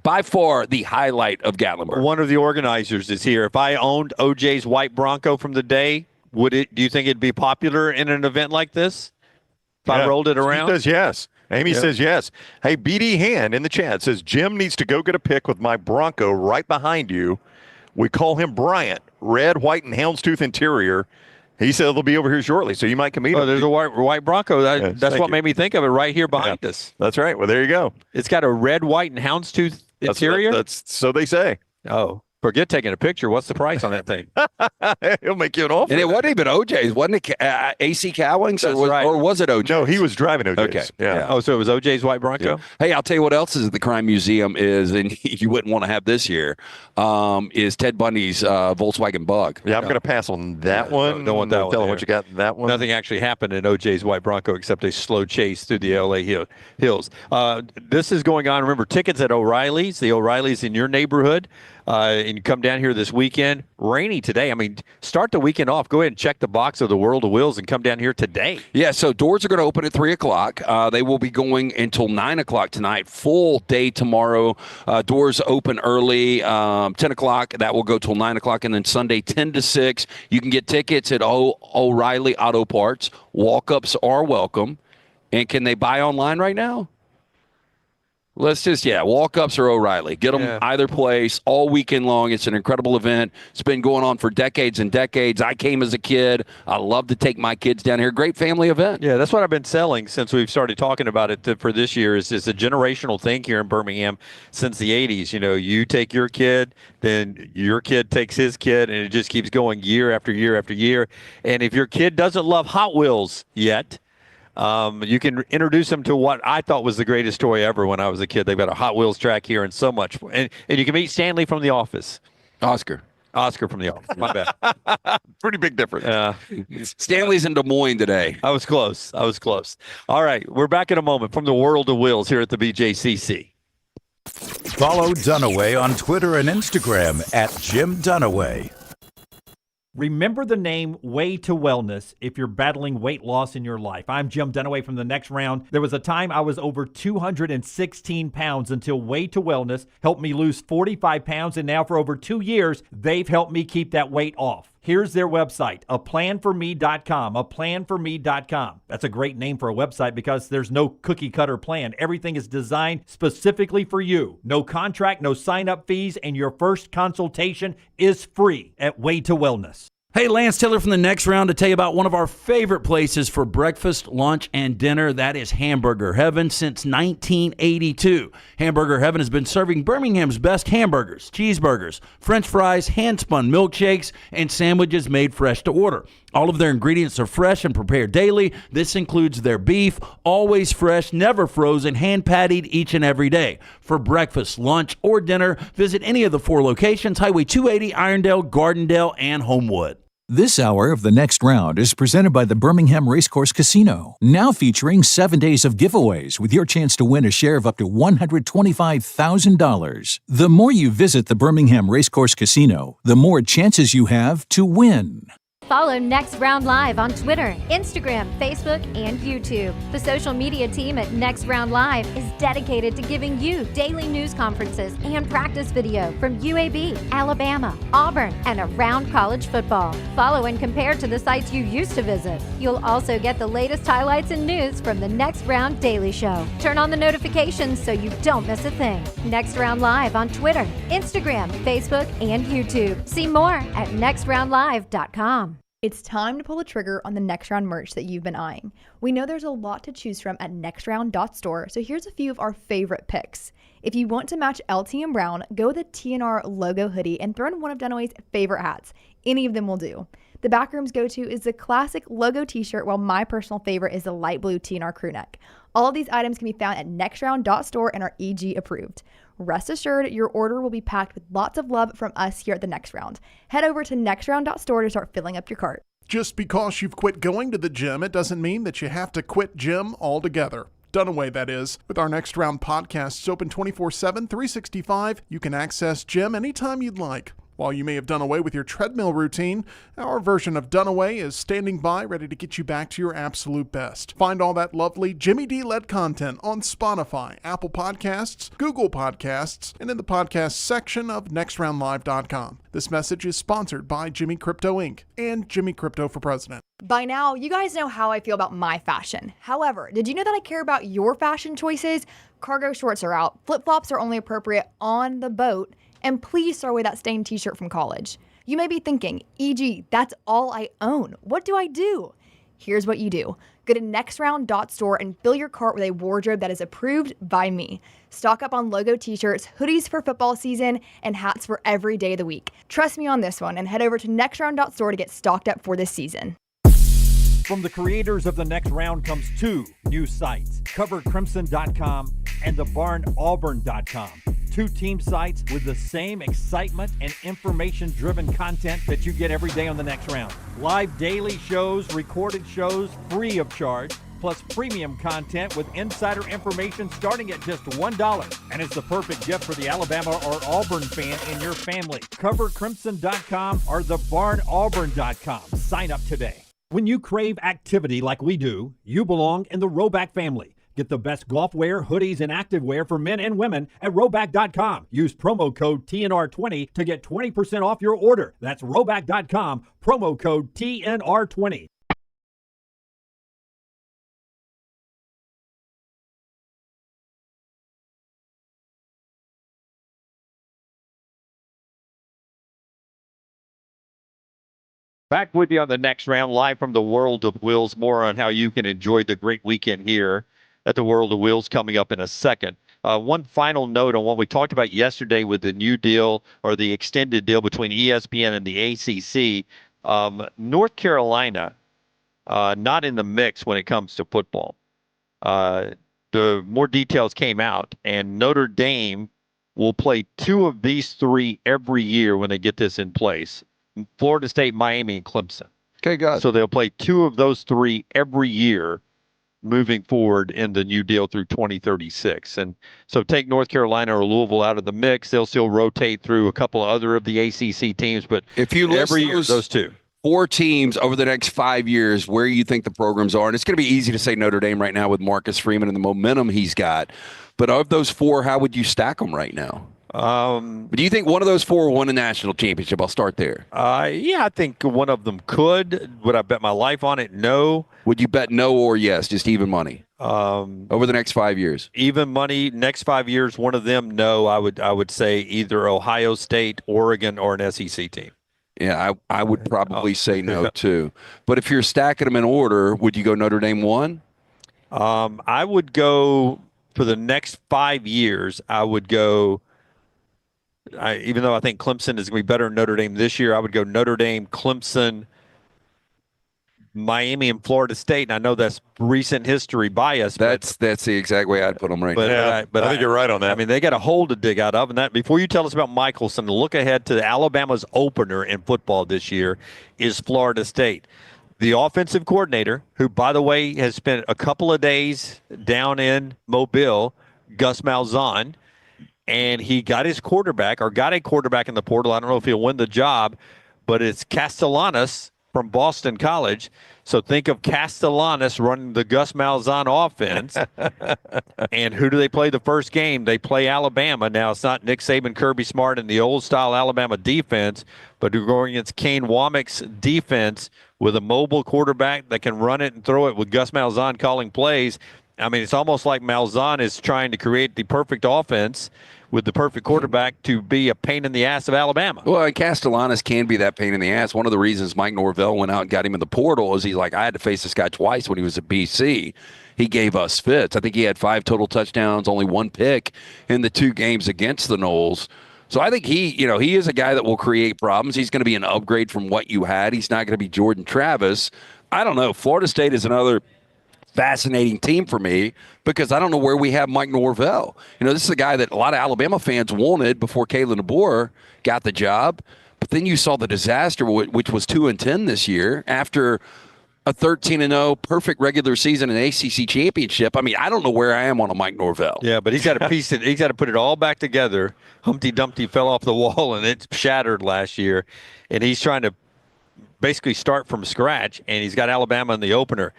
by far the highlight of Gatlinburg. One of the organizers is here. If I owned OJ's white Bronco from the day, do you think it'd be popular in an event like this? If I rolled it around? He says yes. Amy says yes. Hey, BD Hand in the chat says, Jim needs to go get a pic with my Bronco right behind you. We call him Bryant. Red, white, and houndstooth interior. He said they'll be over here shortly, so you might come meet him. There's a white Bronco. That's what made me think of it right here behind us. That's right. Well, there you go. It's got a red, white, and houndstooth interior? That's so they say. Oh, forget taking a picture. What's the price on that thing? He'll make you an offer. And it wasn't even OJ's. Wasn't it AC Cowlings? Or was it OJ's? No, he was driving OJ's. Okay. Yeah. Oh, so it was OJ's white Bronco? Yeah. Hey, I'll tell you what else is at the Crime Museum is, and you wouldn't want to have this here, is Ted Bundy's Volkswagen Bug. Yeah, I'm going to pass on that one. Don't want that one. Tell him what you got in that one. Nothing actually happened in OJ's white Bronco except a slow chase through the LA hills. This is going on. Remember, tickets at O'Reilly's. The O'Reilly's in your neighborhood. And you come down here this weekend. Rainy today. I mean, start the weekend off. Go ahead and check the box of the World of Wills and come down here today. Yeah, so doors are going to open at 3 o'clock. They will be going until 9 o'clock tonight. Full day tomorrow. Doors open early, 10 o'clock. That will go till 9 o'clock. And then Sunday, 10 to 6. You can get tickets at O'Reilly Auto Parts. Walk-ups are welcome. And can they buy online right now? Let's just, walk-ups or O'Reilly. Get them either place all weekend long. It's an incredible event. It's been going on for decades and decades. I came as a kid. I love to take my kids down here. Great family event. Yeah, that's what I've been selling since we've started talking about it for this year. Is a generational thing here in Birmingham since the 80s. You know, you take your kid, then your kid takes his kid, and it just keeps going year after year after year. And if your kid doesn't love Hot Wheels yet, you can introduce them to what I thought was the greatest toy ever when I was a kid. They've got a Hot Wheels track here and so much. And you can meet Stanley from The Office. Oscar from The Office. My bad. Pretty big difference. Stanley's in Des Moines today. I was close. All right, we're back in a moment from the World of Wills here at the BJCC. Follow Dunaway on Twitter and Instagram at Jim Dunaway. Remember the name Way to Wellness if you're battling weight loss in your life. I'm Jim Dunaway from The Next Round. There was a time I was over 216 pounds until Way to Wellness helped me lose 45 pounds, and now for over 2 years, they've helped me keep that weight off. Here's their website, aplanforme.com, aplanforme.com. That's a great name for a website because there's no cookie-cutter plan. Everything is designed specifically for you. No contract, no sign-up fees, and your first consultation is free at Way to Wellness. Hey, Lance Taylor from the Next Round to tell you about one of our favorite places for breakfast, lunch, and dinner. That is Hamburger Heaven since 1982. Hamburger Heaven has been serving Birmingham's best hamburgers, cheeseburgers, French fries, hand-spun milkshakes, and sandwiches made fresh to order. All of their ingredients are fresh and prepared daily. This includes their beef, always fresh, never frozen, hand-pattied each and every day. For breakfast, lunch, or dinner, visit any of the 4 locations, Highway 280, Irondale, Gardendale, and Homewood. This hour of The Next Round is presented by the Birmingham Racecourse Casino, now featuring 7 days of giveaways with your chance to win a share of up to $125,000. The more you visit the Birmingham Racecourse Casino, the more chances you have to win. Follow Next Round Live on Twitter, Instagram, Facebook, and YouTube. The social media team at Next Round Live is dedicated to giving you daily news conferences and practice video from UAB, Alabama, Auburn, and around college football. Follow and compare to the sites you used to visit. You'll also get the latest highlights and news from the Next Round Daily Show. Turn on the notifications so you don't miss a thing. Next Round Live on Twitter, Instagram, Facebook, and YouTube. See more at nextroundlive.com. It's time to pull the trigger on the Next Round merch that you've been eyeing. We know there's a lot to choose from at nextround.store, so here's a few of our favorite picks. If you want to match LT and Brown, go with a TNR logo hoodie and throw in one of Dunaway's favorite hats. Any of them will do. The Backroom's go-to is the classic logo t-shirt, while my personal favorite is the light blue TNR crew neck. All of these items can be found at nextround.store and are EG approved. Rest assured, your order will be packed with lots of love from us here at the Next Round. Head over to nextround.store to start filling up your cart. Just because you've quit going to the gym, it doesn't mean that you have to quit gym altogether. Dunaway, that is. With our Next Round podcasts open 24/7, 365, you can access gym anytime you'd like. While you may have done away with your treadmill routine, our version of Dunaway is standing by ready to get you back to your absolute best. Find all that lovely Jimmy D-led content on Spotify, Apple Podcasts, Google Podcasts, and in the podcast section of nextroundlive.com. This message is sponsored by Jimmy Crypto Inc. and Jimmy Crypto for President. By now, you guys know how I feel about my fashion. However, did you know that I care about your fashion choices? Cargo shorts are out, flip-flops are only appropriate on the boat, and please throw away that stained t-shirt from college. You may be thinking, EG, that's all I own. What do I do? Here's what you do. Go to nextround.store and fill your cart with a wardrobe that is approved by me. Stock up on logo t-shirts, hoodies for football season, and hats for every day of the week. Trust me on this one and head over to nextround.store to get stocked up for this season. From the creators of The Next Round comes 2 new sites, covercrimson.com and thebarnauburn.com. 2 team sites with the same excitement and information-driven content that you get every day on The Next Round. Live daily shows, recorded shows, free of charge, plus premium content with insider information starting at just $1. And it's the perfect gift for the Alabama or Auburn fan in your family. Covercrimson.com or thebarnauburn.com. Sign up today. When you crave activity like we do, you belong in the Roback family. Get the best golf wear, hoodies, and activewear for men and women at Roback.com. Use promo code TNR20 to get 20% off your order. That's Roback.com, promo code TNR20. Back with you on the Next Round, live from the World of Wheels. More on how you can enjoy the great weekend here at the World of Wheels coming up in a second. One final note on what we talked about yesterday with the new deal or the extended deal between ESPN and the ACC. North Carolina, not in the mix when it comes to football. The more details came out, and Notre Dame will play 2 of these 3 every year when they get this in place. Florida State, Miami, and Clemson. Okay, guys. So they'll play 2 of those 3 every year moving forward in the new deal through 2036. And so take North Carolina or Louisville out of the mix. They'll still rotate through a couple of other of the ACC teams, but if you list every year, those 2. 4 teams over the next 5 years, where you think the programs are, and it's going to be easy to say Notre Dame right now with Marcus Freeman and the momentum he's got. But of those 4, how would you stack them right now? But do you think one of those 4 won a national championship? I'll start there. Yeah, I think one of them could. Would I bet my life on it? No. Would you bet no or yes, just even money? Over the next 5 years? Even money, next 5 years, one of them, no. I would say either Ohio State, Oregon, or an SEC team. Yeah, I would probably say no too. But if you're stacking them in order, would you go Notre Dame 1? I would go for the next 5 years. I would go. Even though I think Clemson is going to be better than Notre Dame this year, I would go Notre Dame, Clemson, Miami, and Florida State. And I know that's recent history bias. That's the exact way I'd put them right now. But I think you're right on that. I mean, they got a hole to dig out of. And that before you tell us about Michelson, look ahead to Alabama's opener in football this year is Florida State. The offensive coordinator, who, by the way, has spent a couple of days down in Mobile, Gus Malzahn, and he got a quarterback in the portal. I don't know if he'll win the job, but it's Castellanos from Boston College. So think of Castellanos running the Gus Malzahn offense. And who do they play the first game? They play Alabama. Now, it's not Nick Saban, Kirby Smart, and the old-style Alabama defense, but they're going against Kane Womack's defense with a mobile quarterback that can run it and throw it with Gus Malzahn calling plays. I mean, it's almost like Malzahn is trying to create the perfect offense with the perfect quarterback to be a pain in the ass of Alabama. Well, and Castellanos can be that pain in the ass. One of the reasons Mike Norvell went out and got him in the portal is he's like, I had to face this guy twice when he was at BC. He gave us fits. I think he had 5 total touchdowns, only 1 pick in the 2 games against the Noles. So I think he is a guy that will create problems. He's going to be an upgrade from what you had. He's not going to be Jordan Travis. I don't know. Florida State is another fascinating team for me because I don't know where we have Mike Norvell. This is a guy that a lot of Alabama fans wanted before Kalen DeBoer got the job. But then you saw the disaster, which was 2-10 this year after a 13-0 perfect regular season and ACC championship. I mean, I don't know where I am on a Mike Norvell. Yeah, but he's got to piece it. He's got to put it all back together. Humpty Dumpty fell off the wall and it shattered last year, and he's trying to basically start from scratch. And he's got Alabama in the opener.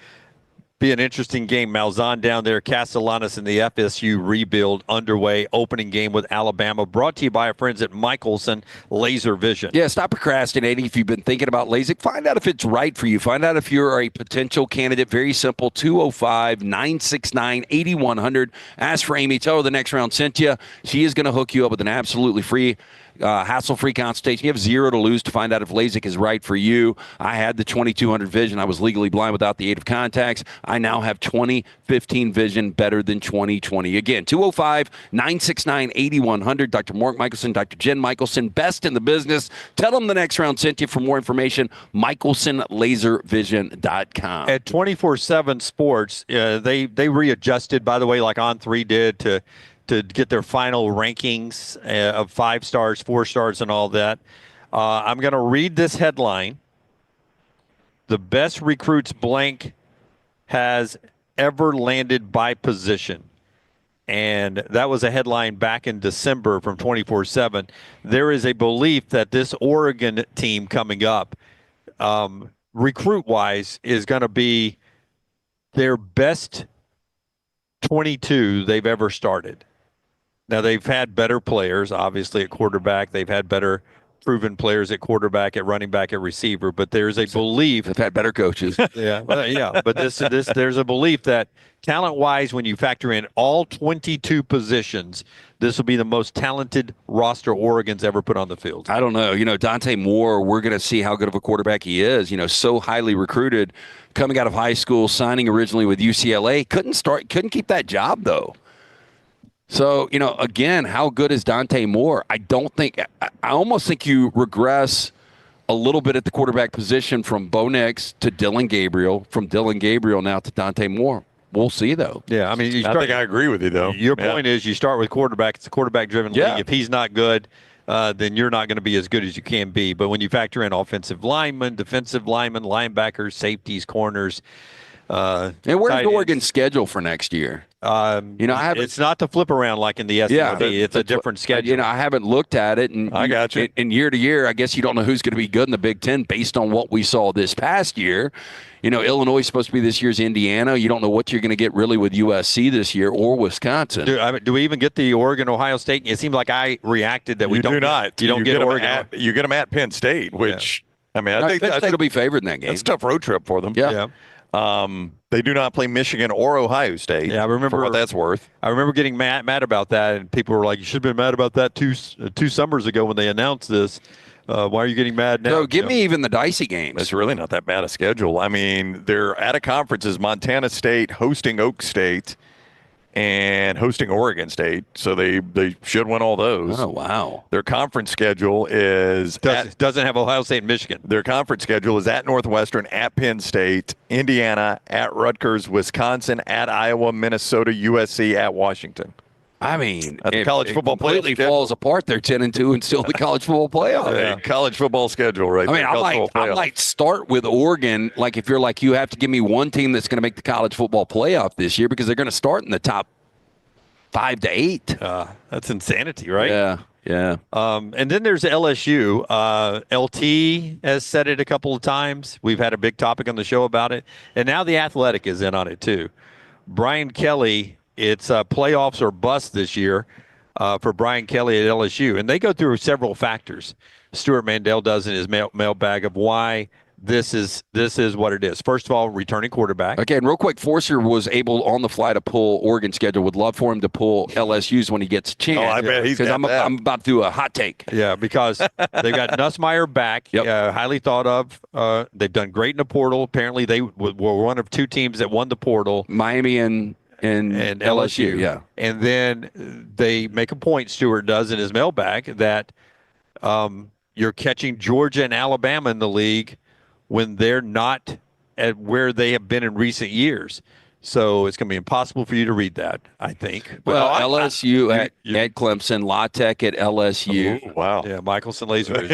Be an interesting game. Malzahn down there, Castellanos in the FSU rebuild underway. Opening game with Alabama. Brought to you by our friends at Michelson Laser Vision. Yeah, stop procrastinating. If you've been thinking about LASIK, find out if it's right for you. Find out if you're a potential candidate. Very simple. 205-969-8100. Ask for Amy. Tell her the next round sent you. She is going to hook you up with an absolutely free hassle-free consultation. You have 0 to lose to find out if LASIK is right for you. I had the 2200 vision. I was legally blind without the aid of contacts. I now have 20/15 vision, better than 20/20. Again, 205-969-8100. Dr. Mark Michelson, Dr. Jen Michelson, best in the business. Tell them the next round sent you. For more information, michelsonlaservision.com. At 24/7 Sports, they readjusted, by the way, like On3 did, to get their final rankings of 5 stars, 4 stars, and all that. I'm going to read this headline. The best recruits blank has ever landed by position. And that was a headline back in December from 24/7. There is a belief that this Oregon team coming up, recruit-wise, is going to be their best 22 they've ever started. Now, they've had better players, obviously, at quarterback. They've had better proven players at quarterback, at running back, at receiver. But there's a belief. They've had better coaches. Yeah. But there's a belief that talent-wise, when you factor in all 22 positions, this will be the most talented roster Oregon's ever put on the field. I don't know. Dante Moore, we're going to see how good of a quarterback he is. So highly recruited, coming out of high school, signing originally with UCLA. Couldn't keep that job, though. So, again, how good is Dante Moore? I almost think you regress a little bit at the quarterback position from Bo Nix to Dylan Gabriel, from Dylan Gabriel now to Dante Moore. We'll see, though. Yeah, I mean, I think I agree with you, though. Your point is you start with quarterback. It's a quarterback-driven league. If he's not good, then you're not going to be as good as you can be. But when you factor in offensive linemen, defensive linemen, linebackers, safeties, corners, and where's Oregon's schedule for next year? It's not to flip around like in the SEC. Yeah, it's a different schedule. I haven't looked at it, and I got you. And year to year, I guess you don't know who's going to be good in the Big Ten based on what we saw this past year. Illinois is supposed to be this year's Indiana. You don't know what you're going to get really with USC this year or Wisconsin. Do we even get the Oregon Ohio State? It seemed like I reacted that we do not. You don't get Oregon. You get them at Penn State, which I think it'll be favored in that game. That's a tough road trip for them. Yeah. They do not play Michigan or Ohio State. Yeah, I remember for what that's worth. I remember getting mad about that, and people were like, "You should have been mad about that two summers ago when they announced this. Why are you getting mad now?" So give me even the dicey games. It's really not that bad a schedule. I mean, they're at a conferences: Montana State hosting Oak State and hosting Oregon State. So they should win all those. Oh, wow. Their conference schedule is doesn't have Ohio State and Michigan. Their conference schedule is at Northwestern, at Penn State, Indiana, at Rutgers, Wisconsin, at Iowa, Minnesota, USC, at Washington. I mean, the college football completely falls apart. They're 10-2 and still the college football playoff. Yeah, college football schedule, right? I mean, I might start with Oregon. Like, if you're like, you have to give me one team that's going to make the college football playoff this year because they're going to start in the top 5 to 8. That's insanity, right? Yeah. And then there's LSU. LT has said it a couple of times. We've had a big topic on the show about it. And now the Athletic is in on it, too. Brian Kelly, it's playoffs or bust this year for Brian Kelly at LSU. And they go through several factors. Stuart Mandel does in his mailbag of why this is what it is. First of all, returning quarterback. Okay, and real quick, Forcer was able on the fly to pull Oregon schedule. Would love for him to pull LSU's when he gets a chance. Oh, I bet he's got that. I'm about to do a hot take. Yeah, because they've got Nussmeier back, highly thought of. They've done great in the portal. Apparently, they were one of 2 teams that won the portal. Miami and LSU. Yeah. And then they make a point, Stewart does in his mailbag, that you're catching Georgia and Alabama in the league when they're not at where they have been in recent years. So it's going to be impossible for you to read that, I think. Well, LSU at Clemson, La Tech at LSU. Ooh, wow. Yeah, Michelson Laser. And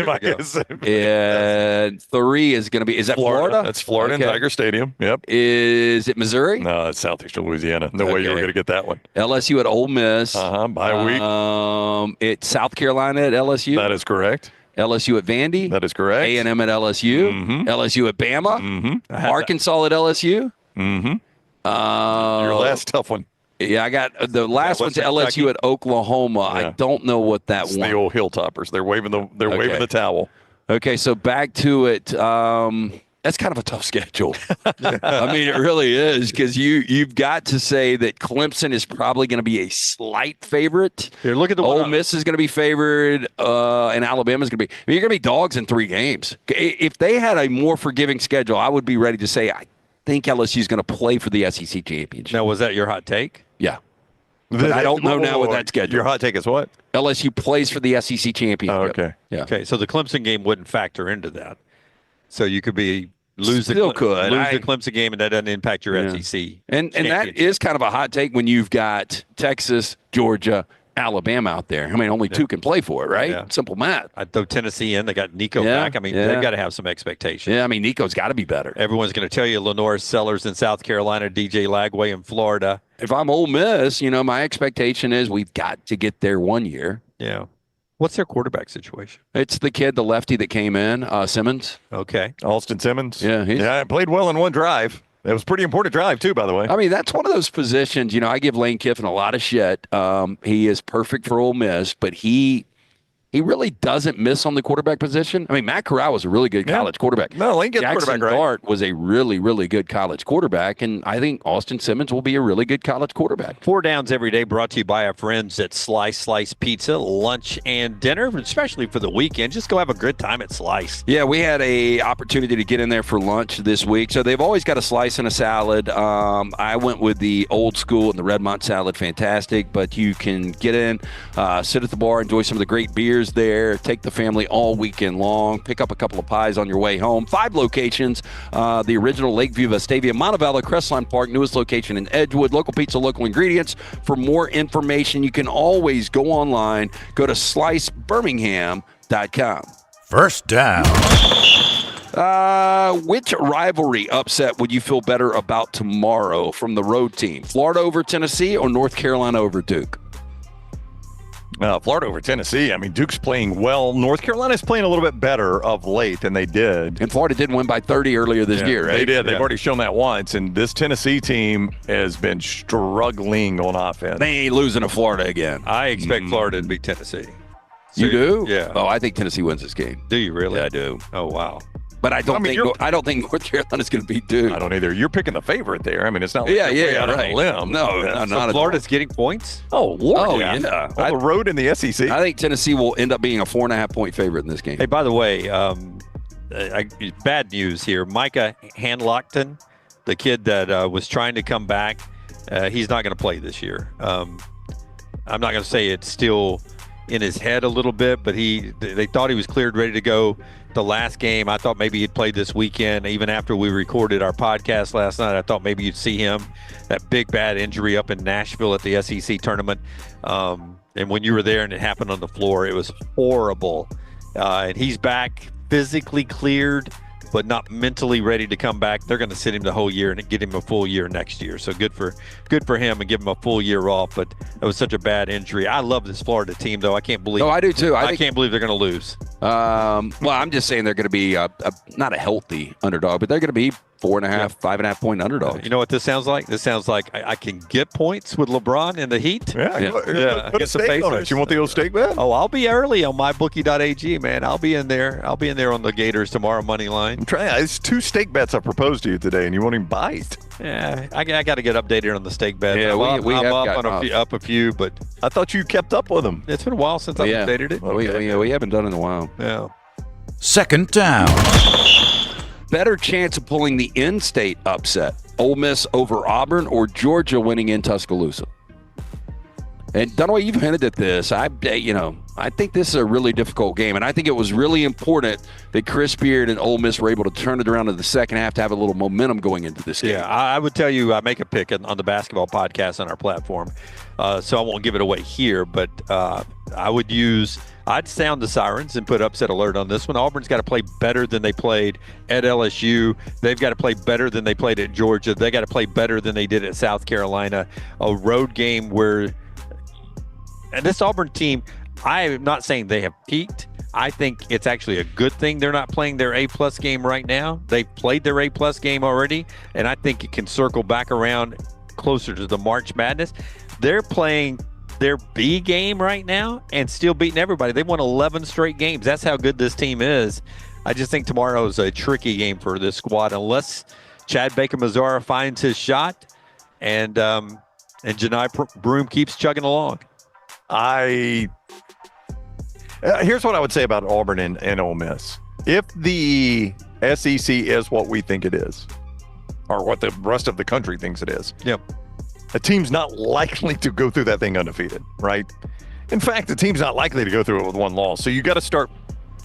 3 is going to be, is that Florida? That's Florida and Tiger Stadium. Yep. Is it Missouri? No, it's Southeastern Louisiana. No way you were going to get that one. LSU at Ole Miss. By a week. It's South Carolina at LSU. That is correct. LSU at Vandy. That is correct. A&M at LSU. Mm-hmm. LSU at Bama. Arkansas at LSU. Mm-hmm. Your last tough one. Yeah, I got the last one's LSU at Oklahoma. Yeah. I don't know what that one. The old Hilltoppers. They're waving the towel. Okay, so back to it. That's kind of a tough schedule. I mean, it really is, because you've got to say that Clemson is probably going to be a slight favorite. Here, look at the Ole Miss is going to be favored, and Alabama is going to be. I mean, you're going to be dogs in 3 games. If they had a more forgiving schedule, I would be ready to say I think LSU is going to play for the SEC championship. Now, was that your hot take? Yeah. But I don't know now with that schedule. Your hot take is what? LSU plays for the SEC championship. Oh, okay. Yeah. Okay, so the Clemson game wouldn't factor into that. So you could lose the Clemson game, and that doesn't impact your SEC. And that is kind of a hot take when you've got Texas, Georgia, Alabama out there. I mean, only 2 can play for it, right? Yeah. Simple math. I'd throw Tennessee in. They got Nico back. I mean, they've got to have some expectations. Yeah, I mean, Nico's got to be better. Everyone's going to tell you Lenore Sellers in South Carolina, DJ Lagway in Florida. If I'm Ole Miss, my expectation is we've got to get there 1 year. Yeah. What's their quarterback situation? It's the kid, the lefty that came in, Simmons. Okay. Alston Simmons. Yeah. Played well in one drive. It was a pretty important drive, too, by the way. I mean, that's one of those positions, I give Lane Kiffin a lot of shit. He is perfect for Ole Miss, but he really doesn't miss on the quarterback position. I mean, Matt Corral was a really good college quarterback. No, Lane gets quarterback right. Dart was a really, really good college quarterback, and I think Austin Simmons will be a really good college quarterback. 4 Downs every day brought to you by our friends at Slice Pizza, lunch and dinner, especially for the weekend. Just go have a good time at Slice. Yeah, we had a opportunity to get in there for lunch this week. So they've always got a slice and a salad. I went with the old school and the Redmont salad, fantastic. But you can get in, sit at the bar, enjoy some of the great beers there, take the family all weekend long, pick up a couple of pies on your way home. 5 locations, the original Lakeview, Vestavia, Montevallo, Crestline Park, newest location in Edgewood. Local pizza, local ingredients. For more information, you can always go online, go to slicebirmingham.com. First down. Which rivalry upset would you feel better about tomorrow from the road team? Florida over Tennessee or North Carolina over Duke? Florida over Tennessee. I mean, Duke's playing well. North Carolina's playing a little bit better of late than they did. And Florida did win by 30 earlier this year, right? They did. They've already shown that once. And this Tennessee team has been struggling on offense. They ain't losing to Florida again. I expect Florida to beat Tennessee. You do? Yeah. Oh, I think Tennessee wins this game. Do you really? Yeah, I do. Oh, wow. But I don't think North Carolina's going to beat Duke. I don't either. You're picking the favorite there. I mean, it's not like right. on a limb. No, not Florida's getting points? Oh, Lord, yeah. On the road in the SEC. I think Tennessee will end up being a 4.5-point favorite in this game. Hey, by the way, bad news here. Micah Hanlockton, the kid that was trying to come back, he's not going to play this year. I'm not going to say it's still in his head a little bit, but they thought he was cleared, ready to go the last game. I thought maybe he'd played this weekend. Even after we recorded our podcast last night, I thought maybe you'd see him. That big bad injury up in Nashville at the SEC tournament. And when you were there and it happened on the floor, it was horrible. And he's back, physically cleared, but not mentally ready to come back. They're going to sit him the whole year and get him a full year next year. So good for him and give him a full year off. But it was such a bad injury. I love this Florida team, though. I can't believe. I do too. I can't believe they're going to lose. Well, I'm just saying they're going to be not a healthy underdog, but they're going to be 4.5, 5.5 point underdogs. You know what this sounds like? This sounds like I can get points with LeBron in the Heat. Yeah. Put a stake on it. You want the old stake bet? Oh, I'll be early on mybookie.ag, man. I'll be in there. I'll be in there on the Gators tomorrow, money line. I'm trying. It's 2 stake bets I proposed to you today, and you won't even bite. Yeah, I got to get updated on the stake bet. Yeah, I'm up a few, but I thought you kept up with them. It's been a while since I've updated it. Well, we haven't done it in a while. Yeah. Second down. Better chance of pulling the in-state upset: Ole Miss over Auburn or Georgia winning in Tuscaloosa? And Dunaway, you've hinted at this. I think this is a really difficult game, and I think it was really important that Chris Beard and Ole Miss were able to turn it around in the second half to have a little momentum going into this game. Yeah, I would tell you I make a pick on the basketball podcast on our platform, so I won't give it away here, but I'd sound the sirens and put upset alert on this one. Auburn's got to play better than they played at LSU. They've got to play better than they played at Georgia. They got to play better than they did at South Carolina. A road game where, and this Auburn team, I am not saying they have peaked. I think it's actually a good thing they're not playing their A-plus game right now. They've played their A-plus game already, and I think it can circle back around closer to the March Madness. They're playing their B game right now and still beating everybody. They've won 11 straight games. That's how good this team is. I just think tomorrow is a tricky game for this squad unless Chad Baker-Mazara finds his shot and Janai Broome keeps chugging along. Here's what I would say about Auburn and Ole Miss. If the SEC is what we think it is, or what the rest of the country thinks it is, a team's not likely to go through that thing undefeated, right? In fact, the team's not likely to go through it with one loss. So you got to start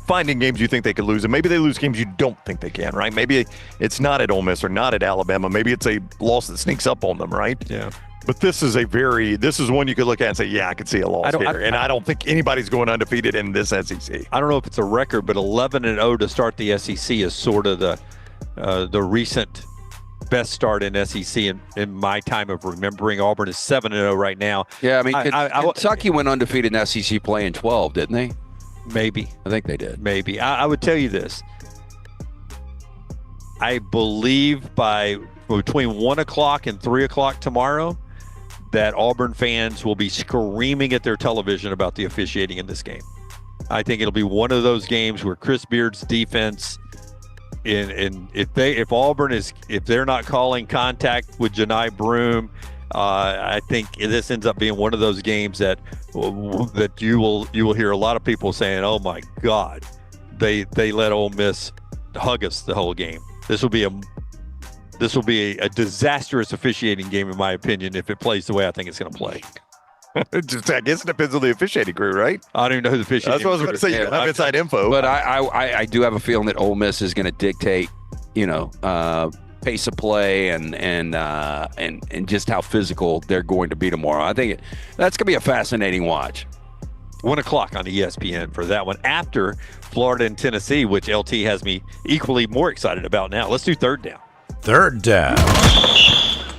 finding games you think they could lose, and maybe they lose games you don't think they can, right? Maybe it's not at Ole Miss or not at Alabama. Maybe it's a loss that sneaks up on them, right? Yeah. But this is one you could look at and say, yeah, I could see a loss here. And I don't think anybody's going undefeated in this SEC. I don't know if it's a record, but 11-0 to start the SEC is sort of the recent best start in SEC in my time of remembering. Auburn is 7-0 right now. Yeah, I mean, Kentucky went undefeated in SEC play in 12, didn't they? Maybe. I think they did. Maybe. I would tell you this. I believe by between 1 o'clock and 3 o'clock tomorrow that Auburn fans will be screaming at their television about the officiating in this game. I think it'll be one of those games where Chris Beard's defense, if Auburn if they're not calling contact with Janai Broome, I think this ends up being one of those games that you will hear a lot of people saying, "Oh my God, they let Ole Miss hug us the whole game." This will be a disastrous officiating game, in my opinion, if it plays the way I think it's going to play. I guess it depends on the officiating crew, right? I don't even know who the officiating That's what I was going to say. You don't have inside info. But I do have a feeling that Ole Miss is going to dictate, pace of play and just how physical they're going to be tomorrow. I think that's going to be a fascinating watch. 1 o'clock on ESPN for that one. After Florida and Tennessee, which LT has me equally more excited about now. Let's do third down. Third down.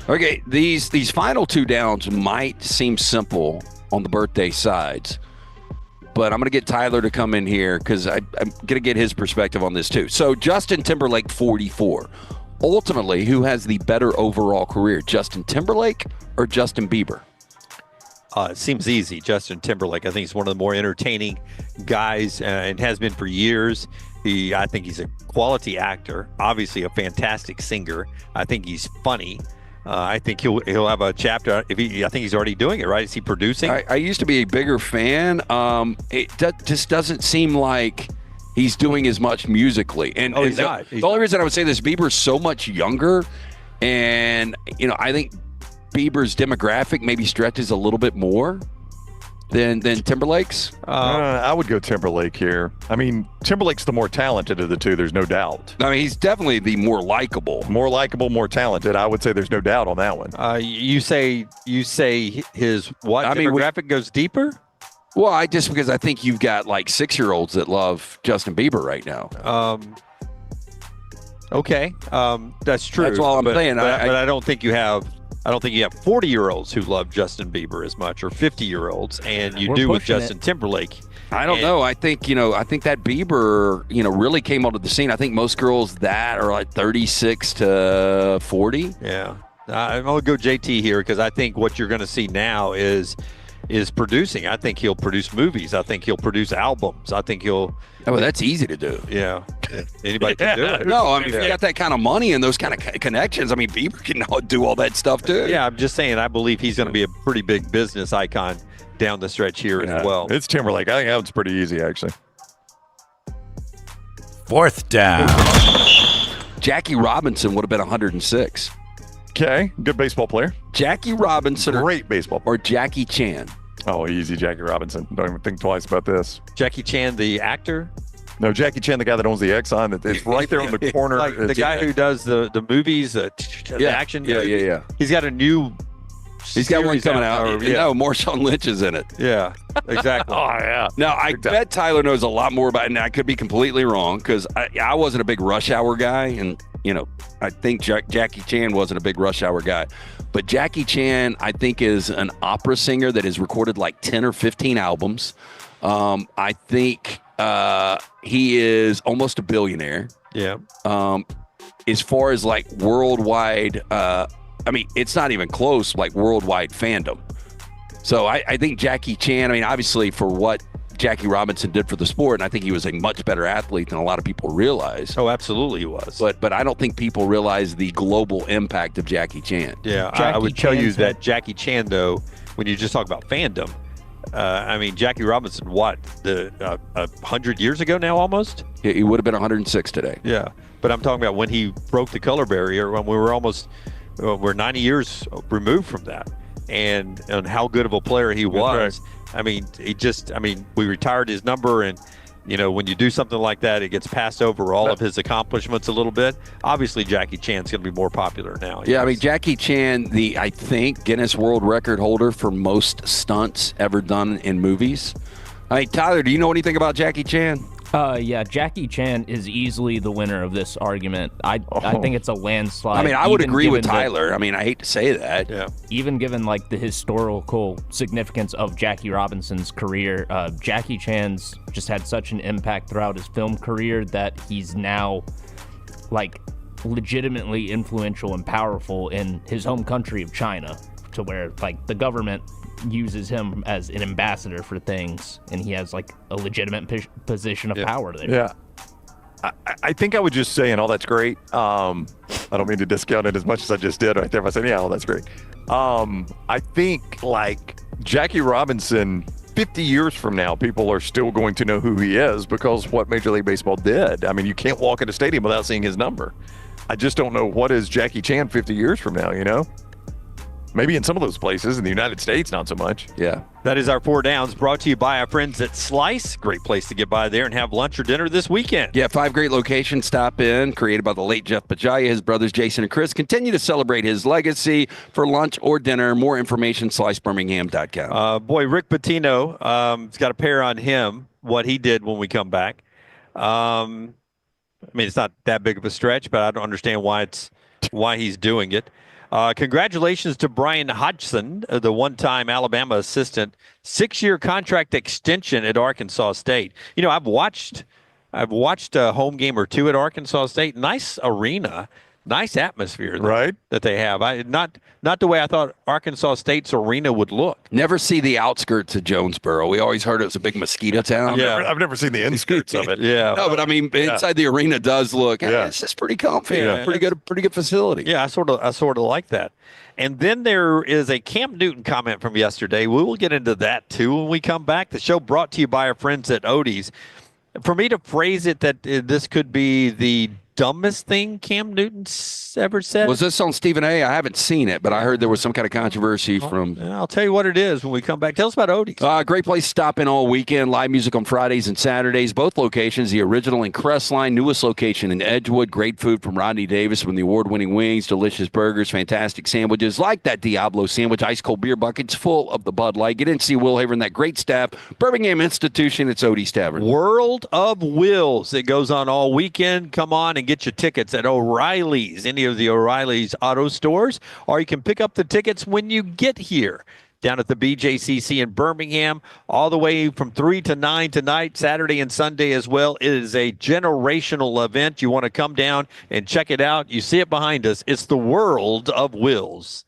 Okay, these final two downs might seem simple on the birthday sides, but I'm going to get Tyler to come in here because I'm going to get his perspective on this too. So Justin Timberlake, 44. Ultimately, who has the better overall career, Justin Timberlake or Justin Bieber? It seems easy. Justin Timberlake, I think he's one of the more entertaining guys and has been for years. I think he's a quality actor, obviously a fantastic singer. I think he's funny. I think he'll have a chapter. I think he's already doing it, right? Is he producing? I used to be a bigger fan. Just doesn't seem like he's doing as much musically. And, he's not. The only reason I would say this, Bieber's so much younger, and I think Bieber's demographic maybe stretches a little bit more than Timberlake's. I would go Timberlake here. I mean, Timberlake's the more talented of the two. There's no doubt. I mean, he's definitely the more likable. More likable, more talented. I would say there's no doubt on that one. You say his what? Demographic goes deeper? Well, because I think you've got like 6-year-olds that love Justin Bieber right now. Okay, that's true. That's all I'm saying. But I don't think you have. I don't think you have 40-year-olds who love Justin Bieber as much, or 50-year-olds, and you do with Justin Timberlake. I don't know. I think that Bieber, really came onto the scene. I think most girls that are like 36 to 40. Yeah, I'm gonna go JT here because I think what you're going to see now is producing. I think he'll produce movies. I think he'll produce albums. I think he'll. Oh, that's easy to do. Yeah, anybody can do it. No, I mean, if you got that kind of money and those kind of connections, I mean, Bieber can do all that stuff too. Yeah, I'm just saying. I believe he's going to be a pretty big business icon down the stretch here as well. It's Timberlake. I think that one's pretty easy, actually. 4th down. Jackie Robinson would have been 106. Okay, good baseball player. Jackie Robinson, great baseball player. Or Jackie Chan. Oh, easy, Jackie Robinson. Don't even think twice about this. Jackie Chan, the actor? No, Jackie Chan, the guy that owns the Exxon. It's right there on the corner. Like the guy who does the movies, the action. Yeah. He's got a new. He's got one coming out. Marshawn Lynch is in it. Yeah, exactly. Oh, yeah. Now, I bet Tyler knows a lot more about it, and I could be completely wrong because I wasn't a big Rush Hour guy, and, I think Jackie Chan wasn't a big Rush Hour guy. But Jackie Chan, I think, is an opera singer that has recorded like 10 or 15 albums. I think he is almost a billionaire. Yeah. As far as like worldwide, it's not even close, like worldwide fandom. So I think Jackie Chan, obviously for what Jackie Robinson did for the sport, and I think he was a much better athlete than a lot of people realize. Oh, absolutely he was. But I don't think people realize the global impact of Jackie Chan. Yeah, I would tell you that Jackie Chan, though, when you just talk about fandom, Jackie Robinson, 100 years ago now almost? He would have been 106 today. Yeah, but I'm talking about when he broke the color barrier, when we were we're 90 years removed from that, and how good of a player he was. Right. We retired his number, and when you do something like that, it gets passed over all of his accomplishments a little bit. Obviously, Jackie Chan's going to be more popular now. Yeah, Jackie Chan, I think Guinness World Record holder for most stunts ever done in movies. Tyler, do you know anything about Jackie Chan? Yeah, Jackie Chan is easily the winner of this argument. I think it's a landslide. I would agree with Tyler. I hate to say that. Yeah. Even given like the historical significance of Jackie Robinson's career, Jackie Chan's just had such an impact throughout his film career that he's now like legitimately influential and powerful in his home country of China, to where like the government uses him as an ambassador for things, and he has like a legitimate position of power there. Yeah. I think I would just say, and all that's great. I don't mean to discount it as much as I just did right there. If I said, yeah, all that's great. I think like Jackie Robinson, 50 years from now, people are still going to know who he is because what Major League Baseball did. You can't walk in a stadium without seeing his number. I just don't know what is Jackie Chan 50 years from now, Maybe in some of those places, in the United States, not so much. Yeah. That is our 4 downs, brought to you by our friends at Slice. Great place to get by there and have lunch or dinner this weekend. Yeah, 5 great locations. Stop in. Created by the late Jeff Pajaya. His brothers Jason and Chris continue to celebrate his legacy for lunch or dinner. More information, slicebirmingham.com. Rick Pitino, has got a pair on him, what he did when we come back. It's not that big of a stretch, but I don't understand why he's doing it. Congratulations to Brian Hodgson, the one-time Alabama assistant, 6-year contract extension at Arkansas State. I've watched a home game or two at Arkansas State. Nice arena. nice atmosphere, right? That they have. Not the way I thought Arkansas State's arena would look. Never see the outskirts of Jonesboro. We always heard it was a big mosquito town. I've never seen the inskirts of it. Yeah. No, but I mean, inside the arena does look. It's just pretty comfy. Yeah. Pretty good facility. Yeah, I sort of like that. And then there is a Cam Newton comment from yesterday. We will get into that too when we come back. The show brought to you by our friends at Odie's. For me to phrase it that this could be the dumbest thing Cam Newton's ever said. Was this on Stephen A? I haven't seen it, but I heard there was some kind of controversy from. I'll tell you what it is when we come back. Tell us about Odie's. Great place to stop in all weekend. Live music on Fridays and Saturdays. Both locations, the original in Crestline, newest location in Edgewood. Great food from Rodney Davis from the award-winning wings, delicious burgers, fantastic sandwiches like that Diablo sandwich, ice-cold beer buckets full of the Bud Light. Get in and see Will Haver and that great staff. Birmingham Institution, it's Odie's Tavern. World of Wills. It goes on all weekend. Come on and get your tickets at O'Reilly's, any of the O'Reilly's auto stores, or you can pick up the tickets when you get here down at the BJCC in Birmingham, all the way from 3 to 9 tonight, Saturday and Sunday as well. It is a generational event. You want to come down and check it out. You see it behind us. It's the World of Wills.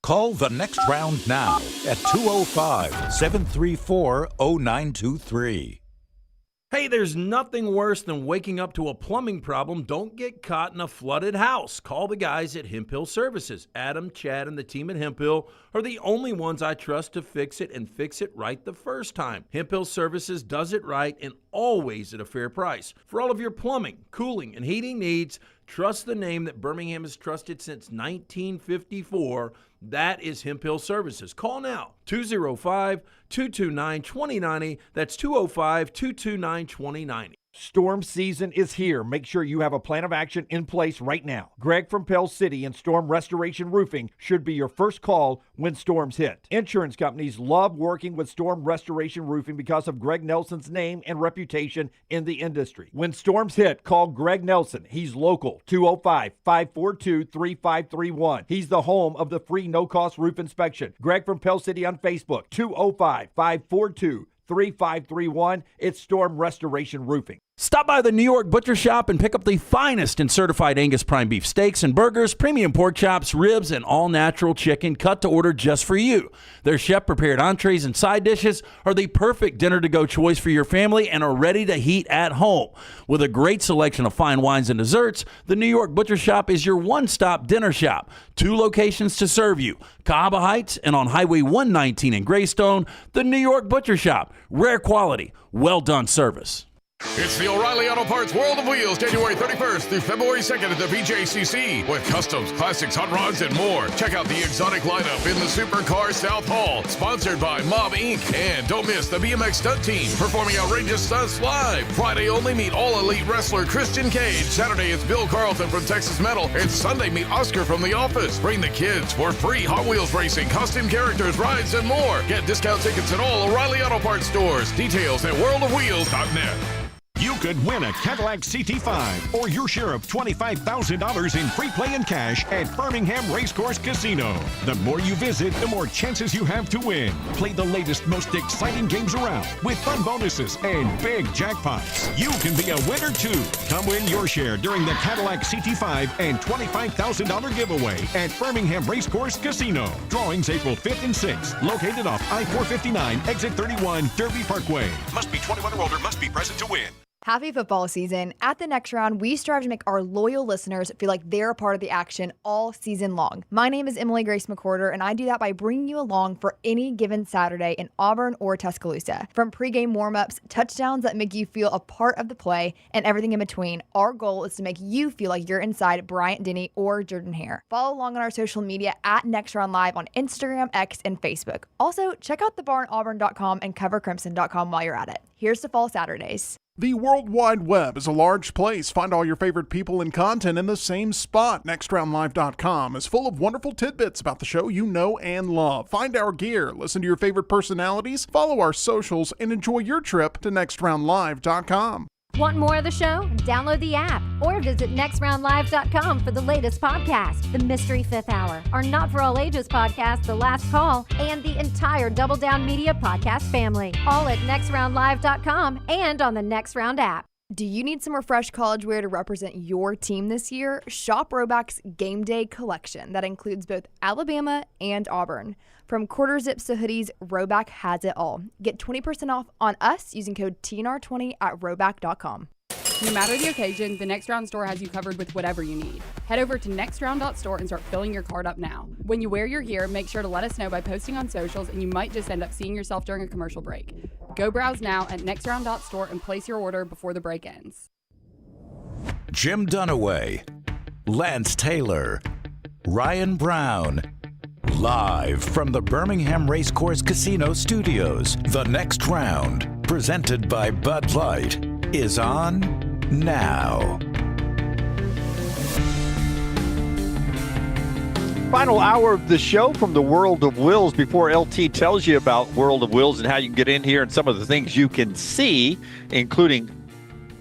Call the Next Round now at 205-734-0923. Hey, there's nothing worse than waking up to a plumbing problem. Don't get caught in a flooded house. Call the guys at Hemp Hill Services. Adam, Chad, and the team at Hemp Hill are the only ones I trust to fix it and fix it right the first time. Hemp Hill Services does it right and always at a fair price. For all of your plumbing, cooling, and heating needs, trust the name that Birmingham has trusted since 1954. That is Hemp Hill Services. Call now, 205-229-2090. That's 205-229-2090. Storm season is here. Make sure you have a plan of action in place right now. Greg from Pell City and Storm Restoration Roofing should be your first call when storms hit. Insurance companies love working with Storm Restoration Roofing because of Greg Nelson's name and reputation in the industry. When storms hit, call Greg Nelson. He's local, 205-542-3531. He's the home of the free no-cost roof inspection. Greg from Pell City on Facebook, 205-542-3531. It's Storm Restoration Roofing. Stop by the New York Butcher Shop and pick up the finest in certified Angus prime beef steaks and burgers, premium pork chops, ribs, and all-natural chicken cut to order just for you. Their chef-prepared entrees and side dishes are the perfect dinner-to-go choice for your family and are ready to heat at home. With a great selection of fine wines and desserts, the New York Butcher Shop is your one-stop dinner shop. 2 locations to serve you, Cahaba Heights and on Highway 119 in Greystone. The New York Butcher Shop. Rare quality, well-done service. It's the O'Reilly Auto Parts World of Wheels, January 31st through February 2nd at the BJCC. With customs, classics, hot rods, and more. Check out the exotic lineup in the Supercar South Hall. Sponsored by Mob Inc. And don't miss the BMX stunt team performing outrageous stunts live. Friday only meet All Elite wrestler Christian Cage. Saturday it's Bill Carlton from Texas Metal. And Sunday meet Oscar from The Office. Bring the kids for free Hot Wheels racing, costume characters, rides, and more. Get discount tickets at all O'Reilly Auto Parts stores. Details at worldofwheels.net. You could win a Cadillac CT5 or your share of $25,000 in free play and cash at Birmingham Racecourse Casino. The more you visit, the more chances you have to win. Play the latest, most exciting games around with fun bonuses and big jackpots. You can be a winner too. Come win your share during the Cadillac CT5 and $25,000 giveaway at Birmingham Racecourse Casino. Drawings April 5th and 6th. Located off I-459, exit 31, Derby Parkway. Must be 21 or older, must be present to win. Happy football season. At the Next Round, we strive to make our loyal listeners feel like they're a part of the action all season long. My name is Emily Grace McWhorter, and I do that by bringing you along for any given Saturday in Auburn or Tuscaloosa. From pregame warm-ups, touchdowns that make you feel a part of the play, and everything in between, our goal is to make you feel like you're inside Bryant-Denny or Jordan Hare. Follow along on our social media at Next Round Live on Instagram, X, and Facebook. Also, check out thebarnauburn.com and covercrimson.com while you're at it. Here's to Fall Saturdays. The World Wide Web is a large place. Find all your favorite people and content in the same spot. NextRoundLive.com is full of wonderful tidbits about the show you know and love. Find our gear, listen to your favorite personalities, follow our socials, and enjoy your trip to NextRoundLive.com. Want more of the show? Download the app or visit nextroundlive.com for the latest podcast, The Mystery Fifth Hour, our Not For All Ages podcast, The Last Call, and the entire Double Down Media podcast family. All at nextroundlive.com and on the Next Round app. Do you need some refreshed college wear to represent your team this year? Shop Roback's Game Day collection that includes both Alabama and Auburn. From quarter zips to hoodies, Roback has it all. Get 20% off on us using code TNR20 at roback.com. No matter the occasion, the Next Round store has you covered with whatever you need. Head over to nextround.store and start filling your cart up now. When you wear your gear, make sure to let us know by posting on socials, and you might just end up seeing yourself during a commercial break. Go browse now at nextround.store and place your order before the break ends. Jim Dunaway, Lance Taylor, Ryan Brown. Live from the Birmingham Racecourse Casino Studios, the Next Round, presented by Bud Light, is on now. Final hour of the show from the World of Wills. Before LT tells you about World of Wills and how you can get in here and some of the things you can see, including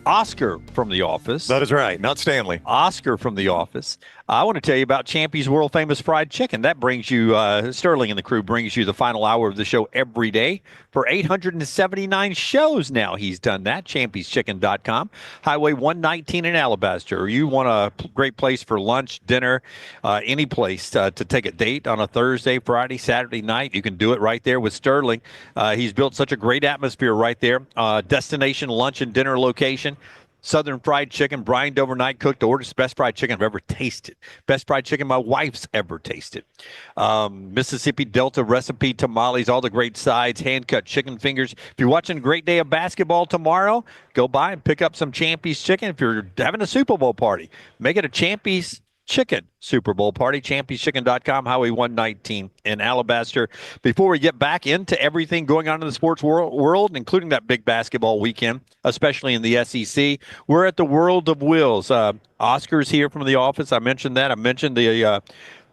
Oscar from The Office. That is right, not Stanley. Oscar from The Office. I want to tell you about Champy's world famous fried chicken. That brings you, Sterling and the crew brings you the final hour of the show every day for 879 shows now. He's done that. Champy'sChicken.com. Highway 119 in Alabaster. Or you want a great place for lunch, dinner, any place to take a date on a Thursday, Friday, Saturday night. You can do it right there with Sterling. He's built such a great atmosphere right there. Destination lunch and dinner location. Southern fried chicken, brined overnight, cooked to order. It's the best fried chicken I've ever tasted. Best fried chicken my wife's ever tasted. Mississippi Delta recipe tamales, all the great sides, hand-cut chicken fingers. If you're watching a great day of basketball tomorrow, go by and pick up some Champy's chicken. If you're having a Super Bowl party, make it a Champy's Chicken Super Bowl party. Champy'sChicken.com, Highway 119 in Alabaster. Before we get back into everything going on in the sports world, including that big basketball weekend, especially in the SEC, we're at the World of Wills. Oscar's here from The Office. I mentioned that. I mentioned the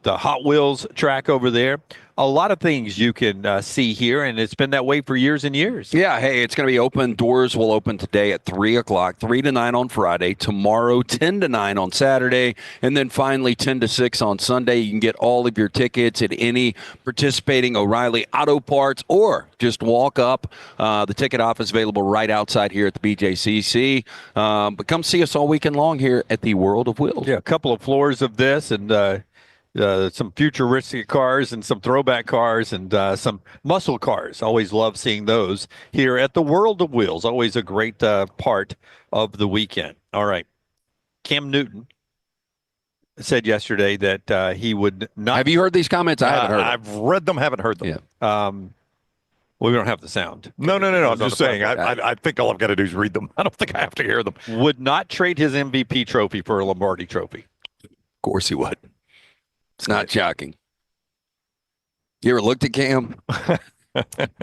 Hot Wheels track over there. A lot of things you can see here, and it's been that way for years and years. Yeah, hey, it's going to be open. Doors will open today at 3 o'clock, 3 to 9 on Friday, tomorrow 10 to 9 on Saturday, and then finally 10 to 6 on Sunday. You can get all of your tickets at any participating O'Reilly Auto Parts or just walk up. The ticket office available right outside here at the BJCC. But come see us all weekend long here at the World of Wills. Yeah, a couple of floors of this, and some futuristic cars and some throwback cars and some muscle cars. Always love seeing those here at the World of Wheels. Always a great part of the weekend. All right. Cam Newton said yesterday that he would not. Have you heard these comments? I haven't heard them. I've read them, haven't heard them. Yeah. Well, we don't have the sound. No. I'm just saying. I think all I've got to do is read them. I don't think I have to hear them. Would not trade his MVP trophy for a Lombardi trophy. Of course he would. It's not shocking. You ever looked at Cam? I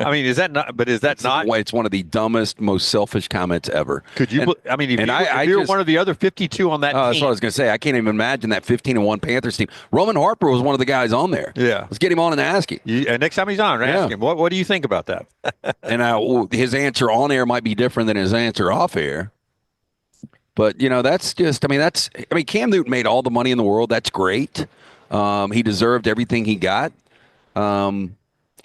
mean, is that not? But is that not? It's one of the dumbest, most selfish comments ever. Could you? I mean, if you're one of the other 52 on that team. That's what I was going to say. I can't even imagine that 15-1 Panthers team. Roman Harper was one of the guys on there. Yeah. Let's get him on and ask him. Next time he's on, ask him. What do you think about that? And his answer on air might be different than his answer off air. But, that's just, Cam Newton made all the money in the world. That's great. He deserved everything he got. A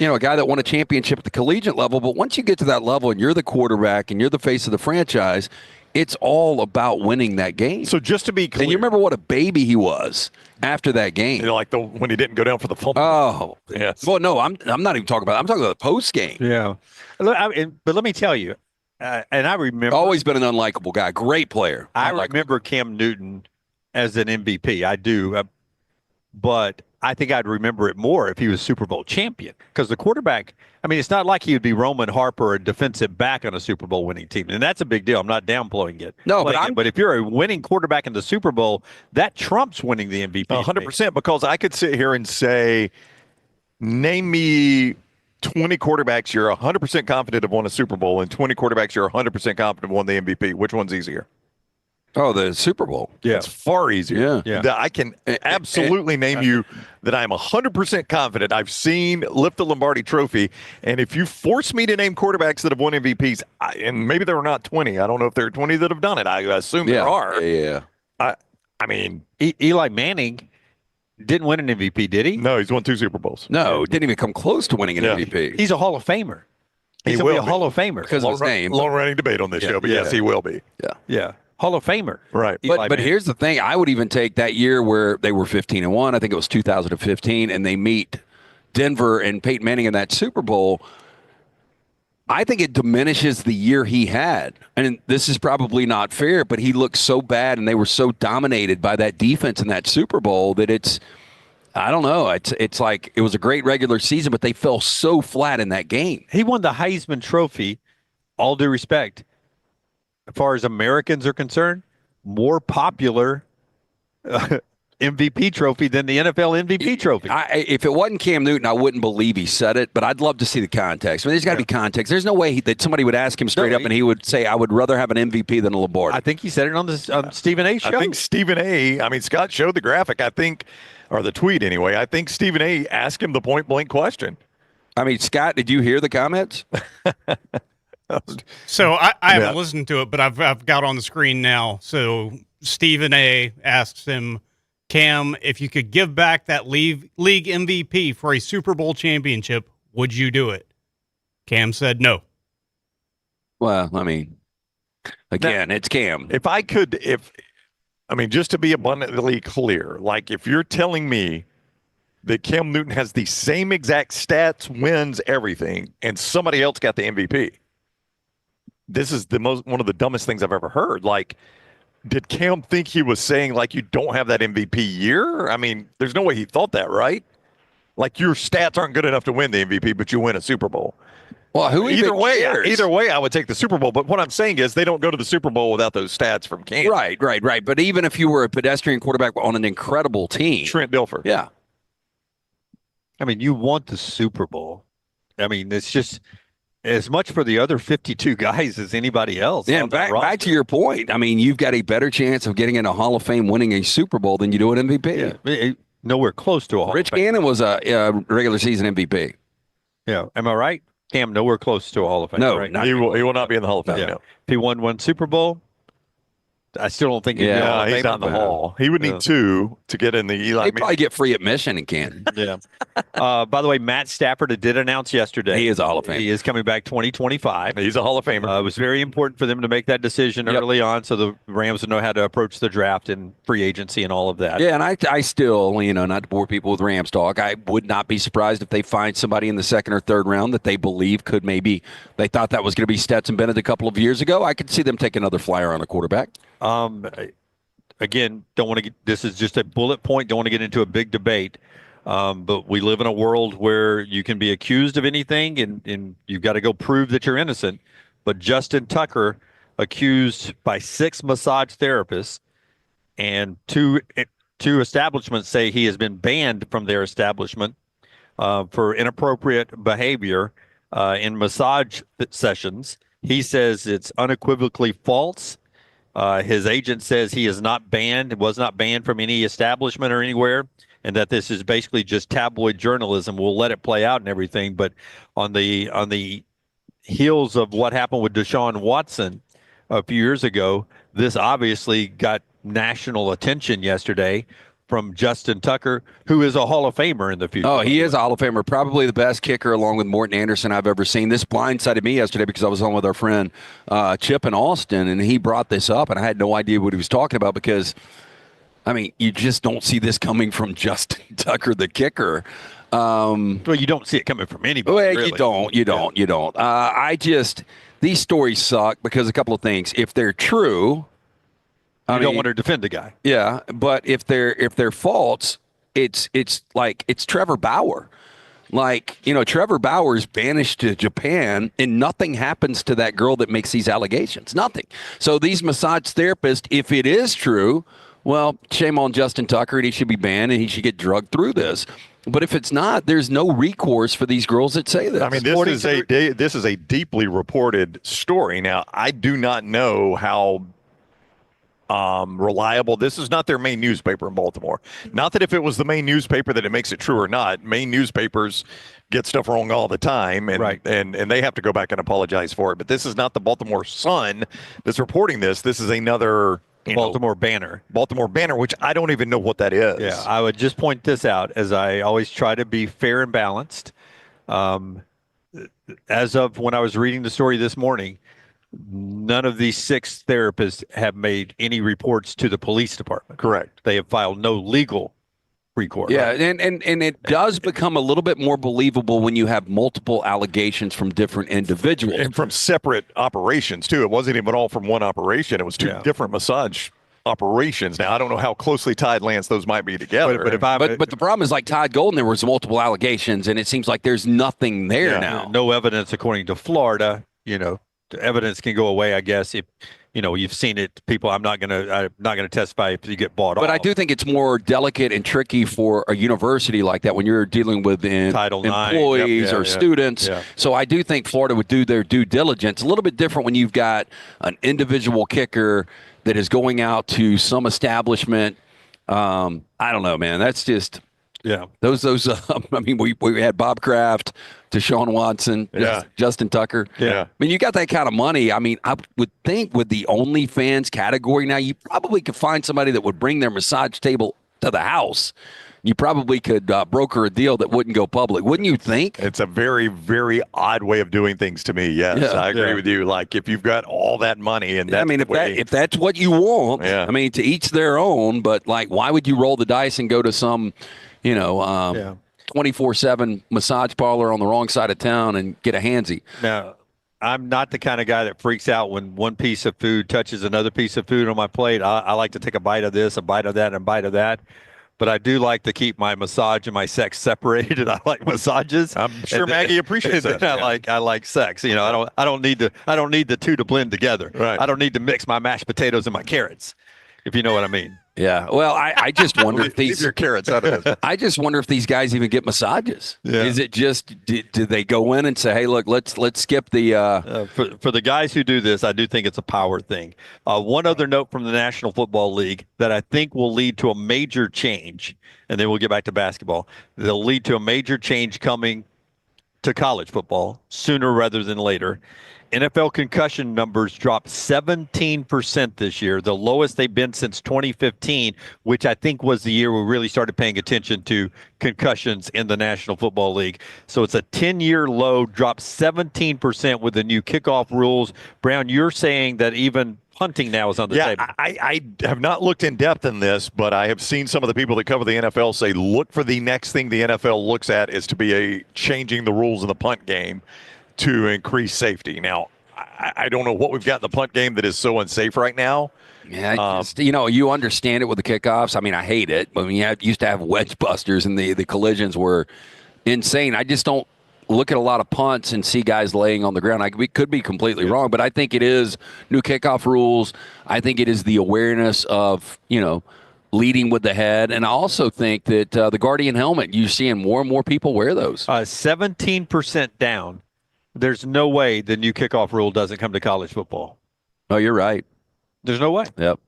guy that won a championship at the collegiate level. But once you get to that level and you're the quarterback and you're the face of the franchise, it's all about winning that game. So just to be clear. And you remember what a baby he was after that game. Like when he didn't go down for the fumble. Oh, yes. Well, no, I'm not even talking about that. I'm talking about the post game. Yeah. But let me tell you, and I remember. Always been an unlikable guy. Great player. I remember Cam Newton as an MVP. I do. But I think I'd remember it more if he was Super Bowl champion, because the quarterback, it's not like he would be Roman Harper, a defensive back on a Super Bowl winning team. And that's a big deal. I'm not downplaying it. No, but if you're a winning quarterback in the Super Bowl, that trumps winning the MVP. 100%, because I could sit here and say, name me 20 quarterbacks you're 100% confident have won a Super Bowl and 20 quarterbacks you're 100% confident have won the MVP. Which one's easier? Oh, the Super Bowl. Yeah. It's far easier. Yeah. I can absolutely name you that I'm 100% confident I've seen lift the Lombardi trophy. And if you force me to name quarterbacks that have won MVPs, and maybe there are not 20. I don't know if there are 20 that have done it. I assume there are. Yeah. Eli Manning didn't win an MVP, did he? No, he's won 2 Super Bowls. No, didn't even come close to winning an MVP. He's a Hall of Famer. He's going to be a Hall of Famer. because of his name. Long running debate on this show, but yes, he will be. Yeah. Hall of Famer. Right. But here's the thing. I would even take that year where they were 15-1. I think it was 2015, and they meet Denver and Peyton Manning in that Super Bowl. I think it diminishes the year he had. And this is probably not fair, but he looked so bad and they were so dominated by that defense in that Super Bowl that it's, I don't know. It's like it was a great regular season, but they fell so flat in that game. He won the Heisman Trophy, all due respect. As far as Americans are concerned, more popular MVP trophy than the NFL MVP trophy. If it wasn't Cam Newton, I wouldn't believe he said it, but I'd love to see the context. I mean, there's got to be context. There's no way that somebody would ask him straight up and he would say, I would rather have an MVP than a Lombardi. I think he said it on the Stephen A. show. I think Stephen A., I mean, Scott showed the graphic, I think, or the tweet anyway. I think Stephen A. asked him the point-blank question. I mean, Scott, did you hear the comments? So I haven't listened to it, but I've got on the screen now. So Stephen A. asks him, Cam, if you could give back that league MVP for a Super Bowl championship, would you do it? Cam said no. Well, I mean, again, now, it's Cam. If I could, just to be abundantly clear, like if you're telling me that Cam Newton has the same exact stats, wins, everything, and somebody else got the MVP, this is one of the dumbest things I've ever heard. Like, did Cam think he was saying, like, you don't have that MVP year? I mean, there's no way he thought that, right? Like, your stats aren't good enough to win the MVP, but you win a Super Bowl. Well, either way, I would take the Super Bowl. But what I'm saying is they don't go to the Super Bowl without those stats from Cam. Right. But even if you were a pedestrian quarterback on an incredible team. Trent Dilfer. Yeah. I mean, you want the Super Bowl. I mean, it's just as much for the other 52 guys as anybody else. Yeah, back to your point. I mean, you've got a better chance of getting in a Hall of Fame winning a Super Bowl than you do an MVP. Yeah, nowhere close to a Hall Rich of Fame. Gannon was a regular season MVP. Yeah, am I right? Cam, nowhere close to a Hall of Fame. No, right? He will not be in the Hall of Fame. Yeah. No. If he won one Super Bowl, I still don't think he'd be in the Hall of Fame. He's not in the Hall. He would need two to get in the Eli. He'd probably get free admission in Canton. Yeah. By the way, Matt Stafford did announce yesterday. He is a Hall of Famer. He is coming back 2025. He's a Hall of Famer. It was very important for them to make that decision early on so the Rams would know how to approach the draft and free agency and all of that. Yeah, and I still, not to bore people with Rams talk, I would not be surprised if they find somebody in the second or third round that they believe could maybe, they thought that was going to be Stetson Bennett a couple of years ago. I could see them take another flyer on a quarterback. Again, don't want to get, this is just a bullet point. Don't want to get into a big debate. But we live in a world where you can be accused of anything and you've got to go prove that you're innocent. But Justin Tucker, accused by 6 massage therapists, and two establishments say he has been banned from their establishment for inappropriate behavior in massage sessions. He says it's unequivocally false. His agent says he is not banned, was not banned from any establishment or anywhere, and that this is basically just tabloid journalism. We'll let it play out and everything. But on the heels of what happened with Deshaun Watson a few years ago, this obviously got national attention yesterday from Justin Tucker, who is a Hall of Famer in the future. Oh, he is a Hall of Famer, probably the best kicker along with Morton Anderson I've ever seen. This blindsided me yesterday because I was on with our friend Chip in Austin, and he brought this up, and I had no idea what he was talking about because, I mean, you just don't see this coming from Justin Tucker, the kicker. Well, you don't see it coming from anybody. Well, really. You don't. These stories suck because a couple of things. If they're true, you don't want to defend the guy. Yeah, but if they're false, it's Trevor Bauer. Like, Trevor Bauer's banished to Japan, and nothing happens to that girl that makes these allegations. Nothing. So these massage therapists, if it is true, well, shame on Justin Tucker, and he should be banned, and he should get drugged through this. But if it's not, there's no recourse for these girls that say this. I mean, this is a deeply reported story. Now, I do not know how reliable. This is not their main newspaper in Baltimore. Not that if it was the main newspaper that it makes it true or not. Main newspapers get stuff wrong all the time, and and they have to go back and apologize for it. But this is not the Baltimore Sun that's reporting this. This is another Baltimore Banner. Baltimore Banner, which I don't even know what that is. Yeah, I would just point this out, as I always try to be fair and balanced. as of when I was reading the story this morning, none of these 6 therapists have made any reports to the police department. Correct. They have filed no legal report. Yeah, right? and it does become a little bit more believable when you have multiple allegations from different individuals. And from separate operations, too. It wasn't even all from one operation. It was 2 different massage operations. Now, I don't know how closely tied, Lance, those might be together. But the problem is, like Todd Golden, there was multiple allegations, and it seems like there's nothing there now. No evidence, according to Florida. The evidence can go away, I guess, if you've seen it. People, I'm not gonna testify if you get bought off. But I do think it's more delicate and tricky for a university like that when you're dealing with Title IX. employees or students. Yeah. So I do think Florida would do their due diligence. A little bit different when you've got an individual kicker that is going out to some establishment. I don't know, man. That's just those. I mean, we had Bob Kraft, Deshaun Watson, Justin Tucker. Yeah. I mean, you got that kind of money. I mean, I would think with the OnlyFans category now, you probably could find somebody that would bring their massage table to the house. You probably could broker a deal that wouldn't go public, wouldn't you think? It's a very, very odd way of doing things to me. Yes, I agree with you. Like, if you've got all that money and I mean, if that's what you want, Yeah. I mean, to each their own. But like, why would you roll the dice and go to some, 24/7 massage parlor on the wrong side of town and get a handsy? Now, I'm not the kind of guy that freaks out when one piece of food touches another piece of food on my plate. I like to take a bite of this, a bite of that, and a bite of that. But I do like to keep my massage and my sex separated. I like massages. I'm sure Maggie appreciates that. I like sex. I don't need the two to blend together. Right. I don't need to mix my mashed potatoes and my carrots, if you know what I mean. Yeah. Well, I just wonder if Leave your carrots out of it. I just wonder if these guys even get massages. Yeah. Is it just do they go in and say, "Hey, look, let's skip the"? For the guys who do this, I do think it's a power thing. One other note from the National Football League that I think will lead to a major change, and then we'll get back to basketball. They'll lead to a major change coming to college football sooner rather than later. NFL concussion numbers dropped 17% this year, the lowest they've been since 2015, which I think was the year we really started paying attention to concussions in the National Football League. So it's a 10-year low, dropped 17% with the new kickoff rules. Brown, you're saying that even punting now is on the table. I have not looked in depth in this, but I have seen some of the people that cover the NFL say, look for the next thing the NFL looks at is to be changing the rules in the punt game to increase safety. Now, I don't know what we've got in the punt game that is so unsafe right now. Yeah, you understand it with the kickoffs. I mean, I hate it. I mean, you used to have wedge busters, and the collisions were insane. I just don't look at a lot of punts and see guys laying on the ground. We could be completely wrong, but I think it is new kickoff rules. I think it is the awareness of, leading with the head. And I also think that the Guardian helmet, you're seeing more and more people wear those. 17% down. There's no way the new kickoff rule doesn't come to college football. Oh, you're right. There's no way. Yep.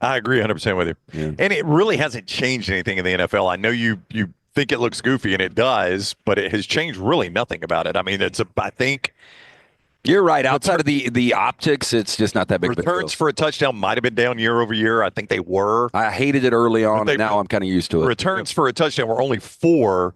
I agree 100% with you. Yeah. And it really hasn't changed anything in the NFL. I know you think it looks goofy, and it does, but it has changed really nothing about it. I mean, I think you're right. Outside of the optics, it's just not that big. Returns for a touchdown might have been down year over year. I think they were. I hated it early on, and now I'm kind of used to it. Returns for a touchdown were only 4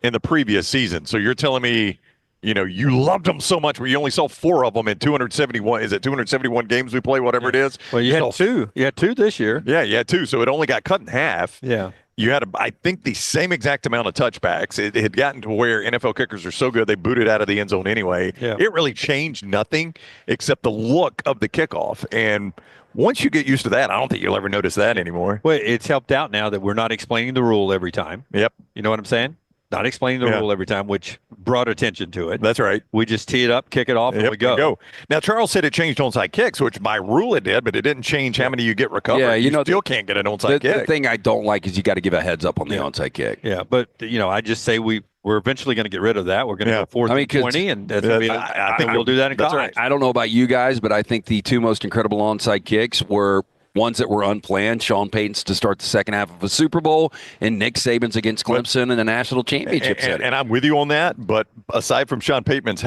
in the previous season. So you're telling me, you loved them so much where you only saw 4 of them in 271. Is it 271 games we play, whatever it is? Well, you had 2. You had 2 this year. Yeah, you had 2. So it only got cut in half. Yeah. You had, I think, the same exact amount of touchbacks. It had gotten to where NFL kickers are so good they booted out of the end zone anyway. Yeah. It really changed nothing except the look of the kickoff. And once you get used to that, I don't think you'll ever notice that anymore. Well, it's helped out now that we're not explaining the rule every time. Yep. You know what I'm saying? Not explaining the rule every time, which brought attention to it. That's right. We just tee it up, kick it off, and we go. Now, Charles said it changed onside kicks, which by rule it did, but it didn't change how many you get recovered. Yeah, you still can't get an onside kick. The thing I don't like is you got to give a heads up on the onside kick. Yeah, but, I just say we're eventually going to get rid of that. We're going to go 4th and 20, and that's gonna be I think we'll do that in college. Right. I don't know about you guys, but I think the 2 most incredible onside kicks were ones that were unplanned. Sean Payton's to start the second half of a Super Bowl, and Nick Saban's against Clemson in the national championship setting. And I'm with you on that, but aside from Sean Payton's,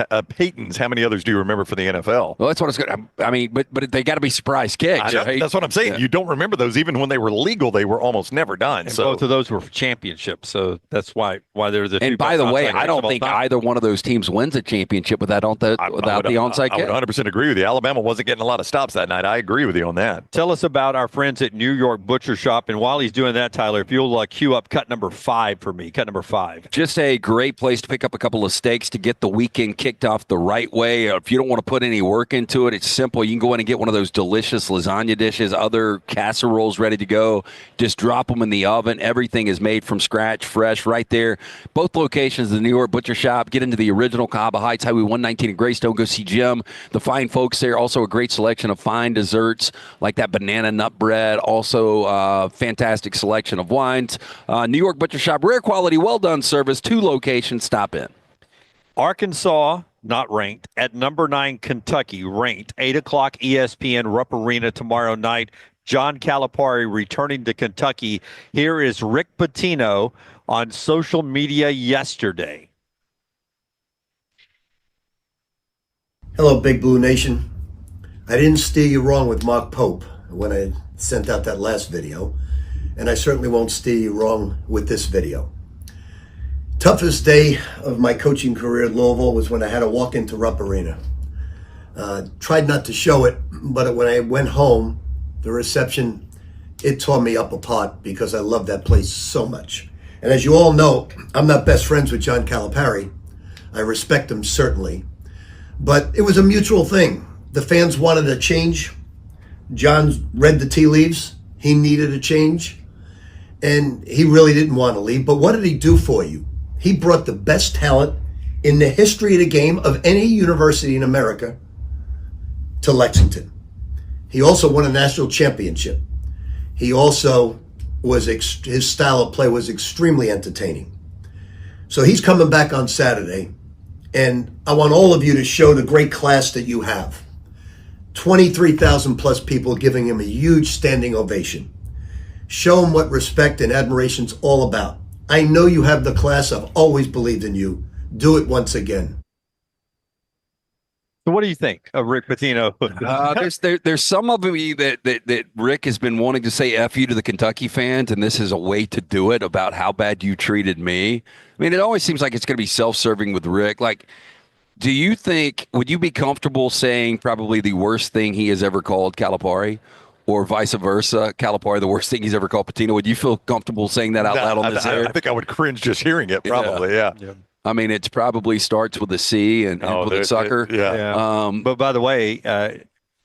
how many others do you remember for the NFL? Well, that's what it's going to. I mean, but they got to be surprise kicks. Right? That's what I'm saying. Yeah. You don't remember those. Even when they were legal, they were almost never done. And so both of those were championships, so that's why they're the. And by the way, I don't think either one of those teams wins a championship without the onside kick. I would 100% agree with you. Alabama wasn't getting a lot of stops that night. I agree with you on that. Tell us about our friends at New York Butcher Shop, and while he's doing that, Tyler, if you'll queue up cut number 5 for me. Cut number 5. Just a great place to pick up a couple of steaks to get the weekend kicked off the right way. If you don't want to put any work into it, it's simple. You can go in and get one of those delicious lasagna dishes, other casseroles ready to go. Just drop them in the oven. Everything is made from scratch, fresh, right there. Both locations of the New York Butcher Shop. Get into the original Cahaba Heights, Highway 119 in Greystone. Go see Jim. The fine folks there. Also a great selection of fine desserts like that banana nut bread. Also a fantastic selection of wines. New York Butcher Shop. Rare quality, well done service. 2 locations. Stop in. Arkansas, not ranked. At number 9, Kentucky, ranked. 8 o'clock ESPN Rupp Arena tomorrow night. John Calipari returning to Kentucky. Here is Rick Pitino on social media yesterday. Hello, Big Blue Nation. I didn't steer you wrong with Mark Pope when I sent out that last video, and I certainly won't steer you wrong with this video. Toughest day of my coaching career at Louisville was when I had to walk into Rupp Arena. Tried not to show it, but when I went home, the reception, it tore me up apart because I love that place so much. And as you all know, I'm not best friends with John Calipari. I respect him, certainly. But it was a mutual thing. The fans wanted a change. John read the tea leaves. He needed a change. And he really didn't want to leave. But what did he do for you? He brought the best talent in the history of the game of any university in America to Lexington. He also won a national championship. He also his style of play was extremely entertaining. So he's coming back on Saturday, and I want all of you to show the great class that you have. 23,000 plus people giving him a huge standing ovation. Show him what respect and admiration's all about. I know you have the class. I've always believed in you. Do it once again. So what do you think of Rick Pitino? There's some of me that Rick has been wanting to say F you to the Kentucky fans, and this is a way to do it about how bad you treated me. I mean, it always seems like it's going to be self-serving with Rick. Like, do you think, would you be comfortable saying probably the worst thing he has ever called Calipari? Or vice versa, Calipari, the worst thing he's ever called Pitino? Would you feel comfortable saying that out loud on this air? I think I would cringe just hearing it, probably, yeah. I mean, it probably starts with a C and with a sucker. But by the way,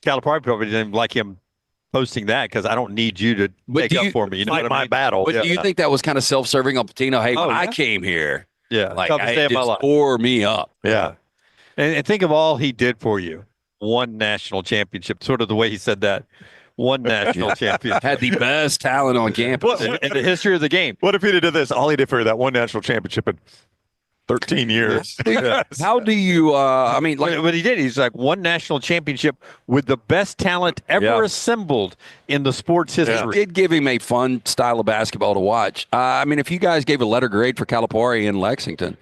Calipari probably didn't like him posting that because I don't need you to make up for me. You know fight what my I mean? battle. But do you think that was kind of self-serving on Pitino? Hey, when I came here, like, toughest day of my life. Tore me up. Yeah. And think of all he did for you. One national championship, sort of the way he said that. One national championship. Had the best talent on campus in the history of the game. What if he did this? All he did for that one national championship in 13 years. How do you, I mean, like, what he did, he's like one national championship with the best talent ever assembled in the sports history. It did give him a fun style of basketball to watch. I mean, if you guys gave a letter grade for Calipari in Lexington,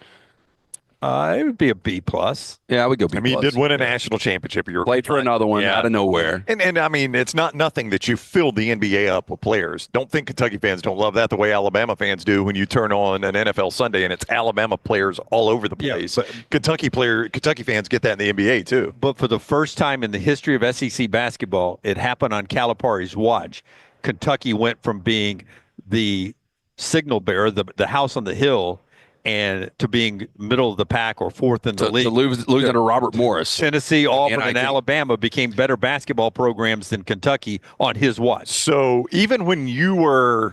it would be a B plus. Yeah, I would go B+. I mean, he did win a national championship. Played for another one out of nowhere. And I mean, it's not nothing that you filled the NBA up with players. Don't think Kentucky fans don't love that the way Alabama fans do when you turn on an NFL Sunday and it's Alabama players all over the place. Kentucky fans get that in the NBA too. But for the first time in the history of SEC basketball, it happened on Calipari's watch. Kentucky went from being the signal bearer, the house on the hill, and to being middle of the pack or fourth in the league. To losing to Robert Morris. Tennessee, Auburn, and Alabama became better basketball programs than Kentucky on his watch. So even when they were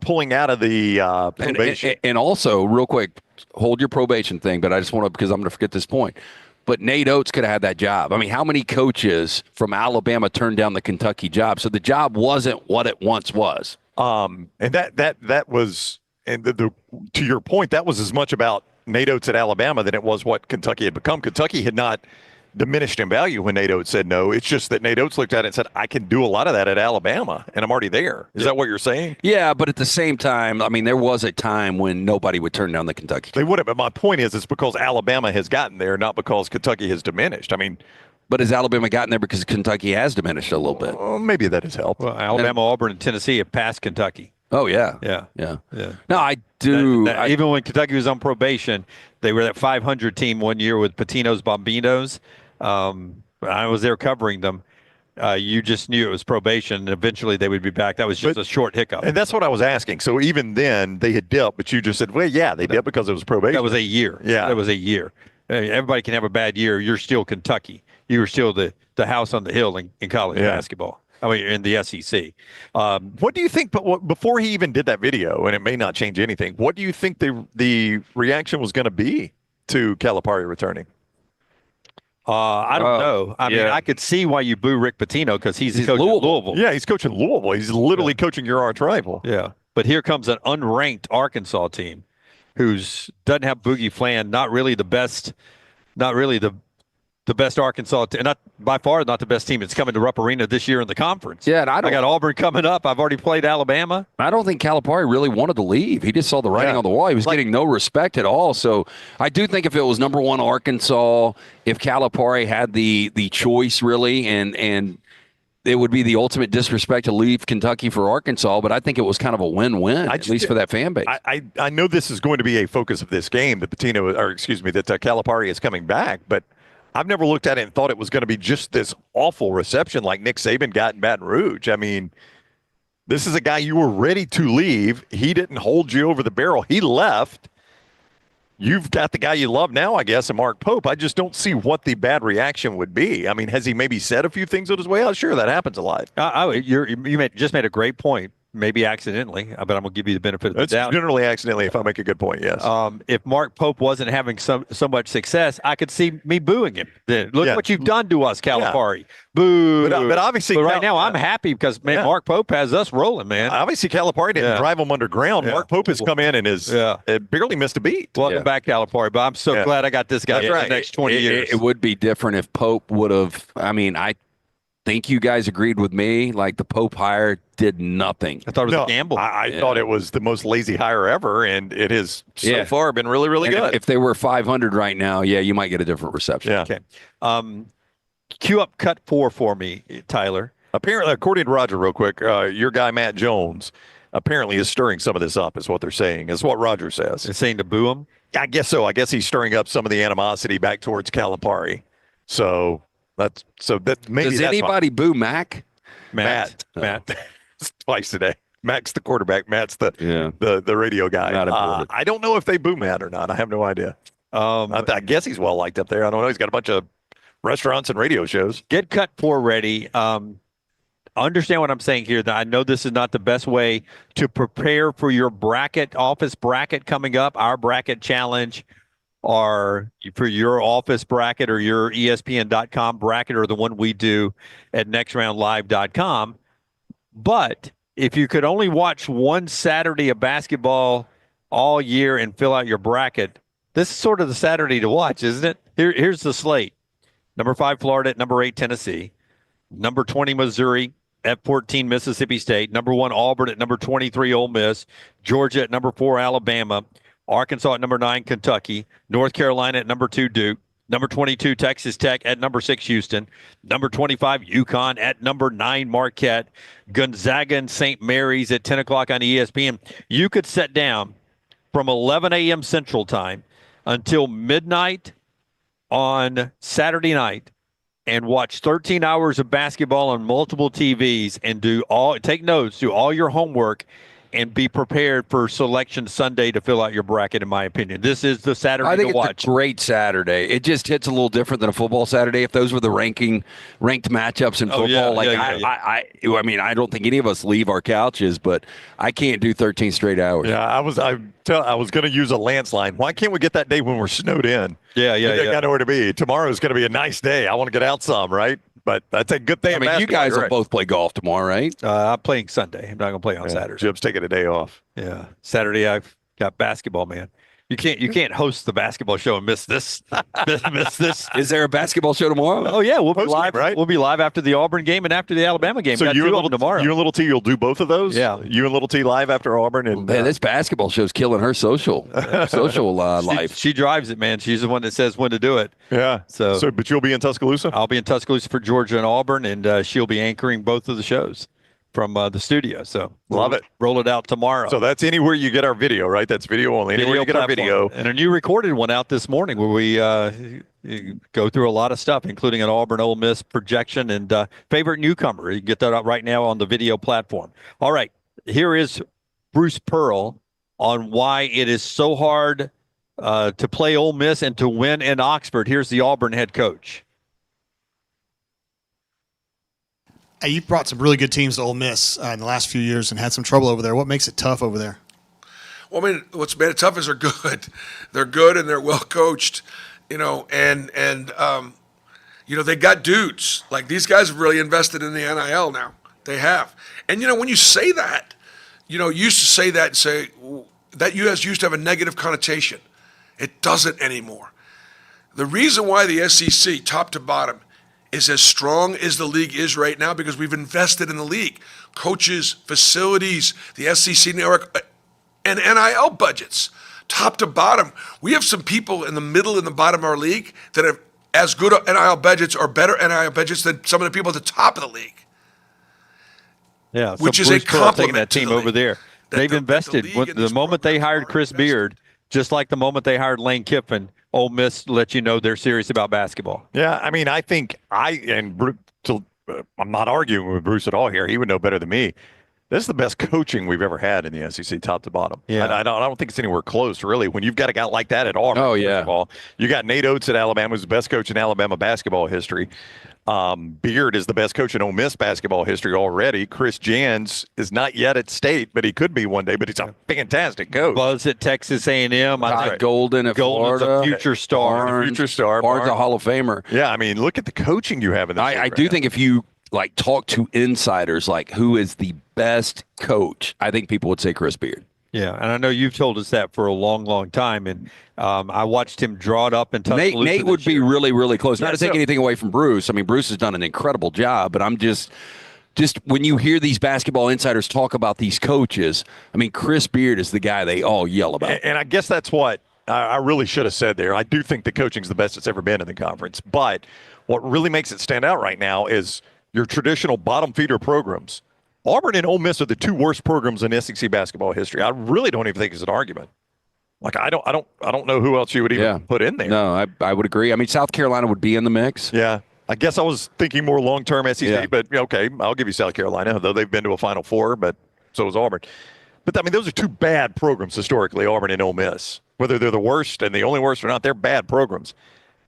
pulling out of the probation. And also, real quick, hold your probation thing, but I just want to, because I'm going to forget this point. But Nate Oates could have had that job. I mean, how many coaches from Alabama turned down the Kentucky job? So the job wasn't what it once was. And that was, and to your point, that was as much about Nate Oates at Alabama than it was what Kentucky had become. Kentucky had not diminished in value when Nate Oates said no. It's just that Nate Oates looked at it and said, I can do a lot of that at Alabama, and I'm already there. Is that what you're saying? Yeah, but at the same time, I mean, there was a time when nobody would turn down the Kentucky. They would have, but my point is it's because Alabama has gotten there, not because Kentucky has diminished. I mean, but has Alabama gotten there because Kentucky has diminished a little bit? Maybe that has helped. Well, Alabama, Auburn, and Tennessee have passed Kentucky. Oh, yeah. Yeah. Yeah. Yeah. No, I do. Even when Kentucky was on probation, they were that 500 team one year with Pitino's Bombinos. I was there covering them. You just knew it was probation, and eventually they would be back. That was just a short hiccup. And that's what I was asking. So even then, they had dipped, but you just said, well, yeah, they dipped because it was probation. That was a year. Yeah. That was a year. Everybody can have a bad year. You're still Kentucky. You were still the house on the hill in college basketball. I mean, in the SEC. What do you think? But before he even did that video, and it may not change anything, what do you think the reaction was going to be to Calipari returning? I don't know. I mean, I could see why you boo Rick Pitino because he's coaching Louisville. Yeah, he's coaching Louisville. He's literally coaching your arch rival. Yeah, but here comes an unranked Arkansas team who's doesn't have Boogie Flan. Not really the best. Not really the best Arkansas, not by far not the best team. It's coming to Rupp Arena this year in the conference. Yeah, and I got Auburn coming up. I've already played Alabama. I don't think Calipari really wanted to leave. He just saw the writing on the wall. He was getting no respect at all. So I do think if it was number one Arkansas, if Calipari had the choice really, and it would be the ultimate disrespect to leave Kentucky for Arkansas, but I think it was kind of a win-win, at least for that fan base. I know this is going to be a focus of this game, that Calipari is coming back, but I've never looked at it and thought it was going to be just this awful reception like Nick Saban got in Baton Rouge. I mean, this is a guy you were ready to leave. He didn't hold you over the barrel. He left. You've got the guy you love now, I guess, and Mark Pope. I just don't see what the bad reaction would be. I mean, has he maybe said a few things on his way out? Sure, that happens a lot. You just made a great point. Maybe accidentally, but I'm going to give you the benefit of the doubt. Generally accidentally if I make a good point, yes. If Mark Pope wasn't having so much success, I could see me booing him. Look what you've done to us, Calipari. Yeah. Boo. But obviously, right now I'm happy because Mark Pope has us rolling, man. Obviously, Calipari didn't drive him underground. Mark Pope has come in and has barely missed a beat. Welcome back, Calipari. But I'm so glad I got this guy for the next 20 years. It would be different if Pope would have. I mean, I think you guys agreed with me. Like the Pope hire did nothing. I thought it was a gamble. I thought it was the most lazy hire ever, and it has so far been really, really good. If they were 500 right now, you might get a different reception. Yeah. Okay. Cue up cut 4 for me, Tyler. Apparently, according to Roger, real quick, your guy Matt Jones apparently is stirring some of this up, is what they're saying. Is what Roger says. They're saying to boo him? I guess so. I guess he's stirring up some of the animosity back towards Calipari. So maybe. Does anybody boo Mac? Matt. Twice today. Mac's the quarterback. Matt's the radio guy. I don't know if they boo Matt or not. I have no idea. I guess he's well liked up there. I don't know. He's got a bunch of restaurants and radio shows. Get cut 4 ready. Understand what I'm saying here. That I know this is not the best way to prepare for your office bracket coming up. Our bracket challenge, or for your office bracket or your ESPN.com bracket, or the one we do at nextroundlive.com. But if you could only watch one Saturday of basketball all year and fill out your bracket, this is sort of the Saturday to watch, isn't it? Here's the slate. Number 5, Florida at number 8, Tennessee. Number 20, Missouri at 14, Mississippi State. Number 1, Auburn at number 23, Ole Miss. Georgia at number 4, Alabama. Arkansas at number 9, Kentucky. North Carolina at number 2, Duke. Number 22, Texas Tech at number 6, Houston. Number 25, UConn at number 9, Marquette. Gonzaga and St. Mary's at 10 o'clock on ESPN. You could sit down from 11 a.m. Central Time until midnight on Saturday night and watch 13 hours of basketball on multiple TVs and take notes, do all your homework, and be prepared for Selection Sunday to fill out your bracket, in my opinion. This is the Saturday to watch. It's a great Saturday. It just hits a little different than a football Saturday. If those were the ranked matchups in football, I mean, I don't think any of us leave our couches, but I can't do 13 straight hours. Yeah, I was going to use a Lance line. Why can't we get that day when we're snowed in? Yeah. Got nowhere to be. Tomorrow's going to be a nice day. I want to get out some, right? But that's a good thing. I mean, you guys will both play golf tomorrow, right? I'm playing Sunday. I'm not going to play on Saturday. Jim's taking a day off. Yeah. Saturday, I've got basketball, man. You can't host the basketball show and miss this. miss this. Is there a basketball show tomorrow? Oh yeah, we'll be Post-game, live. right? We'll be live after the Auburn game and after the Alabama game. So Got you two and of them tomorrow. You and Little T, you'll do both of those. Yeah, you and Little T live after Auburn. And Man, this basketball show's killing her social life. She drives it, man. She's the one that says when to do it. Yeah. So but you'll be in Tuscaloosa. I'll be in Tuscaloosa for Georgia and Auburn, and she'll be anchoring both of the shows from the studio. So Love it. Roll it out tomorrow. So that's anywhere you get our video, right? That's video only. Anywhere you get our video. And a new recorded one out this morning where we go through a lot of stuff, including an Auburn Ole Miss projection and favorite newcomer. You can get that out right now on the video platform. All right. Here is Bruce Pearl on why it is so hard to play Ole Miss and to win in Oxford. Here's the Auburn head coach. Hey, you brought some really good teams to Ole Miss in the last few years and had some trouble over there. What makes it tough over there? Well, I mean, what's made it tough is they're good. They're good and they're well coached, you know, and you know, they got dudes. Like, these guys have really invested in the NIL now. They have. And, you know, when you say that, you know, you used to say that and say that used to have a negative connotation. It doesn't anymore. The reason why the SEC, top to bottom, is as strong as the league is right now because we've invested in the league. Coaches, facilities, the SEC network, and NIL budgets. Top to bottom. We have some people in the middle and the bottom of our league that have as good NIL budgets or better NIL budgets than some of the people at the top of the league. Yeah, which so is Bruce a Pearl compliment taking that to team the over league. there. They've invested. The moment they hired Chris Beard, just like the moment they hired Lane Kiffin, Ole Miss let you know they're serious about basketball. Yeah, I mean, I think I'm not arguing with Bruce at all here. He would know better than me. This is the best coaching we've ever had in the SEC, top to bottom. Yeah. I don't think it's anywhere close, really. When you've got a guy like that at Auburn, Oh, yeah. first of all, you got Nate Oates at Alabama, who's the best coach in Alabama basketball history. Beard is the best coach in Ole Miss basketball history already. Chris Jans is not yet at State, but he could be one day. But he's a fantastic coach. Buzz at Texas A&M. Todd Golden at Golden's Florida. a future star. Barnes a Hall of Famer. Yeah, I mean, look at the coaching you have in this. I do think if you like talk to insiders, like who is the best coach, I think people would say Chris Beard. Yeah, and I know you've told us that for a long, long time, and I watched him draw it up in Tuscaloosa. Nate would be really, really close. Not Yeah, to take anything away from Bruce. I mean, Bruce has done an incredible job, but I'm just when you hear these basketball insiders talk about these coaches, I mean, Chris Beard is the guy they all yell about. And I guess that's what I really should have said there. I do think the coaching's the best it's ever been in the conference, but what really makes it stand out right now is your traditional bottom feeder programs. Auburn and Ole Miss are the two worst programs in SEC basketball history. I really don't even think it's an argument. Like I don't know who else you would even put in there. No, I would agree. I mean, South Carolina would be in the mix. Yeah. I guess I was thinking more long-term SEC, Yeah. but okay, I'll give you South Carolina, though they've been to a Final Four, but so has Auburn. But, I mean, those are two bad programs historically, Auburn and Ole Miss. Whether they're the worst and the only worst or not, they're bad programs.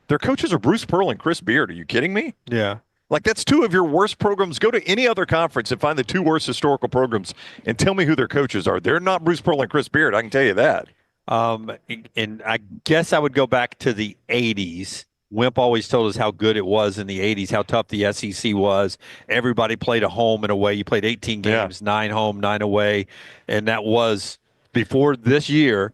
Their coaches are Bruce Pearl and Chris Beard. Are you kidding me? Yeah. Like, that's two of your worst programs. Go to any other conference and find the two worst historical programs and tell me who their coaches are. They're not Bruce Pearl and Chris Beard. I can tell you that. And I guess I would go back to the 80s. Wimp always told us how good it was in the 80s, how tough the SEC was. Everybody played a home and away. You played 18 games, 9 home, 9 away. And that was, before this year,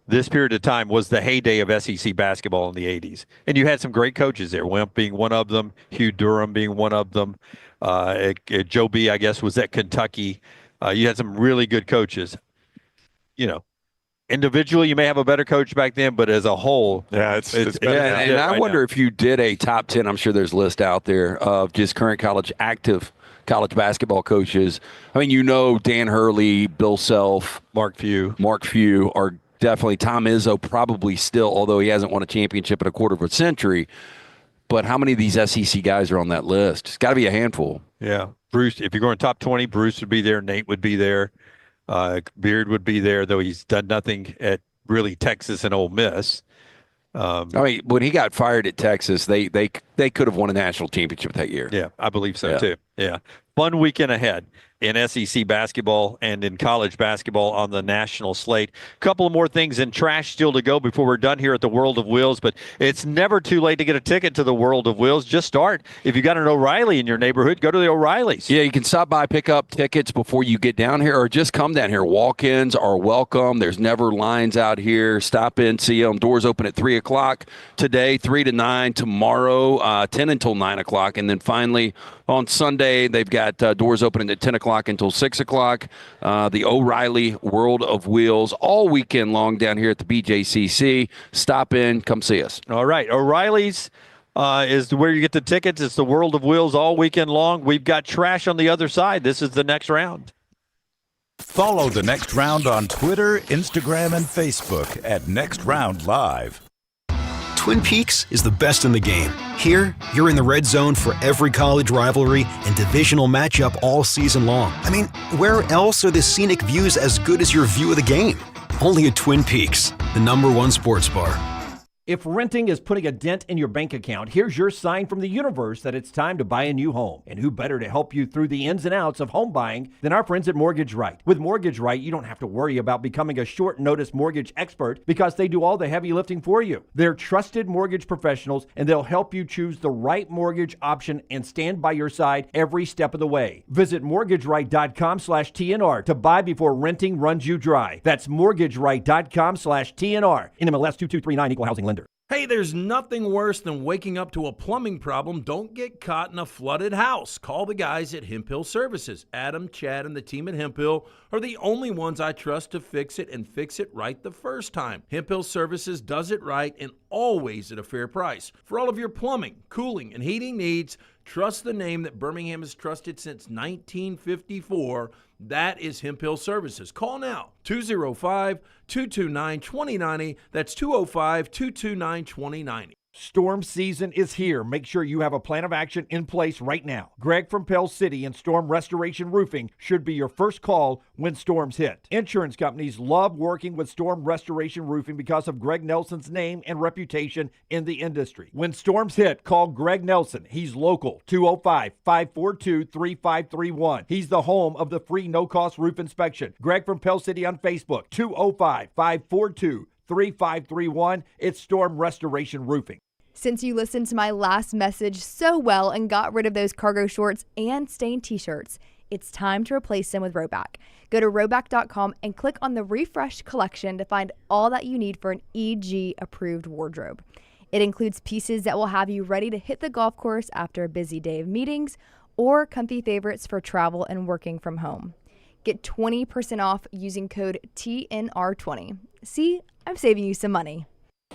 this period of time was the heyday of SEC basketball in the 80s. And you had some great coaches there, Wimp being one of them, Hugh Durham being one of them. Joe B., I guess, was at Kentucky. You had some really good coaches. You know, individually, you may have a better coach back then, but as a whole, it's better. Yeah, and I wonder if you did a top 10, I'm sure there's a list out there of just current active college basketball coaches. I mean, you know, Dan Hurley, Bill Self, Mark Few are definitely. Tom Izzo probably still, although he hasn't won a championship in a quarter of a century. But how many of these SEC guys are on that list? It's got to be a handful. Yeah. Bruce, if you're going top 20, Bruce would be there. Nate would be there. Beard would be there, though he's done nothing at really Texas and Ole Miss. I mean, when he got fired at Texas, they could have won a national championship that year. Yeah, I believe so, too. Yeah. fun weekend ahead in SEC basketball and in college basketball on the national slate. A couple of more things in trash still to go before we're done here at the World of Wheels, but it's never too late to get a ticket to the World of Wheels. Just start. If you got an O'Reilly in your neighborhood, go to the O'Reillys. Yeah, you can stop by, pick up tickets before you get down here, or just come down here. Walk-ins are welcome. There's never lines out here. Stop in, see them. Doors open at 3 o'clock today, 3 to 9 tomorrow, 10 until 9 o'clock, and then finally on Sunday, they've got doors opening at 10 o'clock until 6 o'clock. The O'Reilly World of Wheels all weekend long down here at the BJCC. Stop in, come see us. All right, O'Reilly's is where you get the tickets. It's the World of Wheels all weekend long. We've got trash on the other side. This is the next round. Follow the Next Round on Twitter, Instagram, and Facebook at Next Round Live. Twin Peaks is the best in the game. Here, you're in the red zone for every college rivalry and divisional matchup all season long. I mean, where else are the scenic views as good as your view of the game? Only at Twin Peaks, the #1 sports bar. If renting is putting a dent in your bank account, here's your sign from the universe that it's time to buy a new home. And who better to help you through the ins and outs of home buying than our friends at Mortgage Right. With Mortgage Right, you don't have to worry about becoming a short notice mortgage expert because they do all the heavy lifting for you. They're trusted mortgage professionals and they'll help you choose the right mortgage option and stand by your side every step of the way. Visit mortgageright.com/TNR to buy before renting runs you dry. That's mortgageright.com/TNR. NMLS 2239, Equal Housing Lender. Hey, there's nothing worse than waking up to a plumbing problem. Don't get caught in a flooded house. Call the guys at Hemp Hill Services. Adam, Chad, and the team at Hemp Hill are the only ones I trust to fix it and fix it right the first time. Hemp Hill Services does it right and always at a fair price. For all of your plumbing, cooling, and heating needs, trust the name that Birmingham has trusted since 1954. That is Hemp Hill Services. Call now, 205-229-2090. That's 205-229-2090. Storm season is here. Make sure you have a plan of action in place right now. Greg from Pell City and Storm Restoration Roofing should be your first call when storms hit. Insurance companies love working with Storm Restoration Roofing because of Greg Nelson's name and reputation in the industry. When storms hit, call Greg Nelson. He's local, 205-542-3531. He's the home of the free no-cost roof inspection. Greg from Pell City on Facebook, 205-542-3531. It's Storm Restoration Roofing. Since you listened to my last message so well and got rid of those cargo shorts and stained t-shirts, it's time to replace them with Rhoback. Go to Rhoback.com and click on the Refresh collection to find all that you need for an EG-approved wardrobe. It includes pieces that will have you ready to hit the golf course after a busy day of meetings or comfy favorites for travel and working from home. Get 20% off using code TNR20. See, I'm saving you some money.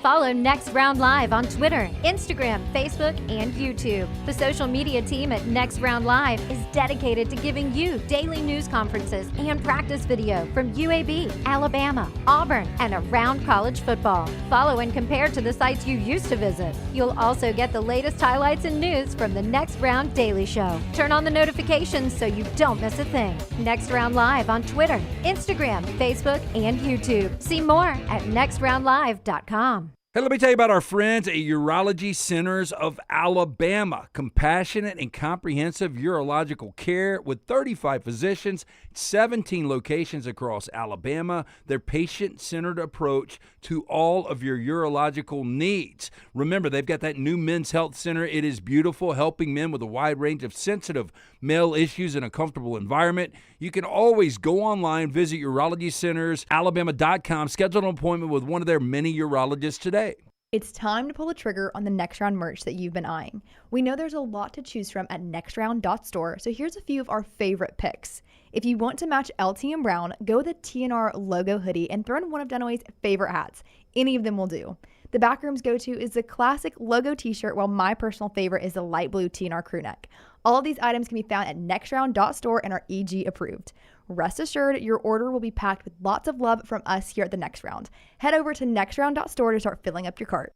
Follow Next Round Live on Twitter, Instagram, Facebook, and YouTube. The social media team at Next Round Live is dedicated to giving you daily news conferences and practice video from UAB, Alabama, Auburn, and around college football. Follow and compare to the sites you used to visit. You'll also get the latest highlights and news from the Next Round Daily Show. Turn on the notifications so you don't miss a thing. Next Round Live on Twitter, Instagram, Facebook, and YouTube. See more at nextroundlive.com. Hey, let me tell you about our friends at Urology Centers of Alabama. Compassionate and comprehensive urological care with 35 physicians, 17 locations across Alabama. Their patient-centered approach to all of your urological needs. Remember, they've got that new men's health center. It is beautiful, helping men with a wide range of sensitive male issues in a comfortable environment. You can always go online, visit urologycentersalabama.com, schedule an appointment with one of their many urologists today. It's time to pull the trigger on the Next Round merch that you've been eyeing. We know there's a lot to choose from at nextround.store, so here's a few of our favorite picks. If you want to match LT and Brown, go with the TNR logo hoodie and throw in one of Dunaway's favorite hats. Any of them will do. The Backroom's go-to is the classic logo t-shirt, while my personal favorite is the light blue TNR crew neck. All of these items can be found at nextround.store and are EG approved. Rest assured, your order will be packed with lots of love from us here at the Next Round. Head over to nextround.store to start filling up your cart.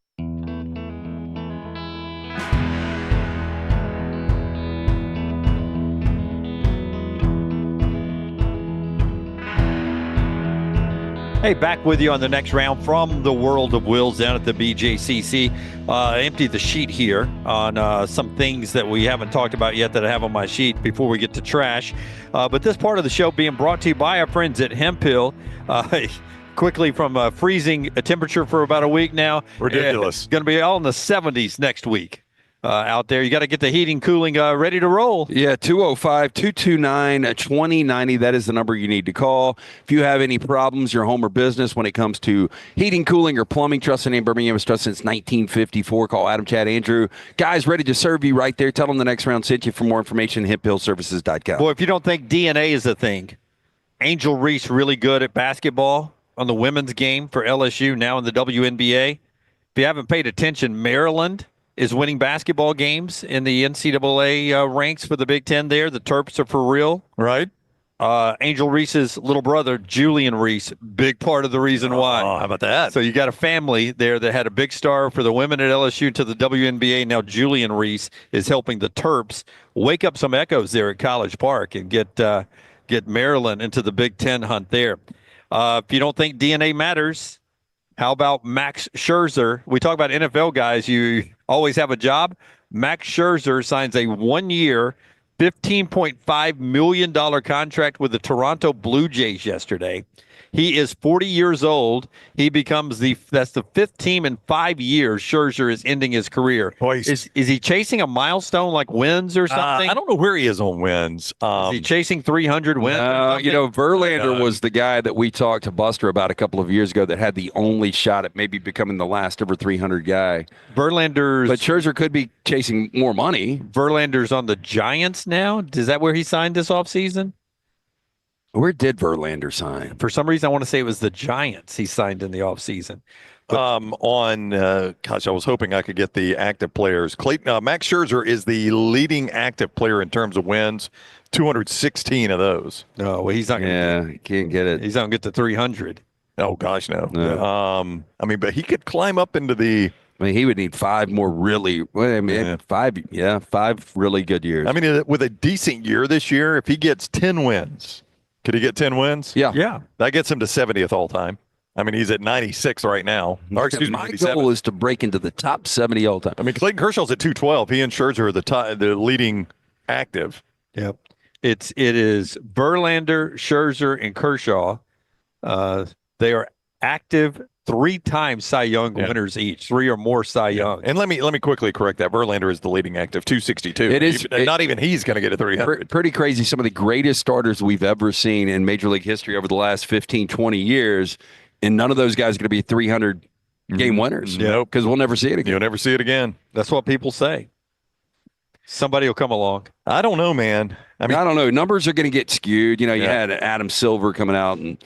Hey, back with you on the next round from the World of Wills down at the BJCC. Empty the sheet here on some things that we haven't talked about yet that I have on my sheet before we get to trash. But this part of the show being brought to you by our friends at Hemp Hill. Quickly from freezing a temperature for about a week now. Ridiculous. It's going to be all in the 70s next week. Out there, you got to get the heating, cooling ready to roll. Yeah, 205-229-2090. That is the number you need to call. If you have any problems, your home or business, when it comes to heating, cooling, or plumbing, trust the name Birmingham has trusted since 1954. Call Adam, Chad, Andrew. Guys, ready to serve you right there. Tell them the next round sent you. For more information, hemphillservices.com. Boy, if you don't think DNA is a thing, Angel Reese really good at basketball on the women's game for LSU, now in the WNBA. If you haven't paid attention, Maryland is winning basketball games in the NCAA ranks for the Big Ten there. The Terps are for real. Right. Angel Reese's little brother, Julian Reese, big part of the reason why. Oh, how about that? So you got a family there that had a big star for the women at LSU to the WNBA. Now Julian Reese is helping the Terps wake up some echoes there at College Park and get Maryland into the Big Ten hunt there. If you don't think DNA matters, how about Max Scherzer? We talk about NFL guys. You always have a job. Max Scherzer signs a 1-year, $15.5 million contract with the Toronto Blue Jays yesterday. He is 40 years old. He becomes that's the fifth team in 5 years Scherzer is ending his career. Is he chasing a milestone like wins or something? I don't know where he is on wins. Is he chasing 300 wins? Verlander was the guy that we talked to Buster about a couple of years ago that had the only shot at maybe becoming the last ever 300 guy. But Scherzer could be chasing more money. Verlander's on the Giants now. Is that where he signed this offseason? Where did Verlander sign? For some reason, I want to say it was the Giants he signed in the offseason. I was hoping I could get the active players. Max Scherzer is the leading active player in terms of wins, 216 of those. No, well, he's not going to he can't get it. He's not going to get to 300. Oh, gosh, no. But he could climb up into the... he would need 5 more really. Five really good years. With a decent year this year, if he gets 10 wins... Could he get 10 wins? Yeah. That gets him to 70th all time. He's at 96 right now. Or excuse me, my 97. goal is to break into the top 70 all time. Clayton Kershaw's at 212. He and Scherzer are the leading active. Yep. It is Verlander, Scherzer, and Kershaw. They are active 3-time Cy Young winners each, 3 or more Cy Young. And let me quickly correct that. Verlander is the leading active, 262. It is not even he's going to get a 300. Pretty crazy. Some of the greatest starters we've ever seen in Major League history over the last 15, 20 years, and none of those guys are going to be 300 game winners. Nope. Because we'll never see it again. You'll never see it again. That's what people say. Somebody will come along. I don't know, man. I don't know. Numbers are going to get skewed. You had Adam Silver coming out and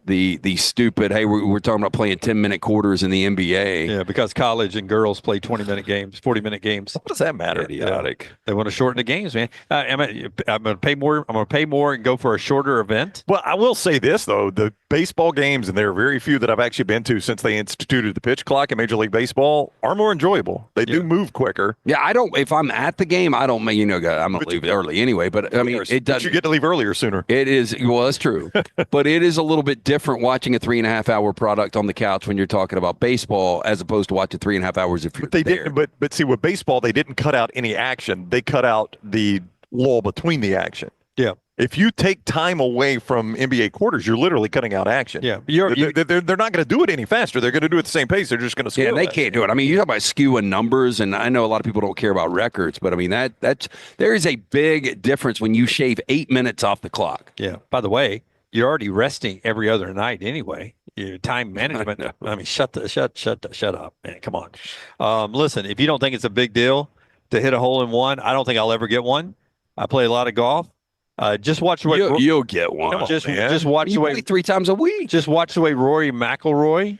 the stupid, hey, we're talking about playing 10-minute quarters in the NBA. Yeah, because college and girls play 20-minute games, 40-minute games. What does that matter? Idiotic. They want to shorten the games, man. I'm going to pay more. I'm going to pay more and go for a shorter event. Well, I will say this, though. The baseball games, and there are very few that I've actually been to since they instituted the pitch clock in Major League Baseball, are more enjoyable. They do move quicker. Yeah, if I'm at the game, I'm going to leave early anyway. But, it does. You get to leave earlier sooner. It is. Well, that's true. But it is a little bit different watching a 3.5-hour product on the couch when you're talking about baseball as opposed to watching 3.5 hours if you're there. But see, with baseball, they didn't cut out any action. They cut out the lull between the action. Yeah. If you take time away from NBA quarters, you're literally cutting out action. Yeah. They're not going to do it any faster. They're going to do it at the same pace. They're just going to skew. Yeah, they can't do it. You talk about skewing numbers, and I know a lot of people don't care about records, but there is a big difference when you shave 8 minutes off the clock. Yeah. By the way, you're already resting every other night anyway. Your time management. Shut up, man. Come on. Listen, if you don't think it's a big deal to hit a hole in one, I don't think I'll ever get one. I play a lot of golf. Just watch the way you'll get one. Just watch the way play 3 times a week. Just watch the way Rory McIlroy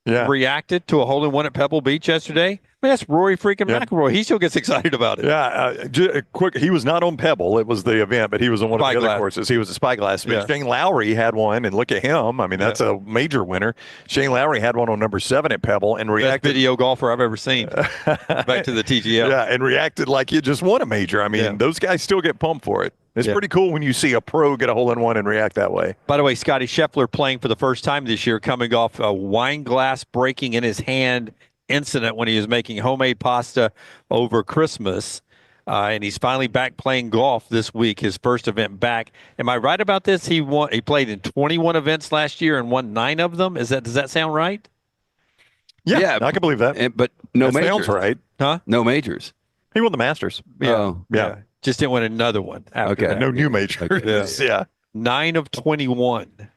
reacted to a hole in one at Pebble Beach yesterday. That's Rory freaking McIlroy. He still gets excited about it. Yeah, quick. He was not on Pebble. It was the event, but he was on one of the other courses. He was a Spyglass. Yeah. Shane Lowry had one, and look at him. That's a major winner. Shane Lowry had one on number 7 at Pebble and reacted. Best video golfer I've ever seen. Back to the TGL. Yeah, and reacted like you just won a major. Those guys still get pumped for it. It's pretty cool when you see a pro get a hole-in-one and react that way. By the way, Scotty Scheffler playing for the first time this year, coming off a wine glass breaking in his hand incident when he was making homemade pasta over Christmas. And he's finally back playing golf this week, his first event back. Am I right about this? He played in 21 events last year and won 9 of them. Does that sound right? Yeah, I can believe that. But no that majors. sounds right. Huh? No majors. He won the Masters. Yeah. Just didn't win another one after that. No new majors. Yeah. 9 of 21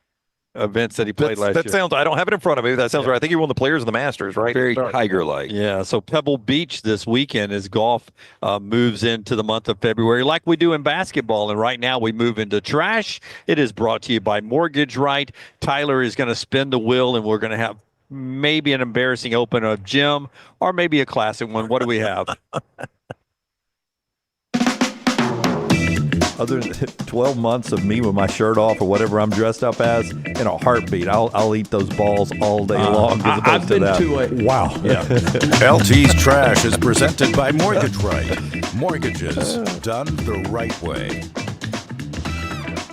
events that he played last year. That sounds, I don't have it in front of me. That sounds right. I think he won the Players of the Masters, right? Very Tiger-like. Yeah, so Pebble Beach this weekend as golf moves into the month of February like we do in basketball. And right now we move into trash. It is brought to you by Mortgage Right. Tyler is going to spin the wheel, and we're going to have maybe an embarrassing open of Jim or maybe a classic one. What do we have? Other than 12 months of me with my shirt off or whatever I'm dressed up as, in a heartbeat, I'll eat those balls all day long. I've been to a wow. Yeah. LT's Trash is presented by Mortgage Right. Mortgages done the right way.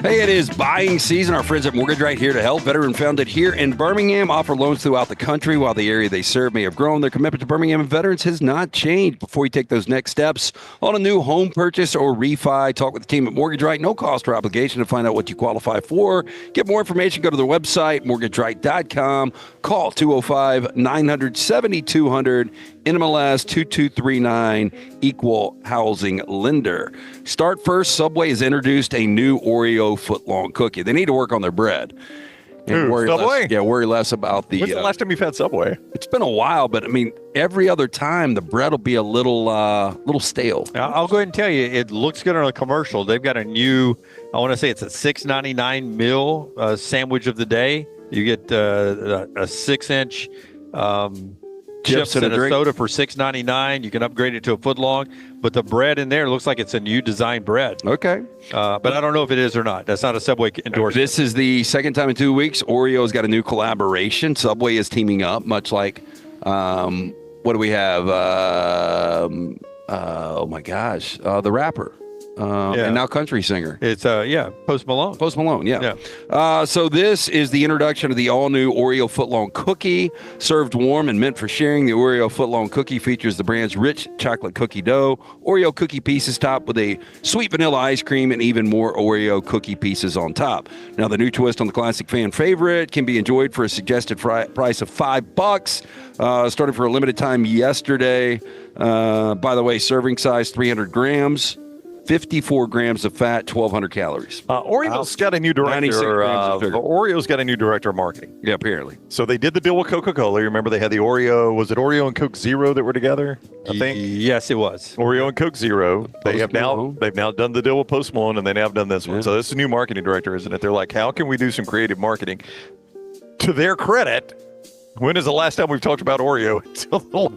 Hey, it is buying season. Our friends at Mortgage Right here to help. Veteran founded here in Birmingham, offer loans throughout the country. While the area they serve may have grown, their commitment to Birmingham and veterans has not changed. Before you take those next steps on a new home purchase or refi, talk with the team at Mortgage Right. No cost or obligation to find out what you qualify for. Get more information, go to their website, mortgageright.com. Call 205-900-7200. NMLS 2239, equal housing lender. Start first. Subway has introduced a new Oreo footlong cookie. They need to work on their bread. And worry Subway? worry less about the. When's the last time you've had Subway? It's been a while, but I mean, every other time the bread will be a little stale. I'll go ahead and tell you, it looks good on a commercial. They've got a new, I want to say it's a $6.99 meal sandwich of the day. You get a 6-inch. Chips and a soda for $6.99. You can upgrade it to a foot long, but the bread in there looks like it's a new design bread. Okay. But I don't know if it is or not. That's not a Subway endorsement. This is the second time in 2 weeks. Oreo's got a new collaboration. Subway is teaming up, much like, what do we have? Oh my gosh, the rapper. And now country singer. It's Post Malone. Post Malone, yeah. So this is the introduction of the all-new Oreo footlong cookie, served warm and meant for sharing. The Oreo footlong cookie features the brand's rich chocolate cookie dough, Oreo cookie pieces topped with a sweet vanilla ice cream, and even more Oreo cookie pieces on top. Now, the new twist on the classic fan favorite can be enjoyed for a suggested price of $5, starting for a limited time yesterday. By the way, serving size 300 grams. 54 grams of fat, 1,200 calories. Oreo's got a new director. Oreo's got a new director of marketing. Yeah, apparently. So they did the deal with Coca-Cola. You remember they had the Oreo. Was it Oreo and Coke Zero that were together? I think. Yes, it was. Oreo and Coke Zero. They've now done the deal with Post Malone, and they now have done this one. So this is a new marketing director, isn't it? They're like, how can we do some creative marketing? To their credit, when is the last time we've talked about Oreo?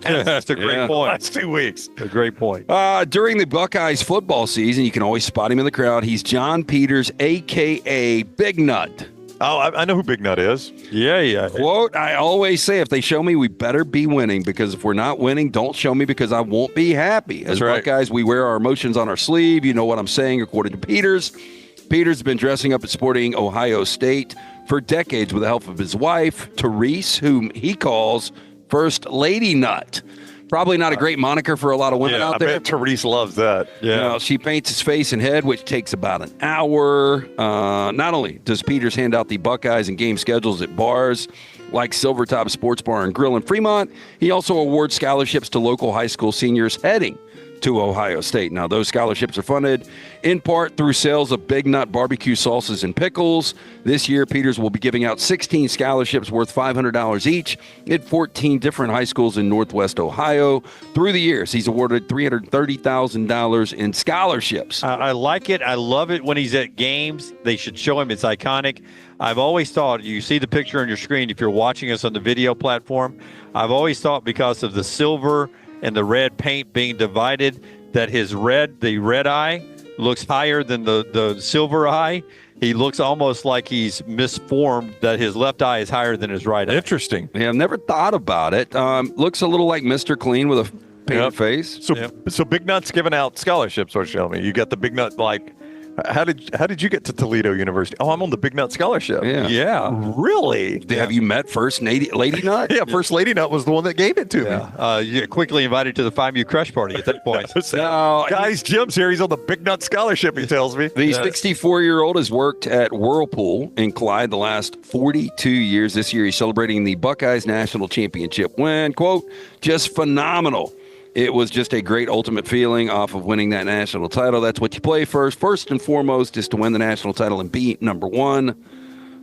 That's a great point. Last 2 weeks. A great point. During the Buckeyes football season, you can always spot him in the crowd. He's John Peters, a.k.a. Big Nut. Oh, I know who Big Nut is. Yeah. Quote, I always say, if they show me, we better be winning, because if we're not winning, don't show me, because I won't be happy. As Buckeyes, we wear our emotions on our sleeve. You know what I'm saying, according to Peters. Peters has been dressing up and sporting Ohio State for decades with the help of his wife, Therese, whom he calls First Lady Nut. Probably not a great moniker for a lot of women out there. I bet Therese loves that. Yeah. You know, she paints his face and head, which takes about an hour. Not only does Peters hand out the Buckeyes and game schedules at bars like Silvertop Sports Bar and Grill in Fremont, he also awards scholarships to local high school seniors heading to Ohio State. Now, those scholarships are funded in part through sales of Big Nut barbecue sauces and pickles. This year, Peters will be giving out 16 scholarships worth $500 each at 14 different high schools in Northwest Ohio. Through the years, he's awarded $330,000 in scholarships. I like it. I love it when he's at games. They should show him. It's iconic. I've always thought, you see the picture on your screen if you're watching us on the video platform, I've always thought because of the silver and the red paint being divided, that the red eye looks higher than the silver eye. He looks almost like he's misformed, that his left eye is higher than his right eye. Interesting. Yeah, I've never thought about it. Looks a little like Mr. Clean with a painted face. So Big Nut's giving out scholarships, or show me. You got the Big Nut, like How did you get to Toledo University? Oh, I'm on the Big Nut Scholarship. Yeah. Really? Have you met First Lady Nut? Yeah, First Lady Nut was the one that gave it to me. You get quickly invited to the 5U Crush Party at that point. Guys, Jim's here. He's on the Big Nut Scholarship, he tells me. The 64-year-old has worked at Whirlpool in Clyde the last 42 years. This year, he's celebrating the Buckeyes National Championship win. Quote, just phenomenal. It was just a great ultimate feeling off of winning that national title. That's what you play first. First and foremost is to win the national title and be number one.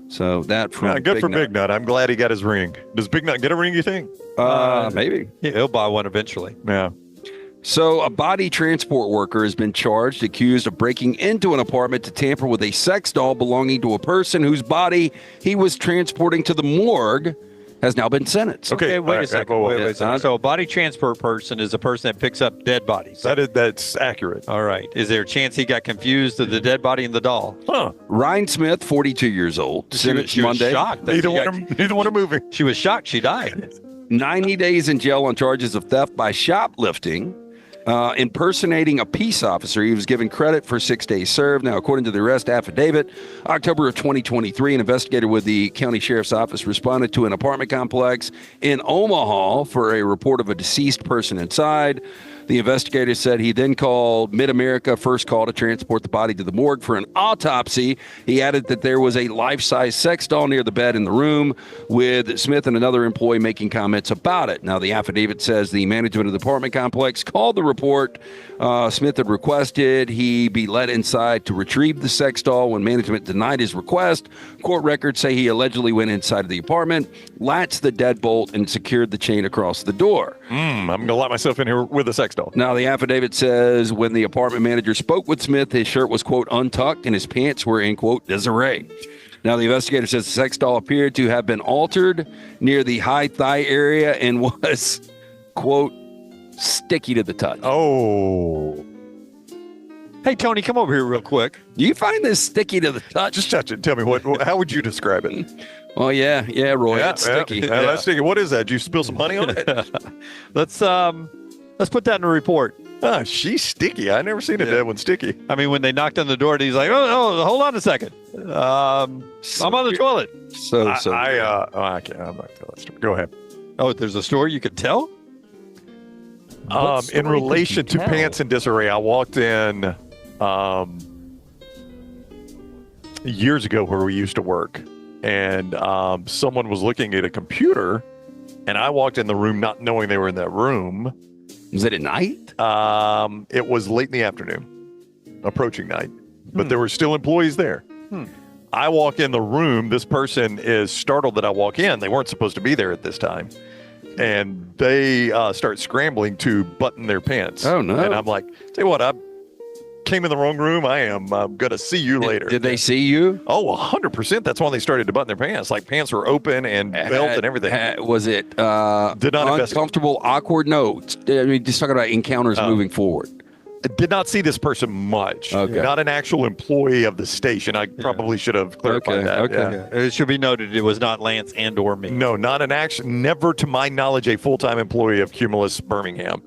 So that from good for Big Nut. I'm glad he got his ring. Does Big Nut get a ring, you think? Maybe. Yeah, he'll buy one eventually. Yeah. So a body transport worker has been charged, accused of breaking into an apartment to tamper with a sex doll belonging to a person whose body he was transporting to the morgue. Has now been sentenced. Okay, wait a second. Wait a second. So a body transport person is a person that picks up dead bodies. That's accurate. All right. Is there a chance he got confused of the dead body and the doll? Ryan Smith, 42 years old, sentenced Monday. Was shocked. Neither one are moving. She was shocked she died. 90 days in jail on charges of theft by shoplifting. Impersonating a peace officer. He was given credit for 6 days served. Now, according to the arrest affidavit, October of 2023, an investigator with the county sheriff's office responded to an apartment complex in Omaha for a report of a deceased person inside. The investigator said he then called Mid-America First Call to transport the body to the morgue for an autopsy. He added that there was a life-size sex doll near the bed in the room, with Smith and another employee making comments about it. Now, the affidavit says the management of the apartment complex called the report. Smith had requested he be let inside to retrieve the sex doll. When management denied his request, court records say he allegedly went inside of the apartment, latched the deadbolt, and secured the chain across the door. I'm going to let myself in here with a sex doll. Now, the affidavit says when the apartment manager spoke with Smith, his shirt was, quote, untucked and his pants were in, quote, disarray. Now, the investigator says the sex doll appeared to have been altered near the high thigh area and was, quote, sticky to the touch. Oh. Hey, Tony, come over here real quick. Do you find this sticky to the touch? Just touch it. Tell me, how would you describe it? Oh, yeah, Roy, it's sticky. That's sticky. What is that? Did you spill some honey on it? Let's put that in the report. She's sticky. I never seen a dead one sticky. I mean, when they knocked on the door, he's like, oh, hold on a second. I'm on the toilet. I can't. I'm not telling that story. Go ahead. Oh, there's a story you could tell? In relation to pants in disarray, I walked in years ago where we used to work, and someone was looking at a computer, and I walked in the room not knowing they were in that room. Was it at night? It was late in the afternoon, approaching night, but there were still employees there. I walk in the room. This person is startled that I walk in. They weren't supposed to be there at this time. And they start scrambling to button their pants. Oh, no. And I'm like, tell you what, I came in the wrong room. I'm going to see you later. Did they see you? Oh, 100%. That's when they started to button their pants. Like pants were open and belt and everything. Was it Did not uncomfortable, awkward? No. I mean, just talking about encounters moving forward. I did not see this person much. Okay. Not an actual employee of the station. I probably should have clarified that. Okay. Yeah. It should be noted it was not Lance and or me. No, not an never to my knowledge a full-time employee of Cumulus Birmingham.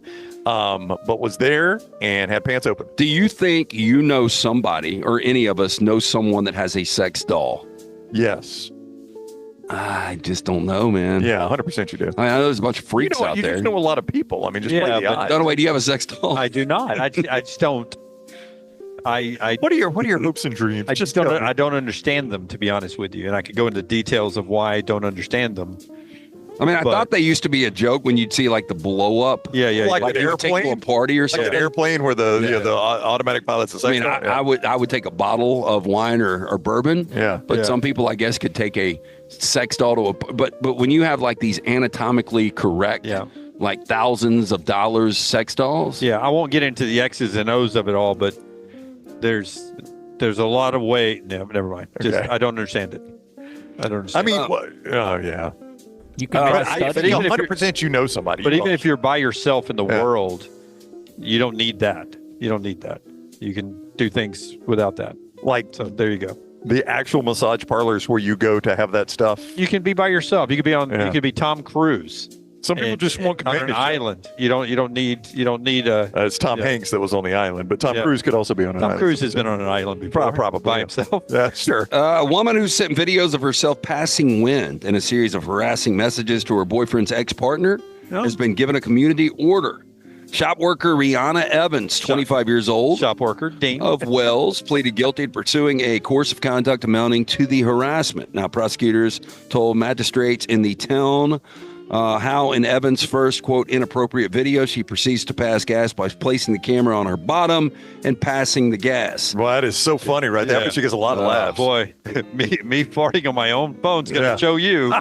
But was there and had pants open. Do you think you know somebody, or any of us know someone that has a sex doll? Yes. I just don't know, man. Yeah, 100% you do. I know there's a bunch of freaks out you there. You know a lot of people. I mean, just play the odds. Dunaway, do you have a sex doll? I do not. I just don't. What are your hopes and dreams? I just don't. I don't understand them, to be honest with you, and I could go into details of why I don't understand them. I mean, I thought they used to be a joke when you'd see like the blow up. Yeah. Like an you would take airplane, to a party or something. Like an airplane where the automatic pilot's the same. I mean, I would take a bottle of wine or bourbon. Yeah. But some people, I guess, could take a sex doll to a. But when you have like these anatomically correct, like thousands of dollars sex dolls. Yeah, I won't get into the X's and O's of it all, but there's a lot of way. No, never mind. Just I don't understand it. I don't understand. I mean, yeah. You can 100% you know somebody. But even if you're by yourself in the world, you don't need that. You don't need that. You can do things without that. So there you go. The actual massage parlors where you go to have that stuff. You can be by yourself. You could be on. You could be Tom Cruise. Some people just want on an island. You don't need a. It's Tom Hanks that was on the island, but Tom Cruise could also be on an island. Tom Cruise has been on an island before, probably by himself. Yeah, sure. A woman who sent videos of herself passing wind in a series of harassing messages to her boyfriend's ex-partner has been given a community order. Shop worker Rihanna Evans, 25 years old, shop worker Dean of Wells, pleaded guilty to pursuing a course of conduct amounting to the harassment. Now, prosecutors told magistrates in the town how in Evans' first, quote, inappropriate video, she proceeds to pass gas by placing the camera on her bottom and passing the gas. Well, that is so funny right there. Yeah. She gets a lot of laughs. Boy, me farting on my own phone's going to show you.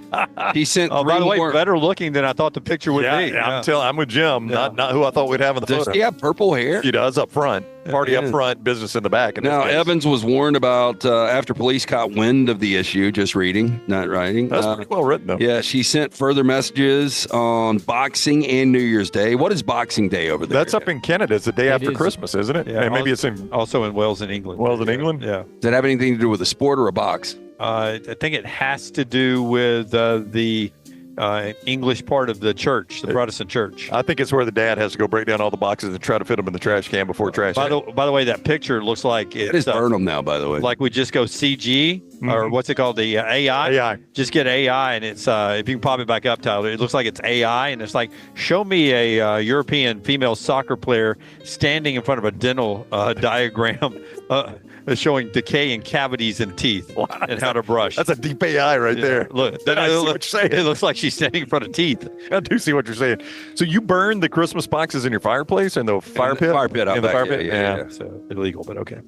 He sent by the way, better looking than I thought the picture would be. Yeah, I'm with Jim, not who I thought we'd have in the Does photo. she have purple hair? She does up front. Party up front, business in the back. Now, Evans was warned about after police caught wind of the issue, just reading, not writing. That's pretty well written, though. Yeah, she sent further messages on Boxing and New Year's Day. What is Boxing Day over there? That's up in Canada. It's the day after Christmas, isn't it? Yeah, and maybe it's in also in Wales and England. Wales and England? Yeah. Does that have anything to do with a sport or a box? I think it has to do with the English part of the church, the Protestant church. I think it's where the dad has to go break down all the boxes and try to fit them in the trash can before trash. By the way, that picture looks like It is burn them now, by the way. like we just go CG or what's it called, the AI? AI. Just get AI, and it's if you can pop it back up, Tyler. It looks like it's AI, and it's like, show me a European female soccer player standing in front of a dental diagram. Showing decay and cavities in teeth and how to brush. That's a deep AI right there. Look, I see what you're saying. It looks like she's standing in front of teeth. I do see what you're saying. So you burn the Christmas boxes in your fireplace in the fire pit? Fire pit out in the back, fire pit? yeah. So illegal, but okay.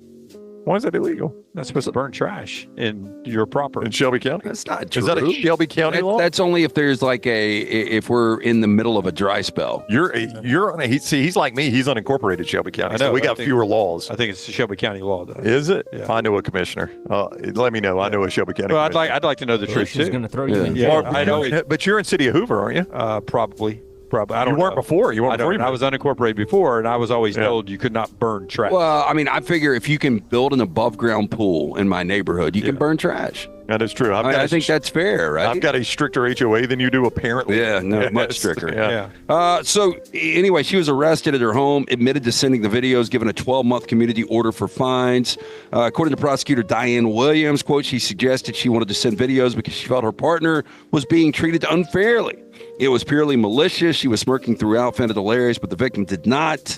Why is that illegal? Not supposed to burn trash in your property. In Shelby County? That's not true. Is that a Shelby County law? That's only if there's like if we're in the middle of a dry spell. You're on a, he's like me. He's unincorporated Shelby County. I know, So we I got think- fewer laws. I think it's the Shelby County law, though. Is it? Yeah. I know a commissioner. Let me know. I know a Shelby County Well, commissioner. I'd like to know the truth She's too. going to throw you in Yeah, jail. I know. But you're in City of Hoover, aren't you? Probably. I don't You weren't know. before. You weren't I before. don't. I was unincorporated before, and I was always told you could not burn trash. Well, I mean, I figure if you can build an above ground pool in my neighborhood, you can burn trash. That is true. I think that's fair, right? I've got a stricter HOA than you do, apparently. Yeah, no, Yes. much stricter. Yeah. So anyway, she was arrested at her home, admitted to sending the videos, given a 12-month community order for fines. According to prosecutor Diane Williams, quote, she suggested she wanted to send videos because she felt her partner was being treated unfairly. It was purely malicious. She was smirking throughout, found it hilarious, but the victim did not.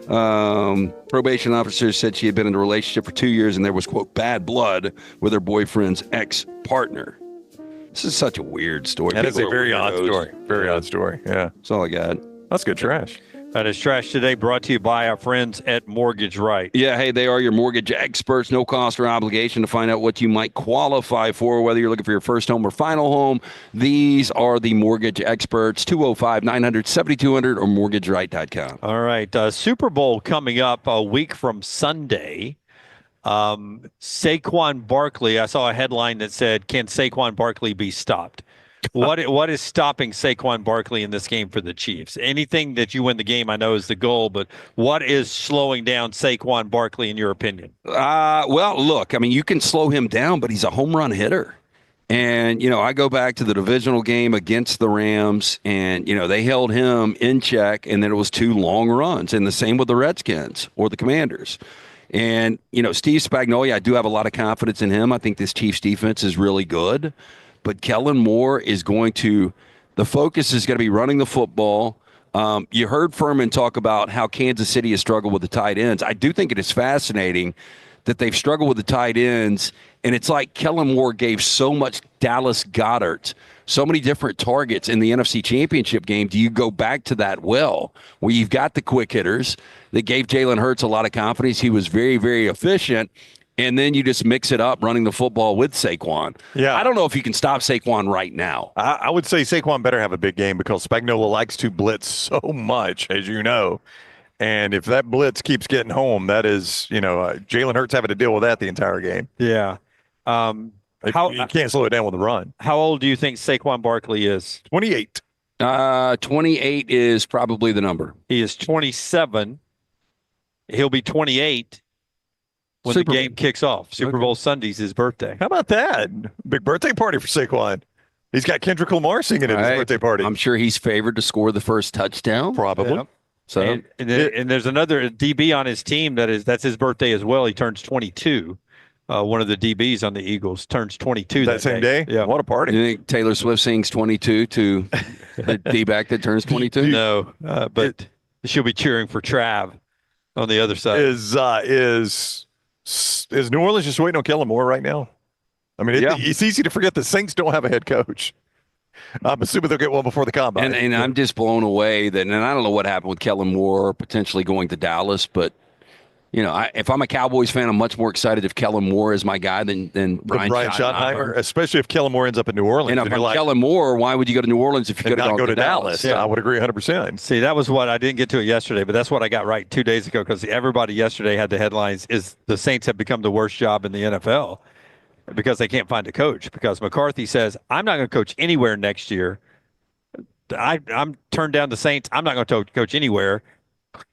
Probation officers said she had been in a relationship for 2 years and there was, quote, bad blood with her boyfriend's ex-partner. This is such a weird story. That is a People are very odd weirdos. story. Very odd story. Yeah. That's all I got. That's good trash. That is Trash Today, brought to you by our friends at Mortgage Right. Yeah, hey, they are your mortgage experts. No cost or obligation to find out what you might qualify for, whether you're looking for your first home or final home. These are the mortgage experts, 205-900-7200 or mortgageright.com. All right. Super Bowl coming up a week from Sunday. Saquon Barkley, I saw a headline that said, can Saquon Barkley be stopped? What is stopping Saquon Barkley in this game for the Chiefs? Anything that you win the game, I know, is the goal, but what is slowing down Saquon Barkley in your opinion? Well, look, I mean, you can slow him down, but he's a home run hitter. And, I go back to the divisional game against the Rams, and, they held him in check, and then it was 2 long runs. And the same with the Redskins or the Commanders. And, Steve Spagnuolo, I do have a lot of confidence in him. I think this Chiefs defense is really good. But Kellen Moore is the focus is going to be running the football. You heard Fuhrman talk about how Kansas City has struggled with the tight ends. I do think it is fascinating that they've struggled with the tight ends, and it's like Kellen Moore gave so much Dallas Goedert, so many different targets in the NFC Championship game. Do you go back to that well, where you've got the quick hitters that gave Jalen Hurts a lot of confidence? He was very, very efficient. And then you just mix it up running the football with Saquon. Yeah. I don't know if you can stop Saquon right now. I would say Saquon better have a big game because Spagnuolo likes to blitz so much, as you know. And if that blitz keeps getting home, that is, Jalen Hurts having to deal with that the entire game. Yeah. You can't slow it down with the run. How old do you think Saquon Barkley is? 28. 28 is probably the number. He is 27. He'll be 28 when the game kicks off. Super Bowl Sunday's his birthday. How about that? Big birthday party for Saquon. He's got Kendrick Lamar singing at his birthday party. I'm sure he's favored to score the first touchdown. Probably. Yeah. So and there's another DB on his team that's his birthday as well. He turns 22. One of the DBs on the Eagles turns 22 that same day. Yeah, what a party! You think Taylor Swift sings 22 to the D-back that turns 22? No, but she'll be cheering for Trav on the other side. Is New Orleans just waiting on Kellen Moore right now? I mean, it's easy to forget the Saints don't have a head coach. I'm assuming they'll get one before the combine. And I'm just blown away that, and I don't know what happened with Kellen Moore potentially going to Dallas, but you know, if I'm a Cowboys fan, I'm much more excited if Kellen Moore is my guy than Brian Schottenheimer. Especially if Kellen Moore ends up in New Orleans. And if I'm Kellen Moore, why would you go to New Orleans if you could have gone to Dallas? Yeah, I would agree 100%. See, that was what I didn't get to it yesterday, but that's what I got right 2 days ago because everybody yesterday had the headlines is the Saints have become the worst job in the NFL because they can't find a coach because McCarthy says, I'm not going to coach anywhere next year. I'm turned down the Saints. I'm not going to coach anywhere.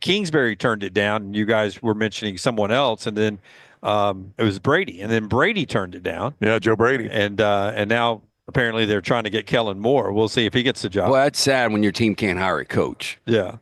Kingsbury turned it down, and you guys were mentioning someone else, and then it was Brady, and then Brady turned it down. Yeah, Joe Brady. And now apparently they're trying to get Kellen Moore. We'll see if he gets the job. Well, that's sad when your team can't hire a coach. Yeah.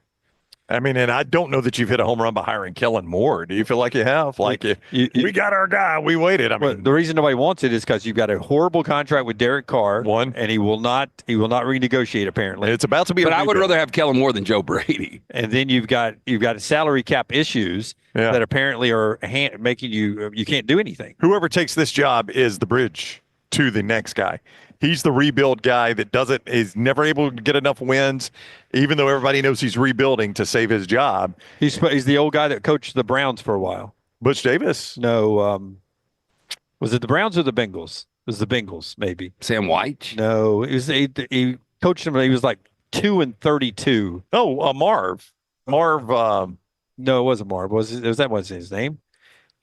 I mean, and I don't know that you've hit a home run by hiring Kellen Moore. Do you feel like you have? Like, we got our guy. We waited. I mean, the reason nobody wants it is because you've got a horrible contract with Derek Carr. And he will not renegotiate, apparently. It's about to be But I would rather have Kellen Moore than Joe Brady. And then you've got salary cap issues that apparently are making you can't do anything. Whoever takes this job is the bridge to the next guy. He's the rebuild guy that is never able to get enough wins, even though everybody knows he's rebuilding to save his job. He's the old guy that coached the Browns for a while. Butch Davis? No. Was it the Browns or the Bengals? It was the Bengals, maybe. Sam White? No. He coached him. He was like 2-32. Oh, Marv. No, it wasn't Marv. Was that what's his name?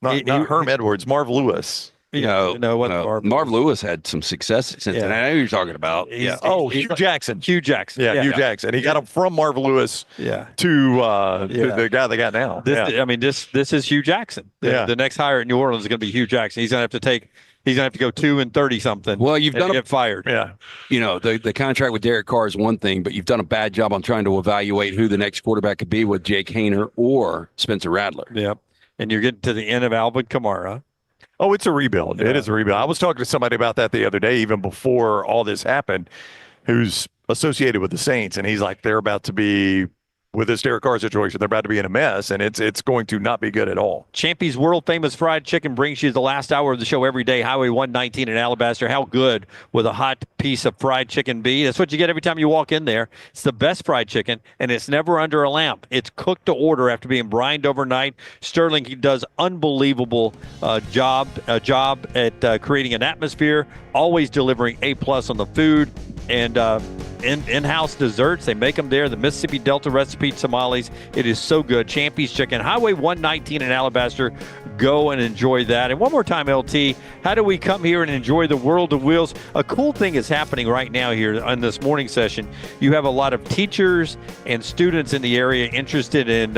Not Herm Edwards. Marv Lewis. Marv Lewis had some success at Cincinnati. I know who you're talking about. Hugh Jackson. Hugh Jackson. Yeah, Hugh Jackson. He got him from Marv Lewis to the guy they got now. I mean, this is Hugh Jackson. The next hire at New Orleans is going to be Hugh Jackson. He's going to have to go 2-30 something. Well, you've done get fired. Yeah. You know, the contract with Derek Carr is one thing, but you've done a bad job on trying to evaluate who the next quarterback could be with Jake Haener or Spencer Rattler. Yep. And you're getting to the end of Alvin Kamara. Oh, it's a rebuild. Yeah. It is a rebuild. I was talking to somebody about that the other day, even before all this happened, who's associated with the Saints, and he's like, they're about to be, with this Derek Carr situation, they're about to be in a mess, and it's going to not be good at all. Champy's World Famous Fried Chicken brings you the last hour of the show every day. Highway 119 in Alabaster. How good would a hot piece of fried chicken be? That's what you get every time you walk in there. It's the best fried chicken, and it's never under a lamp. It's cooked to order after being brined overnight. Sterling does unbelievable job at creating an atmosphere, always delivering A+ on the food. And in-house desserts, they make them there. The Mississippi Delta recipe tamales. It is so good. Champy's Chicken, Highway 119 in Alabaster. Go and enjoy that. And one more time, LT, how do we come here and enjoy the world of wheels? A cool thing is happening right now here on this morning session. You have a lot of teachers and students in the area interested in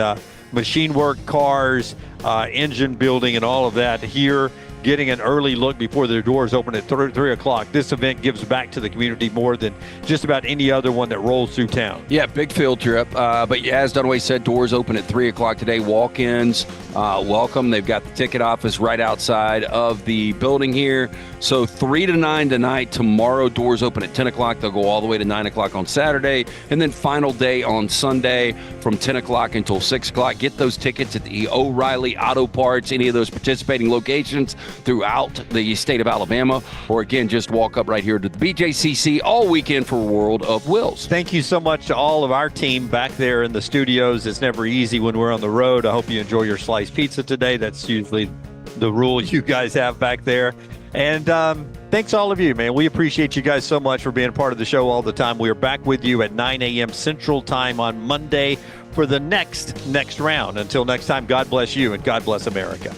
machine work, cars, engine building, and all of that here, getting an early look before their doors open at 3 o'clock. This event gives back to the community more than just about any other one that rolls through town. Yeah, big field trip. But as Dunaway said, doors open at 3 o'clock today. Walk-ins, welcome. They've got the ticket office right outside of the building here. So 3 to 9 tonight. Tomorrow, doors open at 10 o'clock. They'll go all the way to 9 o'clock on Saturday. And then final day on Sunday from 10 o'clock until 6 o'clock. Get those tickets at the O'Reilly Auto Parts, any of those participating locations throughout the state of Alabama, or again, just walk up right here to the BJCC all weekend for World of Wheels. Thank you so much to all of our team back there in the studios. It's never easy when we're on the road. I hope you enjoy your sliced pizza today. That's usually the rule you guys have back there. And thanks all of you, man. We appreciate you guys so much for being a part of the show all the time. We are back with you at 9 a.m. Central Time on Monday for the next round. Until next time, God bless you and God bless America.